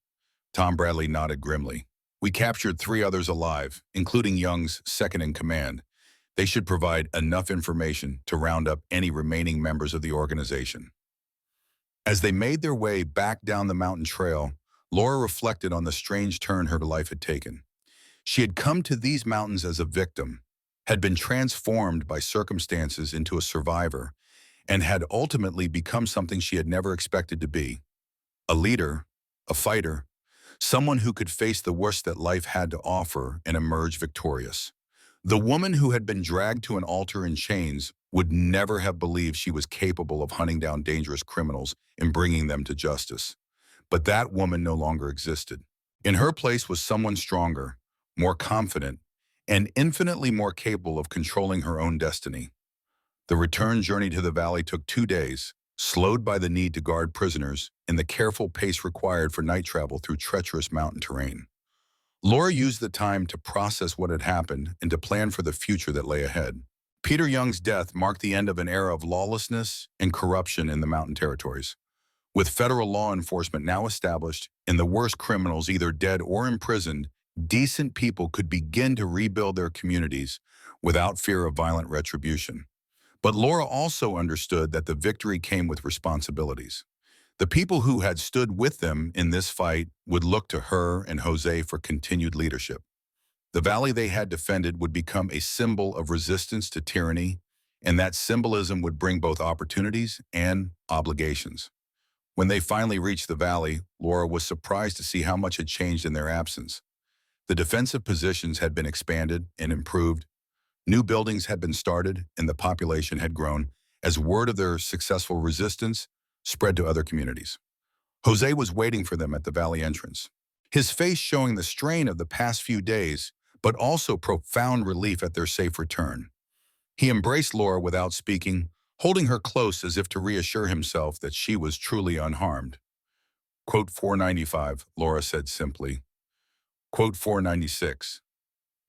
Tom Bradley nodded grimly. We captured 3 others alive, including Young's second-in-command. They should provide enough information to round up any remaining members of the organization. As they made their way back down the mountain trail, Laura reflected on the strange turn her life had taken. She had come to these mountains as a victim, had been transformed by circumstances into a survivor, and had ultimately become something she had never expected to be. A leader, a fighter, someone who could face the worst that life had to offer and emerge victorious. The woman who had been dragged to an altar in chains would never have believed she was capable of hunting down dangerous criminals and bringing them to justice. But that woman no longer existed. In her place was someone stronger, more confident, and infinitely more capable of controlling her own destiny. The return journey to the valley took 2 days, slowed by the need to guard prisoners and the careful pace required for night travel through treacherous mountain terrain. Laura used the time to process what had happened and to plan for the future that lay ahead. Peter Young's death marked the end of an era of lawlessness and corruption in the mountain territories. With federal law enforcement now established and the worst criminals either dead or imprisoned, decent people could begin to rebuild their communities without fear of violent retribution. But Laura also understood that the victory came with responsibilities. The people who had stood with them in this fight would look to her and Jose for continued leadership. The valley they had defended would become a symbol of resistance to tyranny, and that symbolism would bring both opportunities and obligations. When they finally reached the valley, Laura was surprised to see how much had changed in their absence. The defensive positions had been expanded and improved. New buildings had been started, and the population had grown as word of their successful resistance spread to other communities. Jose was waiting for them at the valley entrance, his face showing the strain of the past few days, but also profound relief at their safe return. He embraced Laura without speaking, holding her close as if to reassure himself that she was truly unharmed. Quote 495, Laura said simply. Quote 496.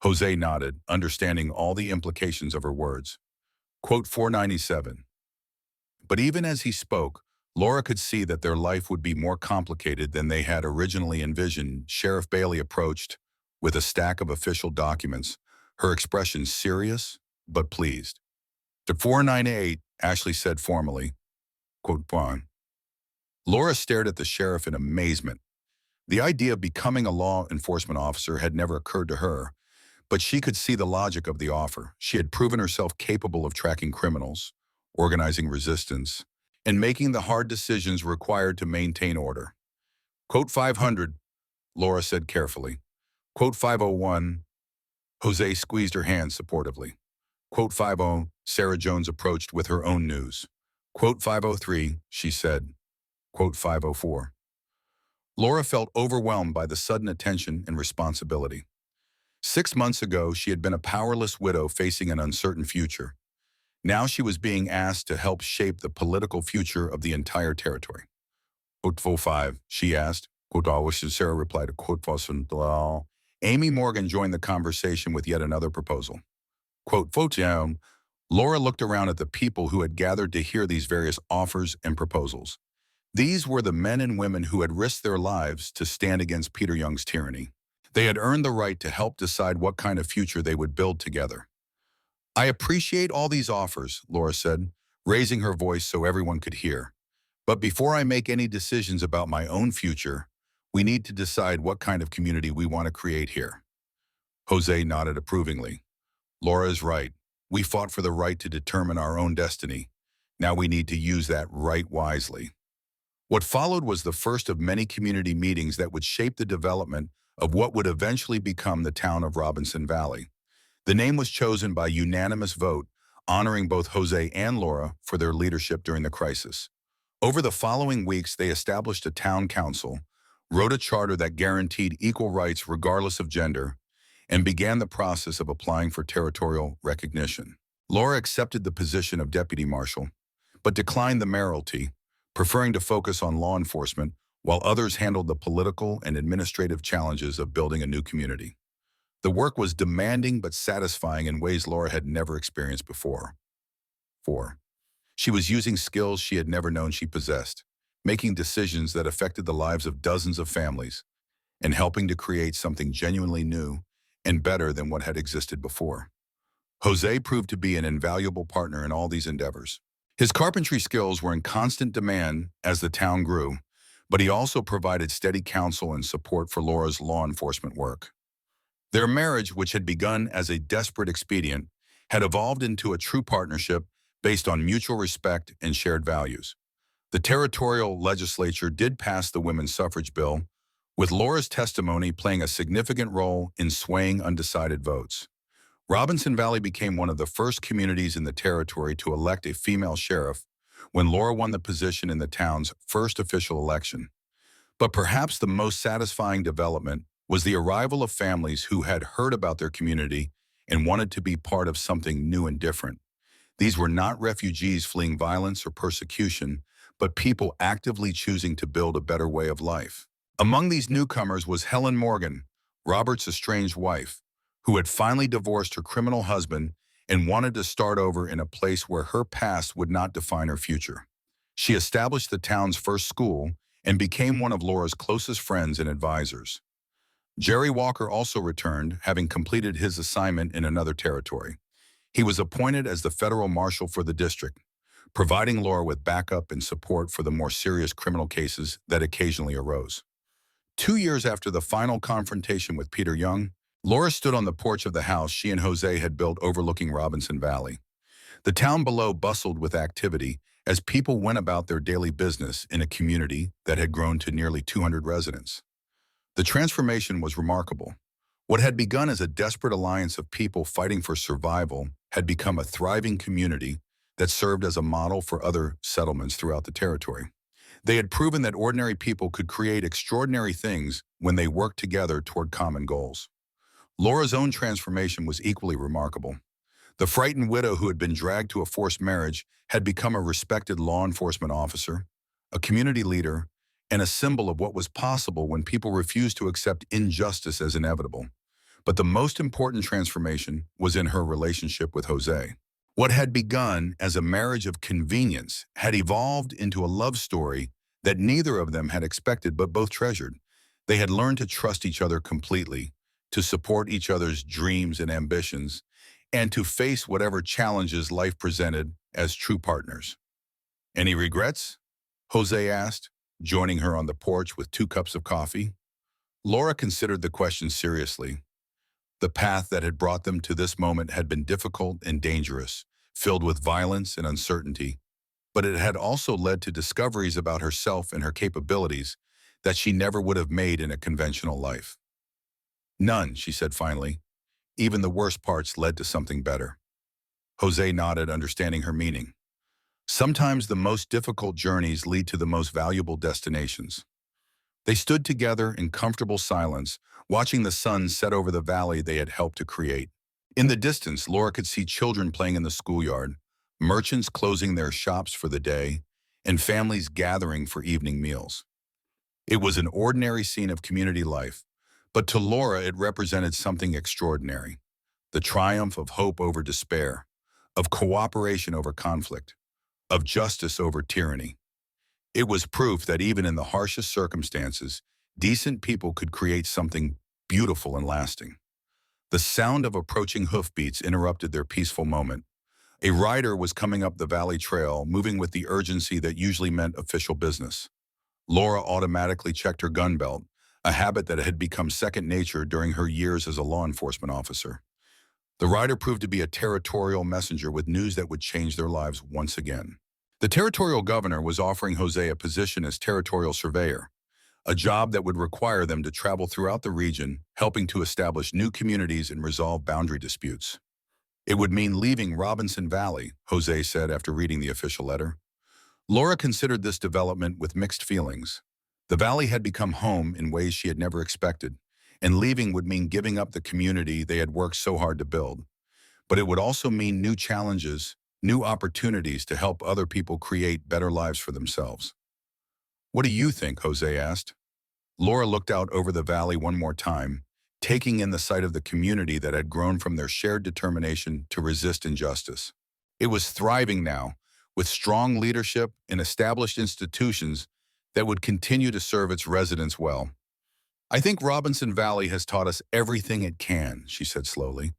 Jose nodded, understanding all the implications of her words. Quote 497. But even as he spoke, Laura could see that their life would be more complicated than they had originally envisioned. Sheriff Bailey approached with a stack of official documents, her expression serious but pleased. To 498, Ashley said formally, quote, "Bon." Laura stared at the sheriff in amazement. The idea of becoming a law enforcement officer had never occurred to her, but she could see the logic of the offer. She had proven herself capable of tracking criminals, organizing resistance, and making the hard decisions required to maintain order. Quote 500, Laura said carefully. Quote 501, Jose squeezed her hand supportively. Quote 50, Sarah Jones approached with her own news. Quote 503, she said. Quote 504. Laura felt overwhelmed by the sudden attention and responsibility. 6 months ago, she had been a powerless widow facing an uncertain future. Now she was being asked to help shape the political future of the entire territory. Quote 5, she asked. Quote, Sarah replied to quote 5. Amy Morgan joined the conversation with yet another proposal. Quote, Laura looked around at the people who had gathered to hear these various offers and proposals. These were the men and women who had risked their lives to stand against Peter Young's tyranny. They had earned the right to help decide what kind of future they would build together. I appreciate all these offers, Laura said, raising her voice so everyone could hear. But before I make any decisions about my own future, we need to decide what kind of community we want to create here. Jose nodded approvingly. Laura is right. We fought for the right to determine our own destiny. Now we need to use that right wisely. What followed was the first of many community meetings that would shape the development of what would eventually become the town of Robinson Valley. The name was chosen by unanimous vote, honoring both Jose and Laura for their leadership during the crisis. Over the following weeks, they established a town council, wrote a charter that guaranteed equal rights regardless of gender, and began the process of applying for territorial recognition. Laura accepted the position of deputy marshal, but declined the mayoralty, preferring to focus on law enforcement while others handled the political and administrative challenges of building a new community. The work was demanding but satisfying in ways Laura had never experienced before. 4. She was using skills she had never known she possessed, making decisions that affected the lives of dozens of families, and helping to create something genuinely new and better than what had existed before. Jose proved to be an invaluable partner in all these endeavors. His carpentry skills were in constant demand as the town grew, but he also provided steady counsel and support for Laura's law enforcement work. Their marriage, which had begun as a desperate expedient, had evolved into a true partnership based on mutual respect and shared values. The territorial legislature did pass the women's suffrage bill, with Laura's testimony playing a significant role in swaying undecided votes. Robinson Valley became one of the first communities in the territory to elect a female sheriff when Laura won the position in the town's first official election. But perhaps the most satisfying development was the arrival of families who had heard about their community and wanted to be part of something new and different. These were not refugees fleeing violence or persecution, but people actively choosing to build a better way of life. Among these newcomers was Helen Morgan, Robert's estranged wife, who had finally divorced her criminal husband and wanted to start over in a place where her past would not define her future. She established the town's first school and became one of Laura's closest friends and advisors. Jerry Walker also returned, having completed his assignment in another territory. He was appointed as the federal marshal for the district, providing Laura with backup and support for the more serious criminal cases that occasionally arose. 2 years after the final confrontation with Peter Young, Laura stood on the porch of the house she and Jose had built overlooking Robinson Valley. The town below bustled with activity as people went about their daily business in a community that had grown to nearly 200 residents. The transformation was remarkable. What had begun as a desperate alliance of people fighting for survival had become a thriving community that served as a model for other settlements throughout the territory. They had proven that ordinary people could create extraordinary things when they worked together toward common goals. Laura's own transformation was equally remarkable. The frightened widow who had been dragged to a forced marriage had become a respected law enforcement officer, a community leader, and a symbol of what was possible when people refused to accept injustice as inevitable. But the most important transformation was in her relationship with Jose. What had begun as a marriage of convenience had evolved into a love story that neither of them had expected but both treasured. They had learned to trust each other completely, to support each other's dreams and ambitions, and to face whatever challenges life presented as true partners. "Any regrets?" Jose asked, joining her on the porch with 2 cups of coffee. Laura considered the question seriously. The path that had brought them to this moment had been difficult and dangerous, filled with violence and uncertainty, but it had also led to discoveries about herself and her capabilities that she never would have made in a conventional life. "None," she said finally. "Even the worst parts led to something better." Jose nodded, understanding her meaning. Sometimes the most difficult journeys lead to the most valuable destinations. They stood together in comfortable silence, watching the sun set over the valley they had helped to create. In the distance, Laura could see children playing in the schoolyard, merchants closing their shops for the day, and families gathering for evening meals. It was an ordinary scene of community life, but to Laura it represented something extraordinary: the triumph of hope over despair, of cooperation over conflict, of justice over tyranny. It was proof that even in the harshest circumstances, decent people could create something beautiful and lasting. The sound of approaching hoofbeats interrupted their peaceful moment. A rider was coming up the valley trail, moving with the urgency that usually meant official business. Laura automatically checked her gun belt, a habit that had become second nature during her years as a law enforcement officer. The rider proved to be a territorial messenger with news that would change their lives once again. The territorial governor was offering Jose a position as territorial surveyor, a job that would require them to travel throughout the region, helping to establish new communities and resolve boundary disputes. It would mean leaving Robinson Valley, Jose said after reading the official letter. Laura considered this development with mixed feelings. The valley had become home in ways she had never expected, and leaving would mean giving up the community they had worked so hard to build. But it would also mean new challenges, new opportunities to help other people create better lives for themselves. "What do you think?" Jose asked. Laura looked out over the valley one more time, taking in the sight of the community that had grown from their shared determination to resist injustice. It was thriving now, with strong leadership and established institutions that would continue to serve its residents well. "I think Robinson Valley has taught us everything it can," she said slowly.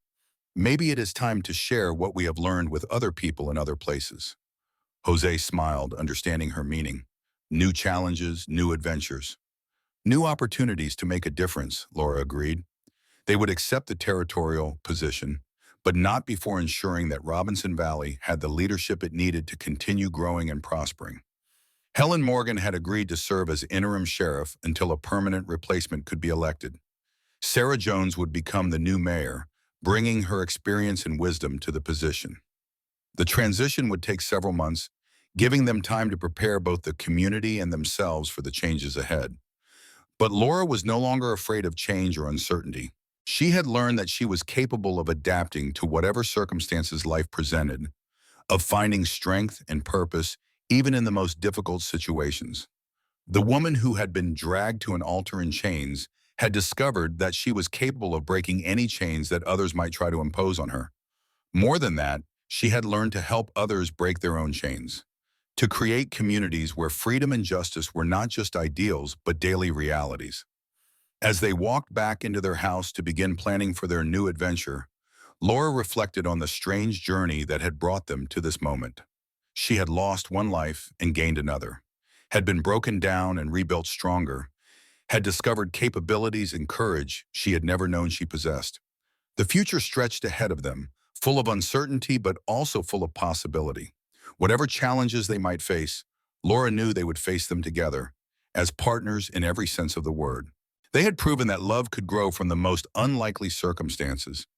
"Maybe it is time to share what we have learned with other people in other places." Jose smiled, understanding her meaning. New challenges, new adventures. New opportunities to make a difference, Laura agreed. They would accept the territorial position, but not before ensuring that Robinson Valley had the leadership it needed to continue growing and prospering. Helen Morgan had agreed to serve as interim sheriff until a permanent replacement could be elected. Sarah Jones would become the new mayor, bringing her experience and wisdom to the position. The transition would take several months, giving them time to prepare both the community and themselves for the changes ahead. But Laura was no longer afraid of change or uncertainty. She had learned that she was capable of adapting to whatever circumstances life presented, of finding strength and purpose even in the most difficult situations. The woman who had been dragged to an altar in chains had discovered that she was capable of breaking any chains that others might try to impose on her. More than that, she had learned to help others break their own chains, to create communities where freedom and justice were not just ideals but daily realities. As they walked back into their house to begin planning for their new adventure, Laura reflected on the strange journey that had brought them to this moment. She had lost one life and gained another, had been broken down and rebuilt stronger, had discovered capabilities and courage she had never known she possessed. The future stretched ahead of them, full of uncertainty but also full of possibility. Whatever challenges they might face, Laura knew they would face them together, as partners in every sense of the word. They had proven that love could grow from the most unlikely circumstances,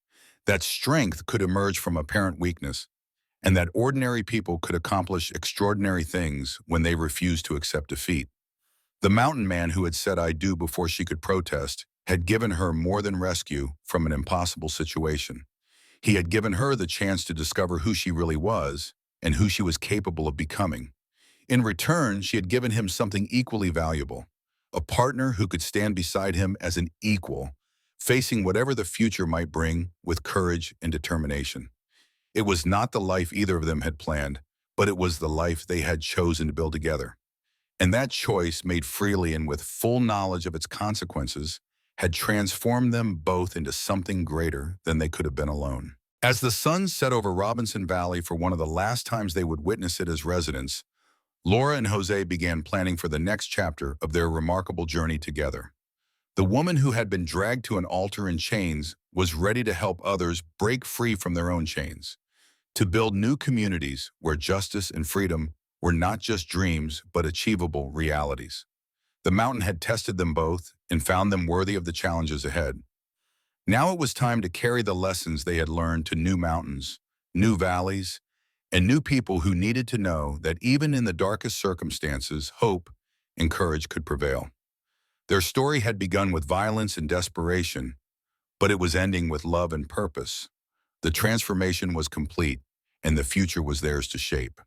that strength could emerge from apparent weakness, and that ordinary people could accomplish extraordinary things when they refused to accept defeat. The mountain man who had said "I do" before she could protest had given her more than rescue from an impossible situation. He had given her the chance to discover who she really was and who she was capable of becoming. In return, she had given him something equally valuable, a partner who could stand beside him as an equal, facing whatever the future might bring with courage and determination. It was not the life either of them had planned, but it was the life they had chosen to build together. And that choice, made freely and with full knowledge of its consequences, had transformed them both into something greater than they could have been alone. As the sun set over Robinson Valley for one of the last times they would witness it as residents, Laura and Jose began planning for the next chapter of their remarkable journey together. The woman who had been dragged to an altar in chains was ready to help others break free from their own chains, to build new communities where justice and freedom were not just dreams but achievable realities. The mountain had tested them both and found them worthy of the challenges ahead. Now it was time to carry the lessons they had learned to new mountains, new valleys, and new people who needed to know that even in the darkest circumstances, hope and courage could prevail. Their story had begun with violence and desperation, but it was ending with love and purpose. The transformation was complete, and the future was theirs to shape.